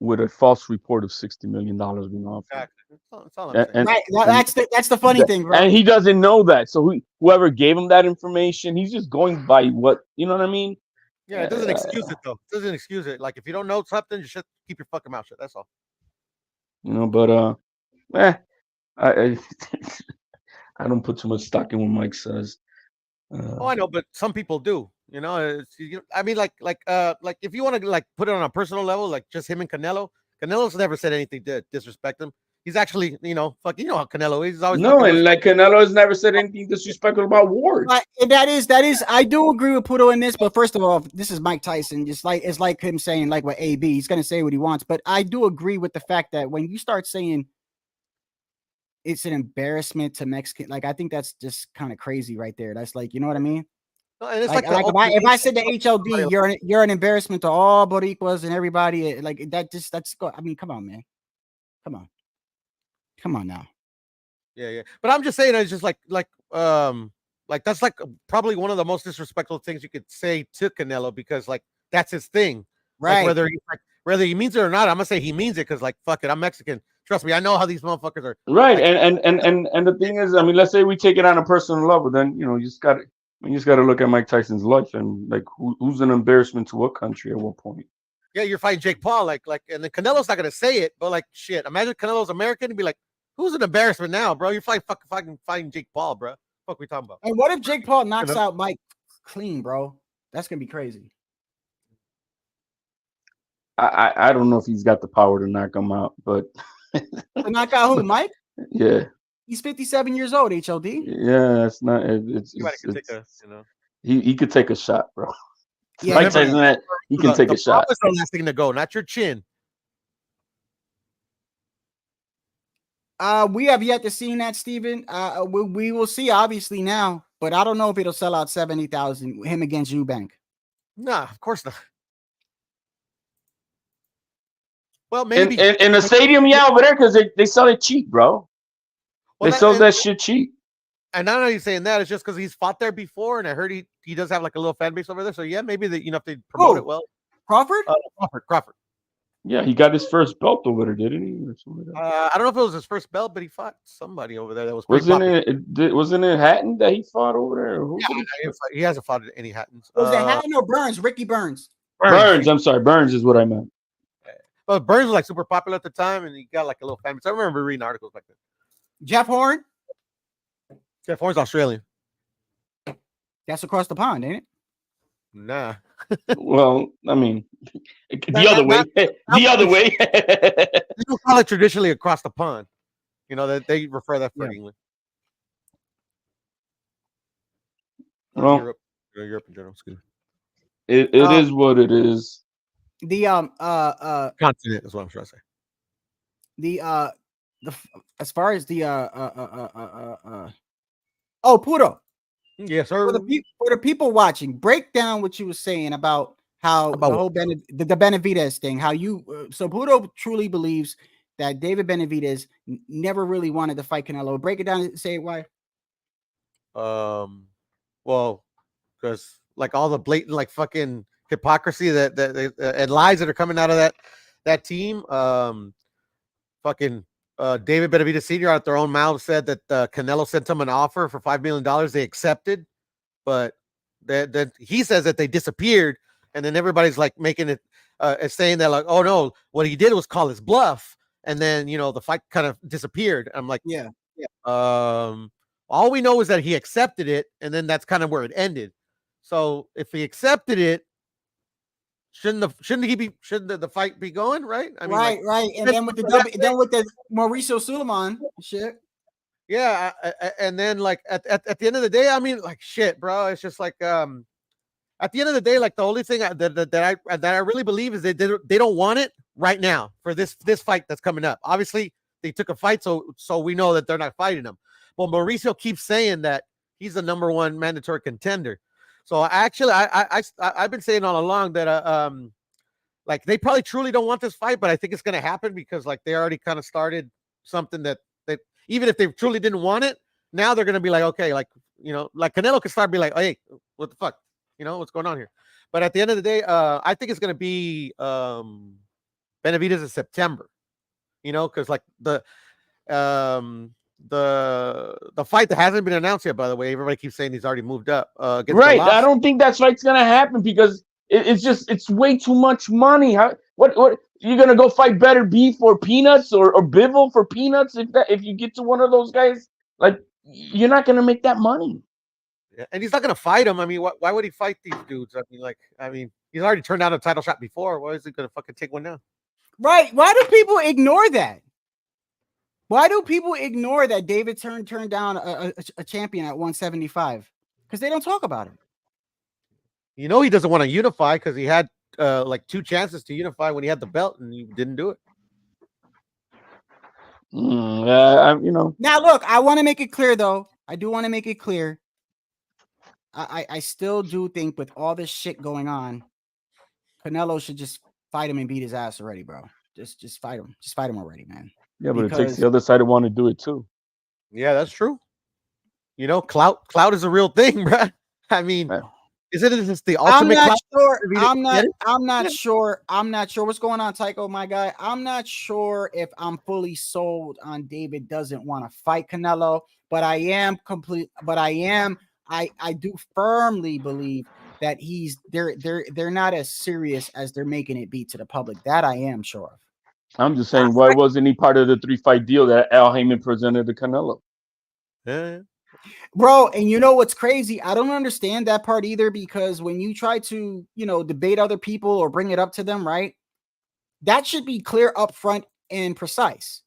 with a false report of $60 million being offered. Exactly. That's all I'm saying. Right. That's the funny thing, bro. And he doesn't know that. So whoever gave him that information, he's just going by what, you know what I mean? Yeah, it doesn't excuse it though. It doesn't excuse it. Like if you don't know something, you should keep your fucking mouth shut. That's all. You know, but I I don't put too much stock in what Mike says. Oh, I know, but some people do. You know, I mean, like if you want to like put it on a personal level, like just him and Canelo. Canelo's never said anything to disrespect him. He's actually, you know how Canelo is. He's always and like Canelo has never said anything disrespectful about Ward. That is. I do agree with Puto in this, but first of all, this is Mike Tyson. Just like it's like him saying like what AB. He's gonna say what he wants, but I do agree with the fact that when you start saying it's an embarrassment to Mexican, like I think that's just kind of crazy right there. That's like, you know what I mean? And it's like if I said to HLD, you're an embarrassment to all Boricuas and everybody, like that's I mean, come on, man, come on now. Yeah. But I'm just saying, it's just like that's like probably one of the most disrespectful things you could say to Canelo because like that's his thing, right? Like, whether he means it or not, I'm gonna say he means it because like fuck it, I'm Mexican. Trust me, I know how these motherfuckers are. Right, like, and the thing is, I mean, let's say we take it on a personal level, then you know you just got to look at Mike Tyson's life and like who's an embarrassment to what country at what point. Yeah, you're fighting Jake Paul, like, and then Canelo's not gonna say it, but like, shit, imagine Canelo's American and be like, who's an embarrassment now, bro? You're fighting Jake Paul, bro. What we talking about? And what if Jake Paul knocks out Mike clean, bro? That's gonna be crazy. I don't know if he's got the power to knock him out, but to knock out who, Mike? Yeah, he's 57 years old. HLD. Yeah, it's not. He could take a shot, bro. Yeah, Mike Tyson, he can take a shot. That's the last thing to go, not your chin. We have yet to see that, Steven. We will see obviously now, but I don't know if it'll sell out 70,000 him against Eubank. Nah, of course not. Well, maybe in a stadium, yeah, over there because they sell it cheap, bro. Well, they sell that shit cheap. And not only saying that, it's just because he's fought there before, and I heard he does have like a little fan base over there. So yeah, maybe if they promote it well. Crawford? Crawford. Yeah, he got his first belt over there, didn't he? Or something like that. I don't know if it was his first belt, but he fought somebody over there that was. Wasn't it Hatton that he fought over there? Or who he hasn't fought any Hattons. Was it Hatton or Burns? Ricky Burns. Burns. I'm sorry, Burns is what I meant. Well, Burns was like super popular at the time, and he got like a little fan base. I remember reading articles like that. Jeff Horn. Jeff Horn's Australian. That's across the pond, ain't it? Nah. Well, I mean, the other way. The other way. People call it traditionally across the pond. You know that they refer that for England. Well, Europe in general. Excuse me. It is what it is. The continent is what I'm trying to say. The as far as the Puto. Yes, sir. For the people watching, break down what you were saying about how the whole the Benavidez thing. How you so Puto truly believes that David Benavidez never really wanted to fight Canelo. Break it down and say why. Well, because like all the blatant like fucking hypocrisy that and lies that are coming out of that team. Fucking David Benavidez Sr. out their own mouth said that Canelo sent him an offer for $5 million. They accepted, but then he says that they disappeared, and then everybody's like making it saying that like, oh no, what he did was call his bluff, and then the fight kind of disappeared. I'm like, yeah. All we know is that he accepted it, and then that's kind of where it ended. So if he accepted it, shouldn't the fight be going, right? I mean, right. And then with the Mauricio Suleiman shit. Yeah, and then like at the end of the day, I mean, like shit, bro. It's just like at the end of the day, like the only thing that I really believe is they don't want it right now for this fight that's coming up. Obviously, they took a fight, so we know that they're not fighting him. But Mauricio keeps saying that he's the number one mandatory contender. So actually, I've been saying all along that like they probably truly don't want this fight, but I think it's gonna happen because like they already kind of started something that even if they truly didn't want it, now they're gonna be like, okay, like like Canelo could start be like, hey, what the fuck, what's going on here? But at the end of the day, I think it's gonna be Benavidez in September, because like the fight that hasn't been announced yet, by the way, everybody keeps saying he's already moved up. Right, I don't think that fight's gonna happen because it's way too much money. What you're gonna go fight Better Beef or Peanuts or Bivol for peanuts if you get to one of those guys? Like you're not gonna make that money. Yeah, and he's not gonna fight him. I mean, why would he fight these dudes? I mean, he's already turned down a title shot before. Why is he gonna fucking take one now? Right? Why do people ignore that? Why do people ignore that David turned down a champion at 175? Because they don't talk about it. He doesn't want to unify because he had like 2 chances to unify when he had the belt and he didn't do it. Now, look, I want to make it clear, though. I do want to make it clear. I still do think with all this shit going on, Canelo should just fight him and beat his ass already, bro. Just fight him. Just fight him already, man. Yeah, but it takes the other side to want to do it too. Yeah, that's true. Clout is a real thing, bro. I mean, isn't it just the ultimate? I'm not sure. I'm not sure what's going on, Tycho, my guy. I'm not sure if I'm fully sold on David doesn't want to fight Canelo, but I am complete. But I do firmly believe that they're not as serious as they're making it be to the public. That I am sure of. I'm just saying, why wasn't he part of the 3-fight deal that Al Heyman presented to Canelo? Yeah. Bro, and you know what's crazy? I don't understand that part either, because when you try to, debate other people or bring it up to them, right? That should be clear up front and precise.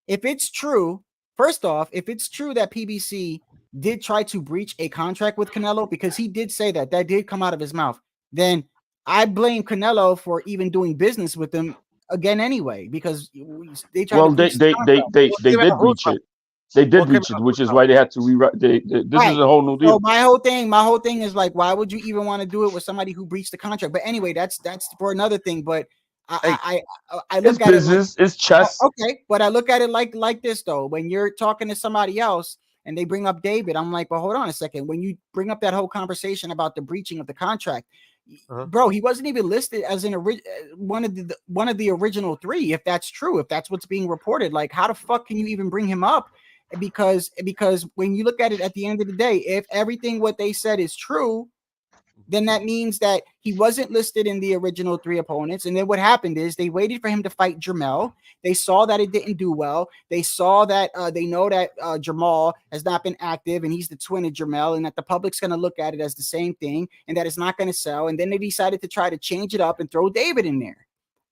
If it's true, first off, if it's true that PBC did try to breach a contract with Canelo, because he did say that did come out of his mouth, then I blame Canelo for even doing business with him again anyway, because they tried to breach they did breach it. They did breach it, which is why they had to rewrite. This is a whole new deal. So my whole thing is like, why would you even want to do it with somebody who breached the contract? But anyway, that's for another thing. But I look at business, it like, it's chess. Okay, but I look at it like this though. When you're talking to somebody else and they bring up David, I'm like, well, hold on a second. When you bring up that whole conversation about the breaching of the contract, bro, he wasn't even listed as one of the original 3. If that's true, if that's what's being reported, like, how the fuck can you even bring him up? Because when you look at it at the end of the day, if everything what they said is true, then that means that he wasn't listed in the original 3 opponents. And then what happened is they waited for him to fight Jermell. They saw that it didn't do well. They saw that they know that Jamal has not been active and he's the twin of Jermell, and that the public's going to look at it as the same thing and that it's not going to sell. And then they decided to try to change it up and throw David in there.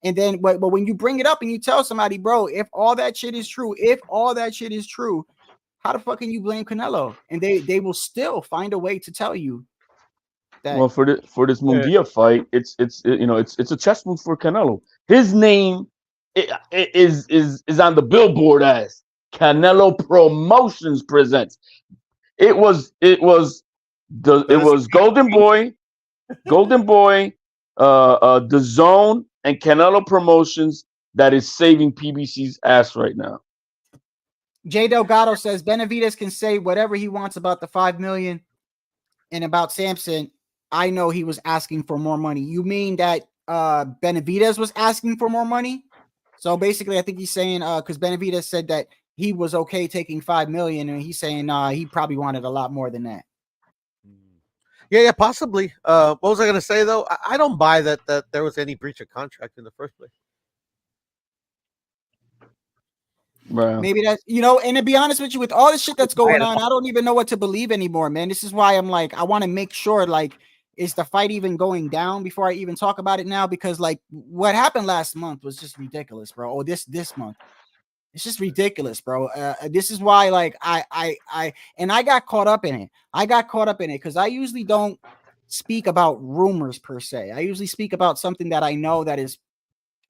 And then, but when you bring it up and you tell somebody, bro, if all that shit is true, how the fuck can you blame Canelo? And they will still find a way to tell you that. Well, for this Mungia fight, it's a chess move for Canelo. His name is on the billboard as Canelo Promotions presents. It was Golden Boy, the Zone, and Canelo Promotions that is saving PBC's ass right now. Jay Delgado says Benavidez can say whatever he wants about the $5 million and about Samson. I know he was asking for more money. You mean that Benavidez was asking for more money? So basically, I think he's saying because Benavidez said that he was okay taking $5 million, and he's saying he probably wanted a lot more than that. Yeah, possibly. What was I going to say though? I don't buy that there was any breach of contract in the first place. Right. Maybe that's, and to be honest with you, with all the shit that's going on, I don't even know what to believe anymore, man. This is why I'm like, I want to make sure, like, is the fight even going down before I even talk about it now? Because like what happened last month was just ridiculous, bro. Or this month, it's just ridiculous, bro. This is why, like, I got caught up in it. I got caught up in it because I usually don't speak about rumors per se. I usually speak about something that I know that is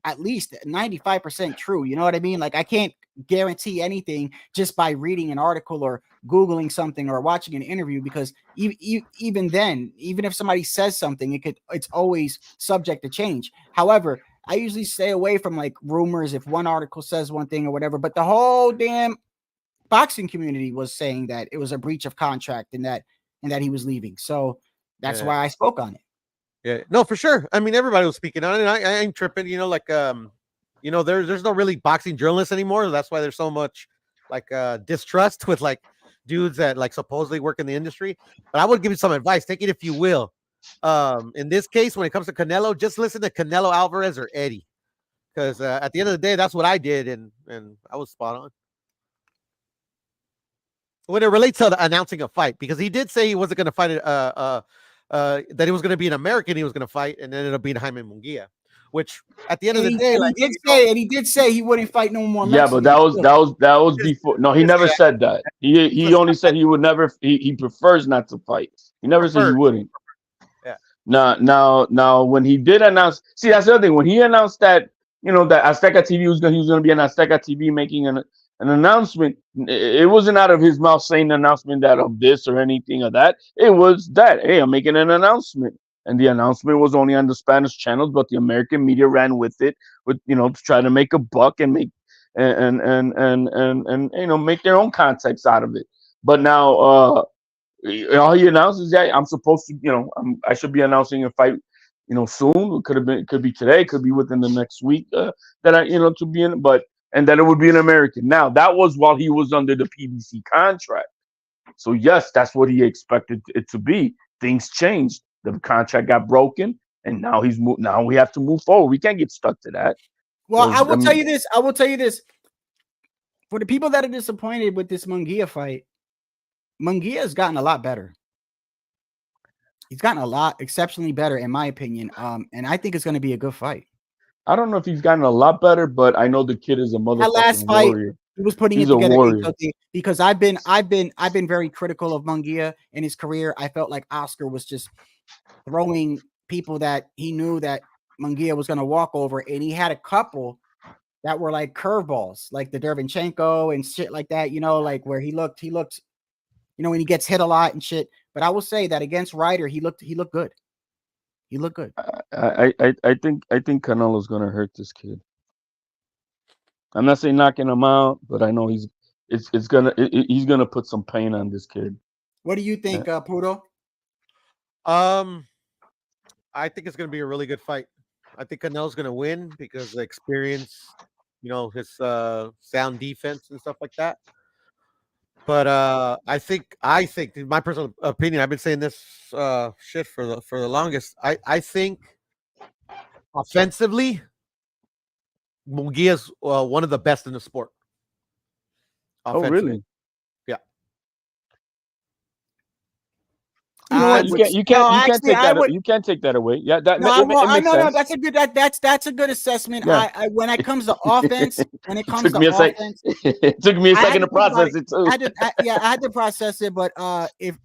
at least 95% true. You know what I mean? Like, I can't guarantee anything just by reading an article or Googling something or watching an interview, because even then, even if somebody says something, it's always subject to change. However, I usually stay away from like rumors if one article says one thing or whatever, but the whole damn boxing community was saying that it was a breach of contract and that he was leaving. So that's why I spoke on it. Yeah, no, for sure. I mean, everybody was speaking on it. I ain't tripping, you know, like you know, there's no really boxing journalists anymore. That's why there's so much like distrust with like dudes that like supposedly work in the industry. But I would give you some advice. Take it if you will. In this case, when it comes to Canelo, just listen to Canelo Alvarez or Eddie. Because at the end of the day, that's what I did, and I was spot on. When it relates to announcing a fight, because he did say he wasn't going to fight that he was going to be an American, he was going to fight, and ended up being Jaime Mungia, which at the end of the day, like, he did say he wouldn't fight no more Yeah, Mexicans. but that was before. No, he never said that. He only said he would never. He prefers not to fight. He never said he wouldn't. Yeah. Now, when he did announce, see, that's the other thing. When he announced that, you know, that Azteca TV he was going to be on Azteca TV making an announcement, it wasn't out of his mouth saying an announcement that of this or anything of that. It was that, hey, I'm making an announcement. And the announcement was only on the Spanish channels, but the American media ran with it, with, you know, to try to make a buck and make and you know, make their own context out of it. But now all he announced is that I'm supposed to, you know, I should be announcing a fight, you know, soon. It could be today, could be within the next week, that I, you know, to be in, and that it would be an American. Now, that was while he was under the PBC contract. So yes, that's what he expected it to be. Things changed. The contract got broken, and now now we have to move forward. We can't get stuck to that. Well, I will tell you this. I will tell you this. For the people that are disappointed with this Mungia fight, Mungia has gotten a lot better. He's gotten a lot exceptionally better, in my opinion. And I think it's going to be a good fight. I don't know if he's gotten a lot better, but I know the kid is a motherfucking warrior. He was putting He's it together a warrior. because I've been very critical of Mungia in his career. I felt like Oscar was just throwing people that he knew that Mungia was going to walk over, and he had a couple that were like curveballs, like the Dervinchenko and shit like that, you know, like where he looked, you know, when he gets hit a lot and shit. But I will say that against Ryder, he looked good. He looked good. I think Canelo's gonna hurt this kid. I'm not saying knocking him out, but I know he's gonna put some pain on this kid. What do you think, Pudo? I think it's going to be a really good fight. I think Canelo's going to win because of the experience, you know, his sound defense and stuff like that. But I think, in my personal opinion, I've been saying this shit for the longest. I think offensively, Mungia's one of the best in the sport. Oh, really? Yeah. You know what? You can't take that away. Yeah, that makes sense. That's a good assessment. Yeah. When it comes to offense, it took me a second to process it too. I had to process it. But if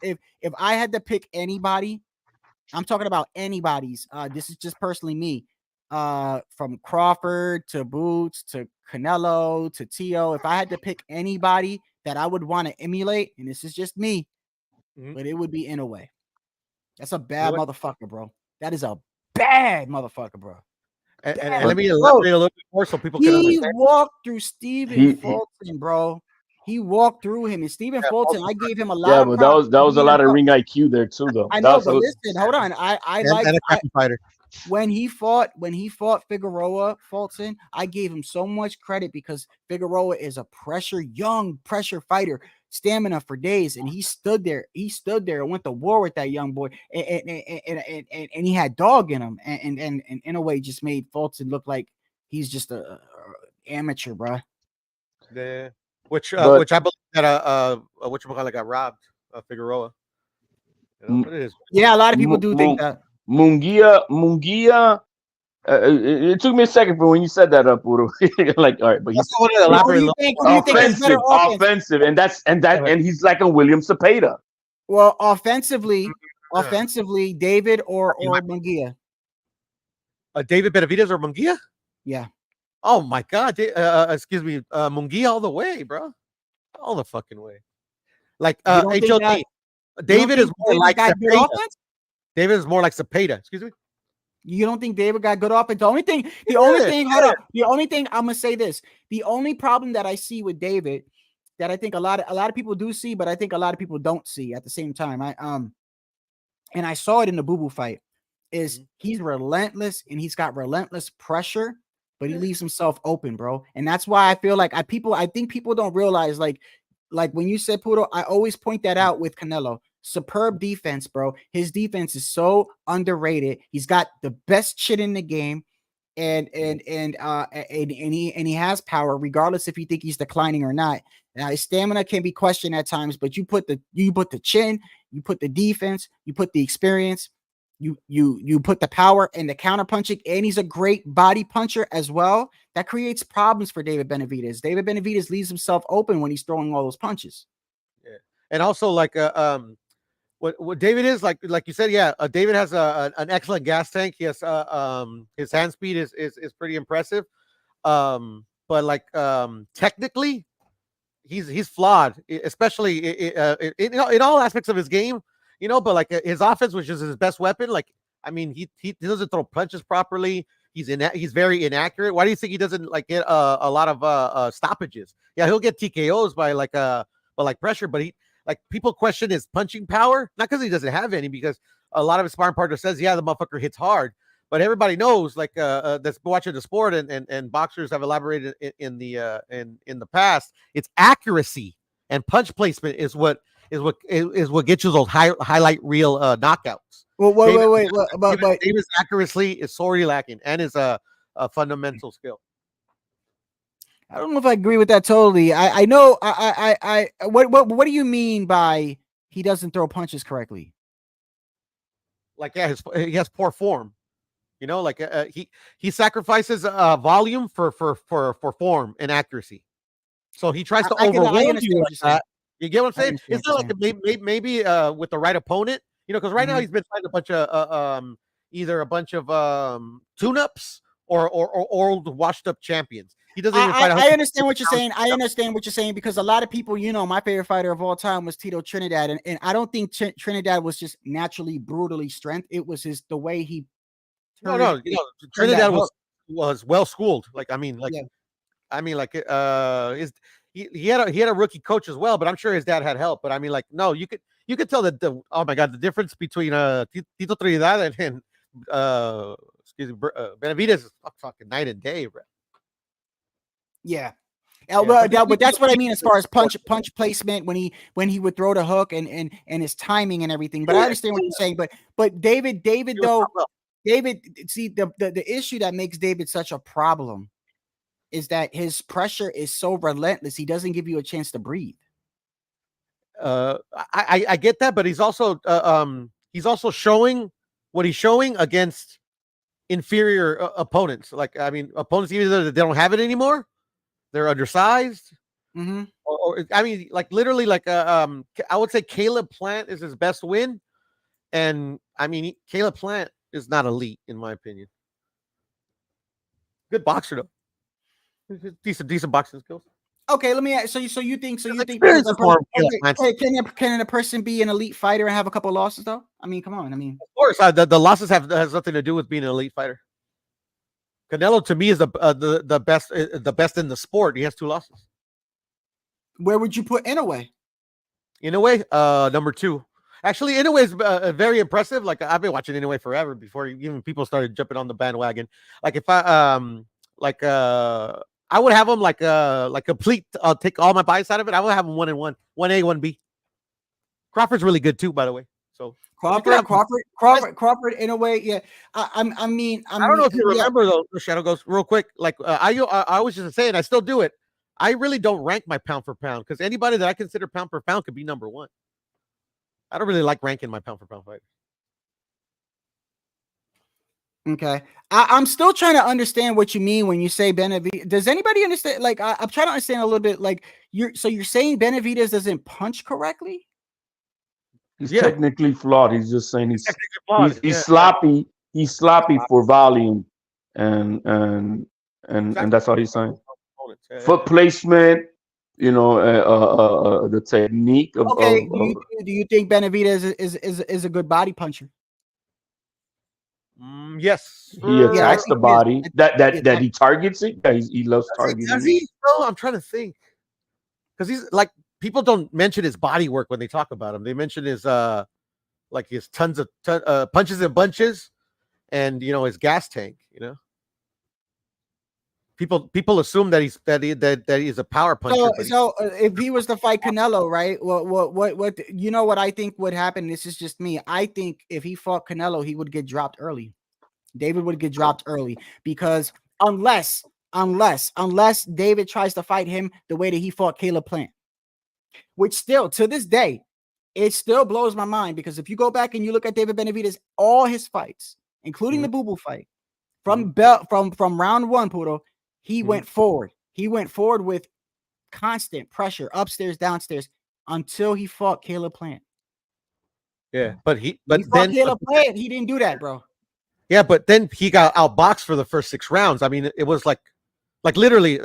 I had to pick anybody, I'm talking about anybody's. This is just personally me. From Crawford to Boots to Canelo to Tio, if I had to pick anybody that I would want to emulate, and this is just me, but it would be Inoue. That's a bad motherfucker, bro. That is a bad motherfucker, bro. And let me elaborate a little bit more so people can understand. He walked through Stephen Fulton, bro. He walked through him, and Stephen Fulton, I gave him a lot. Yeah, but that was a lot of ring IQ there too, though. I know, but listen, hold on. I like a cracking fighter. When he fought Figueroa, Fulton, I gave him so much credit because Figueroa is a young pressure fighter, stamina for days, and he stood there and went to war with that young boy, and he had dog in him, and in a way just made Fulton look like he's just a amateur, bro. Yeah, which I believe that whatchamacallit got robbed, Figueroa. You know, but it is. Yeah, a lot of people do think that. Mungia. It took me a second for when you said that up, Puro. Like, all right, but he's Who do you think is better offensive, and he's like a William Cepeda. Well, offensively, David or Mungia. David Benavidez or Mungia? Yeah. Oh my God. Excuse me. Mungia all the way, bro. All the fucking way. Like HOT. David is more like Cepeda. David is more like Cepeda. Excuse me. You don't think David got good offense? The only thing I'm gonna say this. The only problem that I see with David that I think a lot of people do see, but I think a lot of people don't see at the same time. And I saw it in the Boo Boo fight, is he's relentless and he's got relentless pressure, but he leaves himself open, bro. And that's why I feel like I think people don't realize, like when you said Pudo, I always point that out with Canelo. Superb defense, bro. His defense is so underrated. He's got the best shit in the game, and he has power, regardless if you think he's declining or not. Now his stamina can be questioned at times, but you put the chin, you put the defense, you put the experience, you put the power and the counter punching, and he's a great body puncher as well. That creates problems for David Benavidez. David Benavidez leaves himself open when he's throwing all those punches. Yeah, and also like what David is like you said, yeah. David has an excellent gas tank. He has his hand speed is pretty impressive. But like technically, he's flawed, especially in all aspects of his game. You know, but like his offense, which is his best weapon. Like, I mean, he doesn't throw punches properly. He's very inaccurate. Why do you think he doesn't like get a lot of stoppages? Yeah, he'll get TKOs by like pressure, but he. Like, people question his punching power, not because he doesn't have any, because a lot of his sparring partner says, yeah, the motherfucker hits hard. But everybody knows, like, that's watching the sport and boxers have elaborated in the past. It's accuracy and punch placement is what gets you those highlight reel knockouts. Well, wait. But David's accuracy is sorely lacking, and is a fundamental skill. I don't know if I agree with that totally. I know. What do you mean by he doesn't throw punches correctly? Like, yeah, he has poor form. You know, like he sacrifices volume for form and accuracy. So he tries to overwhelm you like that. You get what I'm saying? It's not like maybe with the right opponent. You know, because right now he's been fighting a bunch of either a bunch of tune-ups or old washed-up champions. He doesn't even fight. I understand what you're saying. I understand what you're saying, because a lot of people, you know, my favorite fighter of all time was Tito Trinidad, and I don't think Trinidad was just naturally brutally strength. It was the way he. No, you know, Trinidad was well schooled. Like, I mean, he had a rookie coach as well, but I'm sure his dad had help. But I mean, like, no, you could tell that the difference between Tito Trinidad and Benavidez is fucking night and day, bro. Yeah. But that's what I mean as far as punch placement when he would throw the hook and his timing and everything. But I understand what you're saying. But David though, see the issue that makes David such a problem is that his pressure is so relentless. He doesn't give you a chance to breathe. I get that, but he's also showing what he's showing against inferior opponents. Like, I mean, opponents either they don't have it anymore. They're undersized, or I mean, like literally, like I would say Caleb Plant is his best win, and I mean Caleb Plant is not elite in my opinion. Good boxer though, decent boxing skills. Okay, let me ask. So you think can a person be an elite fighter and have a couple of losses though? I mean, come on. I mean, of course, the losses has nothing to do with being an elite fighter. Canelo to me is the best in the sport. He has 2 losses. Where would you put Inoue? Inoue, number 2. Actually, Inoue is very impressive. Like, I've been watching Inoue forever before even people started jumping on the bandwagon. Like, if I would have him like complete. I'll take all my bias out of it. I would have him 1-1, 1A, 1B. Crawford's really good too, by the way. So Crawford in a way, yeah. I don't know if you remember though. Shadow goes real quick. Like I was just saying, I still do it. I really don't rank my pound for pound because anybody that I consider pound for pound could be number 1. I don't really like ranking my pound for pound fight. Okay. I'm still trying to understand what you mean when you say Benavidez. Does anybody understand? Like, I'm trying to understand a little bit. Like, you're saying Benavidez doesn't punch correctly? He's technically flawed. He's just saying he's Yeah. sloppy. He's sloppy for volume, and that's all he's saying. Foot placement, you know, the technique of. Okay. Do you think Benavidez is a good body puncher? Yes. He attacks the body. That he targets it. Yeah, he loves targeting. Does he? No, I'm trying to think. Because he's like, people don't mention his body work when they talk about him. They mention his like his tons of punches and bunches, and you know, his gas tank. You know, people assume that he's a power puncher. So if he was to fight Canelo, right? What you know what I think would happen? This is just me. I think if he fought Canelo, he would get dropped early. David would get dropped early because unless David tries to fight him the way that he fought Caleb Plant, which still to this day, it still blows my mind because if you go back and you look at David Benavidez, all his fights, including the Boo Boo fight, from round one, Puro, he went forward. He went forward with constant pressure, upstairs, downstairs, until he fought Caleb Plant. Yeah, but then Caleb Plant, he didn't do that, bro. Yeah, but then he got outboxed for the first 6 rounds. I mean, it was like literally,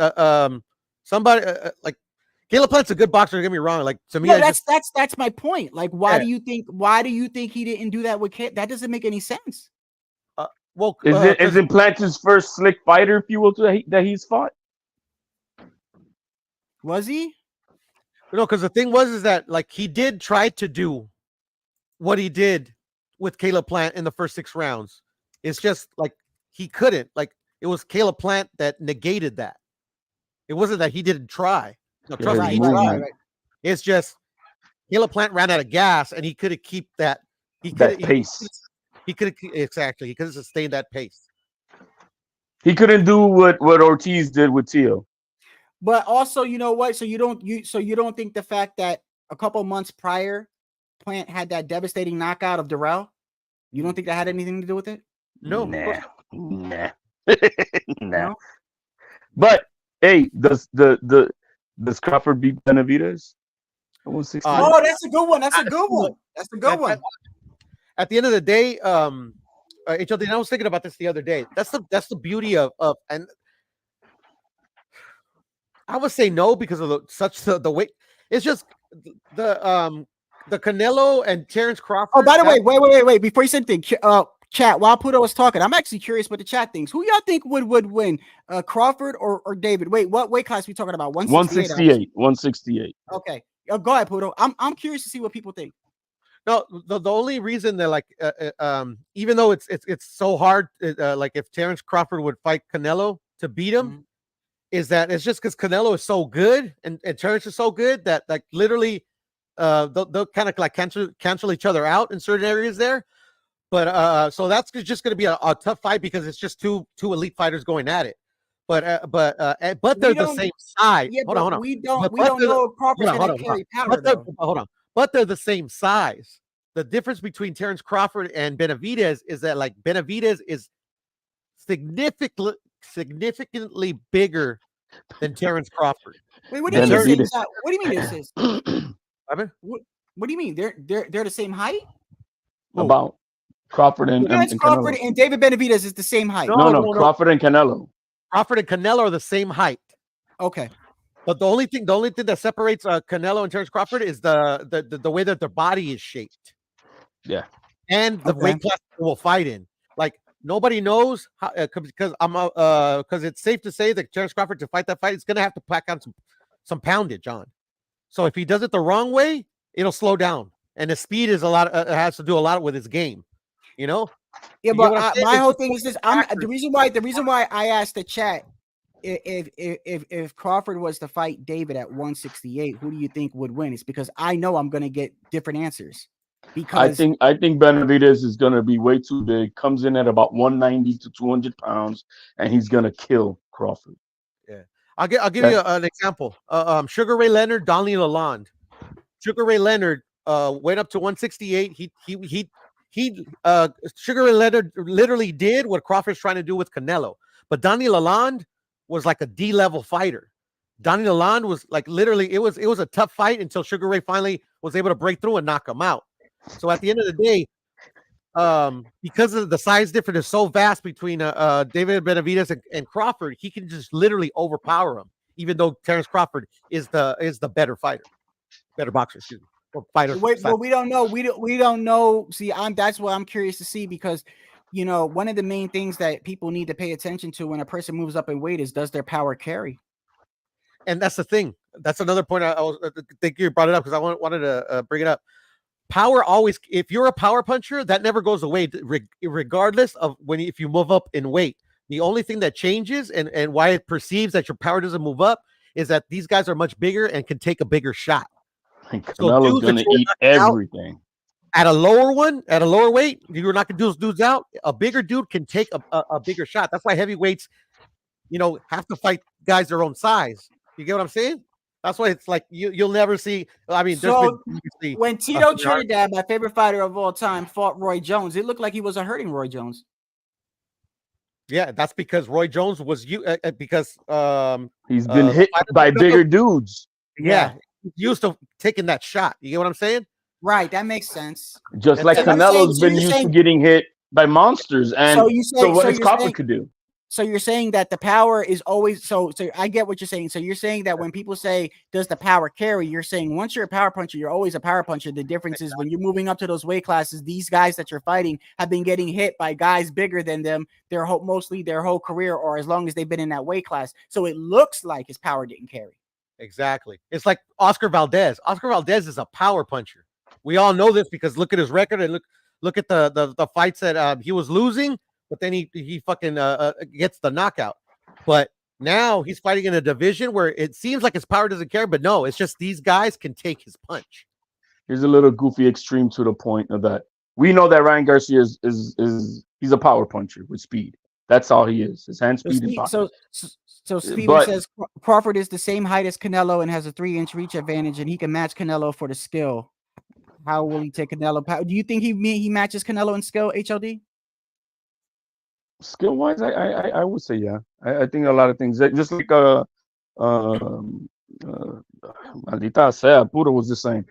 somebody like Caleb Plant's a good boxer. Don't get me wrong. Like to me, no, that's my point. Like, why do you think he didn't do that with Caleb? That doesn't make any sense. Well, isn't Plant his first slick fighter, if you will, that he's fought? Was he? No, because the thing is that like he did try to do what he did with Caleb Plant in the first 6 rounds. It's just like he couldn't. Like it was Caleb Plant that negated that. It wasn't that he didn't try. No, trust me, he tried. Right. It's just Caleb Plant ran out of gas, and he couldn't keep that. That pace. He could exactly. He couldn't sustain that pace. He couldn't do what Ortiz did with Tio. But also, you know what? So you don't think the fact that a couple months prior, Plant had that devastating knockout of Darrell, you don't think that had anything to do with it? No. Nah. No. But hey, does Crawford beat Benavidez? Oh, that's a good one. That's a good one. At the end of the day, HLD, I was thinking about this the other day. That's the beauty of and I would say no because of the weight. It's just the Canelo and Terrence Crawford. Oh, by the way, wait. Before you say anything, chat, while Puto was talking, I'm actually curious what the chat thinks. Who y'all think would win, Crawford or David? Wait, what weight class we talking about? 168. 168. Okay. Go ahead, Puto. I'm curious to see what people think. No, the only reason that like even though it's so hard, like if Terrence Crawford would fight Canelo to beat him, is that it's just because Canelo is so good and Terrence is so good that like literally they'll kind of like cancel each other out in certain areas there. But so that's just going to be a tough fight because it's just two elite fighters going at it. But they're the same size. Yeah, hold on. We don't know if Crawford's going to carry power. Hold on. But they're the same size. The difference between Terrence Crawford and Benavidez is that like Benavidez is significantly bigger than Terrence Crawford. Wait, what do you mean? What do you mean this is? What do you mean? They're the same height? About Crawford and Crawford Canelo. and David Benavidez is the same height. No. Crawford and Canelo. Crawford and Canelo are the same height. Okay. But the only thing that separates Canelo and Terrence Crawford is the way that their body is shaped. Yeah. And the weight class they will fight in. Like nobody knows how because it's safe to say that Terrence Crawford to fight that fight is going to have to pack on some poundage on. So if he does it the wrong way, it'll slow down. And the speed is has to do a lot with his game. You know? Yeah, but my whole thing is this. The reason why I asked the chat if Crawford was to fight David at 168, who do you think would win? It's because I know I'm going to get different answers. Because I think Benavidez is going to be way too big. Comes in at about 190 to 200 pounds, and he's going to kill Crawford. Yeah, I'll give you an example. Sugar Ray Leonard, Donnie Lalonde. Sugar Ray Leonard went up to 168. Sugar Ray Leonard literally did what Crawford's trying to do with Canelo, but Donnie Lalonde was like a D-level fighter. Donnie Lalonde was like literally it was a tough fight until Sugar Ray finally was able to break through and knock him out. So at the end of the day, because of the size difference is so vast between David Benavidez and Crawford, he can just literally overpower him, even though Terrence Crawford is the better fighter, better boxer, excuse me, or fighter. Wait, but we don't know. We don't know. See, that's what I'm curious to see, because one of the main things that people need to pay attention to when a person moves up in weight is, does their power carry? And that's the thing. That's another point. I think you brought it up because I wanted to bring it up. Power always, if you're a power puncher, that never goes away, regardless of if you move up in weight. The only thing that changes and why it perceives that your power doesn't move up is that these guys are much bigger and can take a bigger shot. Canelo's gonna eat everything. At a lower weight, you're not gonna do those dudes out. A bigger dude can take a bigger shot. That's why heavyweights, have to fight guys their own size. You get what I'm saying? That's why it's like you'll never see. I mean, when Tito Trinidad, my favorite fighter of all time, fought Roy Jones, it looked like he wasn't hurting Roy Jones. Yeah, that's because Roy Jones was because he's been hit by bigger dudes. Yeah, he's used to taking that shot. You get what I'm saying? Right, that makes sense. Just like Canelo's been used to getting hit by monsters, and so what does Crawford could do? So you're saying that the power is always so I get what you're saying. So you're saying that when people say, does the power carry? You're saying once you're a power puncher, you're always a power puncher. The difference is when you're moving up to those weight classes, these guys that you're fighting have been getting hit by guys bigger than them mostly their whole career, or as long as they've been in that weight class. So it looks like his power didn't carry. Exactly. It's like Oscar Valdez. Oscar Valdez is a power puncher. We all know this because look at his record and look at the fights that he was losing. But then he fucking gets the knockout. But now he's fighting in a division where it seems like his power doesn't carry, but no, it's just these guys can take his punch. Here's a little goofy extreme to the point of that. We know that Ryan Garcia is he's a power puncher with speed. That's all he is. His hand speed and power. So Steven says Crawford is the same height as Canelo and has a 3-inch reach advantage, and he can match Canelo for the skill. How will he take Canelo? Do you think he matches Canelo in skill, HLD? Skill wise, I would say yeah. I think a lot of things just like Maldita Sea, Puro was just saying,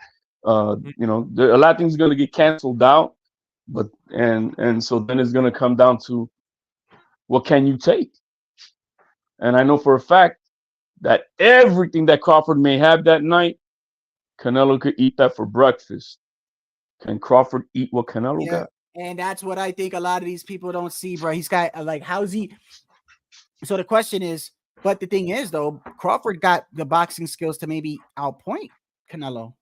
a lot of things are gonna get canceled out, but and so then it's gonna come down to what can you take? And I know for a fact that everything that Crawford may have that night, Canelo could eat that for breakfast. Can Crawford eat what Canelo got? And that's what I think a lot of these people don't see, bro. He's got how's he? So the question is, but the thing is, though, Crawford got the boxing skills to maybe outpoint Canelo.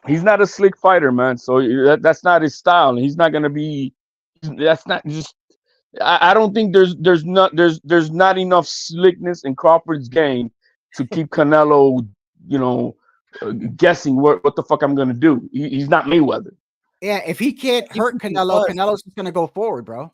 He's not a slick fighter, man. So that's not his style. He's not gonna be. That's not just. I don't think there's not enough slickness in Crawford's game to keep Canelo, guessing what the fuck I'm gonna do. He's not Mayweather. Yeah, if he can't hurt Canelo, Canelo's just gonna go forward, bro.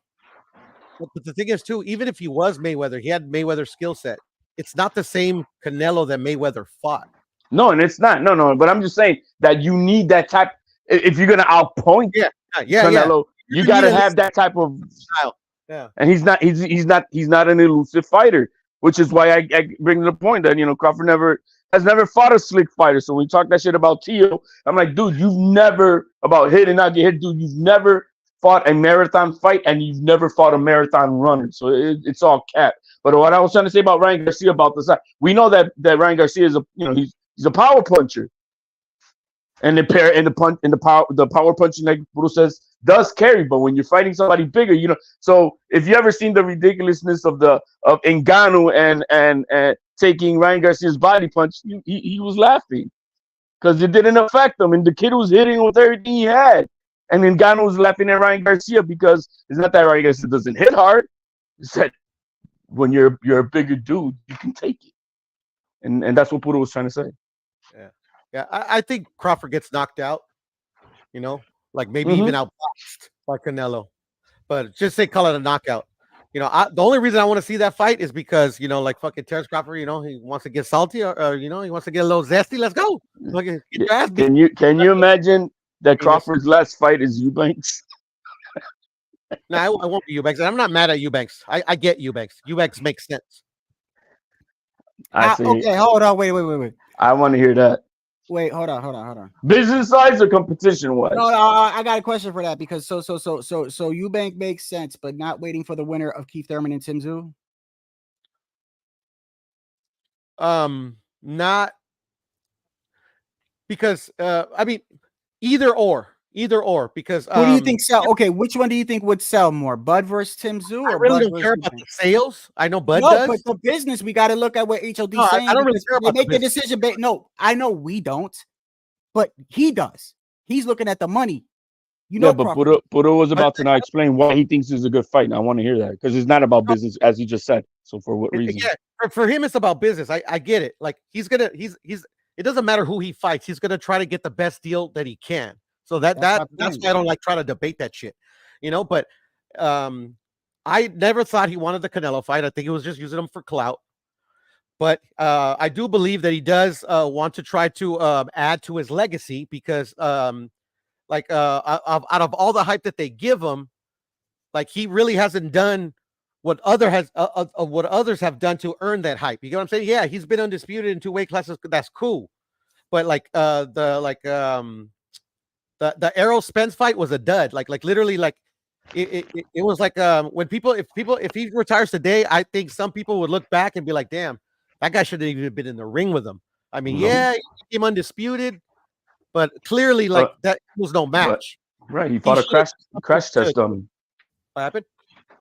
But the thing is, too, even if he was Mayweather, he had Mayweather's skill set. It's not the same Canelo that Mayweather fought. No, and it's not. No. But I'm just saying that you need that type. If you're gonna outpoint Canelo, you gotta have that type of style. Yeah, and he's not an elusive fighter, which is why I bring to the point that Crawford has never fought a slick fighter. So when we talk that shit about Tio, I'm like, dude, you've never about hit and not get hit, dude. You've never fought a marathon fight and you've never fought a marathon runner. So it's all cap. But what I was trying to say about Ryan Garcia about this, we know that Ryan Garcia is he's a power puncher, and the power punching, like Bruce says, does carry. But when you're fighting somebody bigger, so if you ever seen the ridiculousness of Ngannou and taking Ryan Garcia's body punch, he was laughing because it didn't affect him, and the kid was hitting with everything he had, and Ngannou was laughing at Ryan Garcia because it's not that Ryan Garcia doesn't hit hard; it's that when you're a bigger dude, you can take it, and that's what Puro was trying to say. Yeah. I think Crawford gets knocked out. Like maybe even outboxed by Canelo, but just call it a knockout. The only reason I want to see that fight is because like fucking Terrence Crawford, he wants to get salty or he wants to get a little zesty. Let's go. Fucking get your ass beat. Can you imagine that Crawford's last fight is Eubanks? No, I won't be Eubanks. I'm not mad at Eubanks. I get Eubanks. Eubanks makes sense. Okay, hold on. Wait. I want to hear that. Wait, hold on. Business wise or competition wise? No, I got a question for that because so Eubank makes sense, but not waiting for the winner of Keith Thurman and Tim Tszyu. Not because I mean either or because who do you think sell? Okay, which one do you think would sell more, Bud versus Tim Tszyu? I or really Bud don't care versus about the sales. I know Bud no, does. but the business we got to look at what HOD No, saying. I don't really care about they make the decision. No, I know we don't, but he does. He's looking at the money. But Puro was about to now explain why he thinks it's a good fight. And I want to hear that because it's not about business, as he just said. So for what reason? Yeah, for him, it's about business. I get it. Like he's it doesn't matter who he fights. He's gonna try to get the best deal that he can. So that's why I don't like try to debate that shit, But I never thought he wanted the Canelo fight. I think he was just using him for clout. But I do believe that he does want to try to add to his legacy because out of all the hype that they give him, like he really hasn't done what others have done to earn that hype. You get what I'm saying? Yeah, he's been undisputed in 2 weight classes. That's cool. But the Errol Spence fight was a dud. Like literally, it was like when if he retires today, I think some people would look back and be like, damn, that guy should have even been in the ring with him. I mean, yeah, he became undisputed, but clearly that was no match. Right. He fought a crash test dummy. What happened?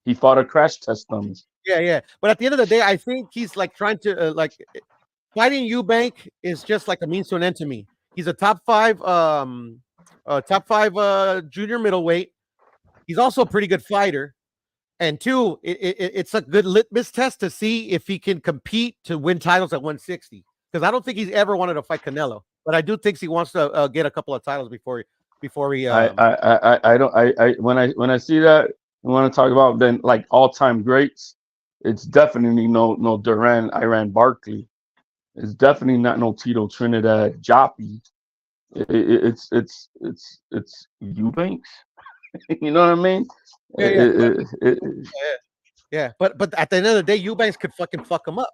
He fought a crash test dummy. Yeah. But at the end of the day, I think he's trying to fighting Eubank is just like a means to an end to me. He's a top five junior middleweight. He's also a pretty good fighter. And 2, it's a good litmus test to see if he can compete to win titles at 160. Because I don't think he's ever wanted to fight Canelo, but I do think he wants to get a couple of titles before he. I don't. When I see that, I want to talk about then all-time greats. It's definitely no Duran, Iran Barkley. It's definitely not no Tito Trinidad Joppy. It's Eubanks. You know what I mean? Yeah. But at the end of the day, Eubanks could fucking fuck him up.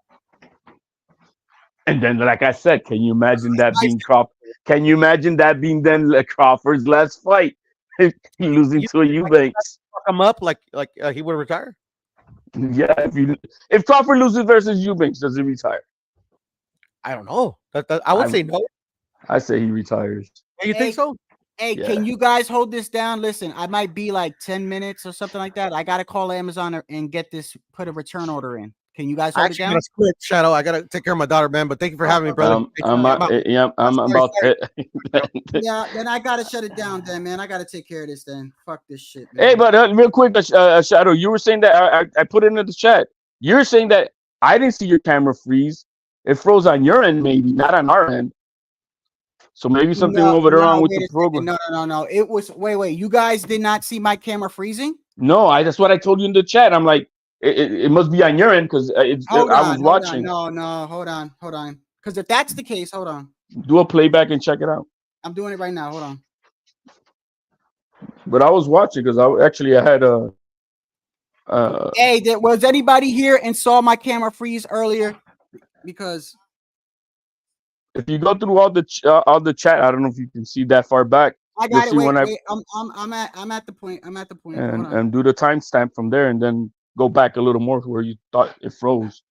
And then, like I said, can you imagine that being Crawford? Can you imagine that being then Crawford's last fight, losing to a Eubanks? Fuck him up like he would retire. Yeah, if Crawford loses versus Eubanks, does he retire? I don't know. I would say no. I say he retires. You think so? Hey, can you guys hold this down? Listen, I might be 10 minutes or something like that. I gotta call Amazon and get this, put a return order in. Can you guys hold it down? Split, Shadow. I gotta take care of my daughter, man. But thank you for having me, brother. I'm about. Yeah, then I gotta shut it down, then, man. I gotta take care of this, then. Fuck this shit, man. Hey, but real quick, Shadow, you were saying that I put it in the chat. You're saying that I didn't see your camera freeze. It froze on your end, maybe not on our end. So maybe something over there wrong with the program. No. It was wait. You guys did not see my camera freezing? No, that's what I told you in the chat. I'm like, it must be on your end because I was watching. No, hold on. Because if that's the case, hold on. Do a playback and check it out. I'm doing it right now. Hold on. But I was watching because I had a. Hey, was anybody here and saw my camera freeze earlier? Because if you go through all the chat, I don't know if you can see that far back. I got it. Wait. I'm at the point. And do the timestamp from there, and then go back a little more to where you thought it froze.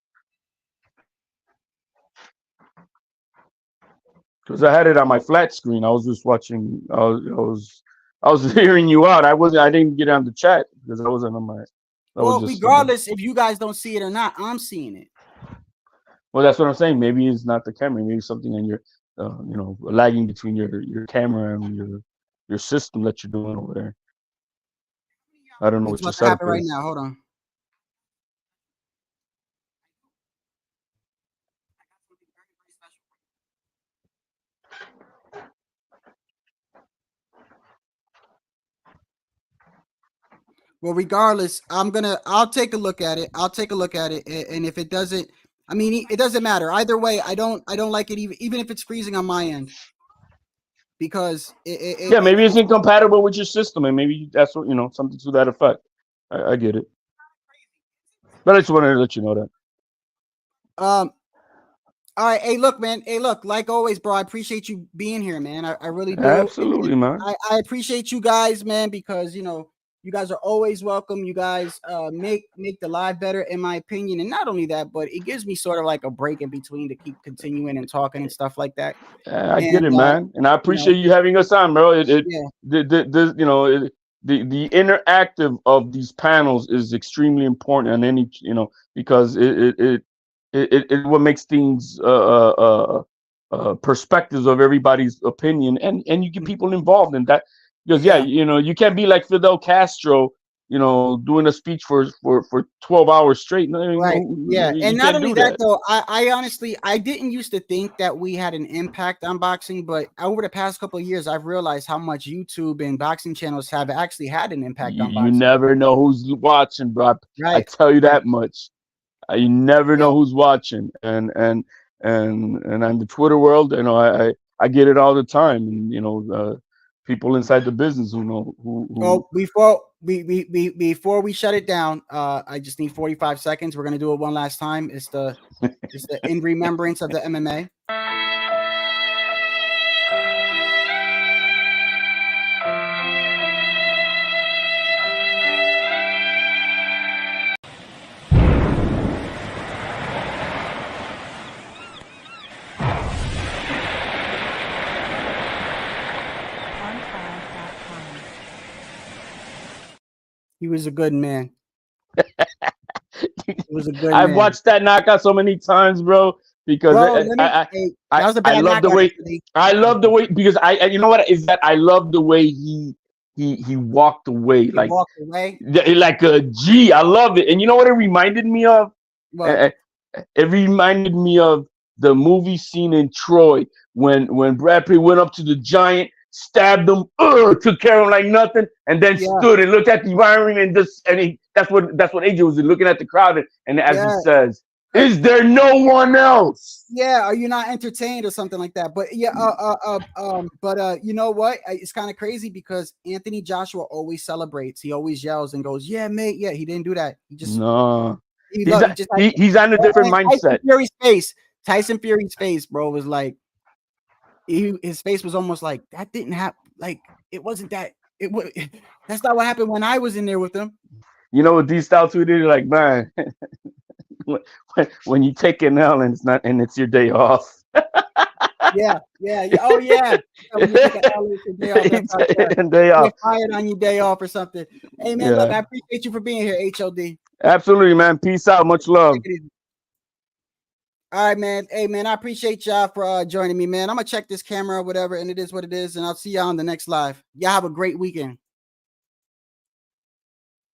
Because I had it on my flat screen. I was just watching. I was hearing you out. I didn't get on the chat because I wasn't on my. Well, regardless if you guys don't see it or not, I'm seeing it. Well, that's what I'm saying. Maybe it's not the camera. Maybe something in your, lagging between your camera and your system that you're doing over there. I don't know what your setup is. Right now, hold on. Well, regardless, I'll take a look at it. And if it doesn't, I mean, it doesn't matter either way. I don't like it even if it's freezing on my end, because Yeah, maybe it's incompatible with your system, and maybe that's what something to that effect. I get it, but I just wanted to let you know that. All right. Hey, look, man. Hey, look, like always, bro, I appreciate you being here, man. I really do. Absolutely, man. I appreciate you guys, man, because you guys are always welcome. You guys make the live better, in my opinion. And not only that, but it gives me sort of like a break in between to keep continuing and talking and stuff like that. I get it, man, and I appreciate you having us on, bro. The interactive of these panels is extremely important, and any because it what makes things perspectives of everybody's opinion, and you get people involved in that, because you can't be like Fidel Castro, doing a speech for 12 hours straight. Right. Yeah. You And not can't only do that, though, I honestly, I didn't used to think that we had an impact on boxing, but over the past couple of years, I've realized how much YouTube and boxing channels have actually had an impact on You boxing. never know who's watching, bro. I tell you that much. You never know who's watching, and on the Twitter world, I get it all the time, and people inside the business who know who. Oh, before we shut it down, I just need 45 seconds. We're gonna do it one last time. It's the in remembrance of the MMA. He was a good man. He was a good I've man. watched that knockout so many times, bro, because I love the way because you know what is that I love the way he walked away, walked away like a G. I love it, and you know what it reminded me of? What? It reminded me of the movie scene in Troy when Brad Pitt went up to the giant, stabbed him, took care of him like nothing, and then stood and looked at the environment that's what AJ was looking at the crowd, and as he says, "Is there no one else?" Yeah, are you not entertained or something like that? But yeah, you know what? It's kind of crazy because Anthony Joshua always celebrates. He always yells and goes, "Yeah, mate." Yeah, he didn't do that. He just he's on a different mindset. Tyson Fury's face, bro, was like his face was almost like that didn't happen. Like it wasn't that. It was. That's not what happened when I was in there with him. You know what these style tweeted like, man. When you take an L and it's your day off. Yeah. Oh yeah. When you take an L, it's your day off. Day off. Get fired on your day off or something. Hey man, look, I appreciate you for being here, HOD. Absolutely, man. Peace out. Much love. All right, man. Hey man, I appreciate y'all for joining me, man. I'm gonna check this camera or whatever, and it is what it is, and I'll see y'all on the next live. Y'all have a great weekend.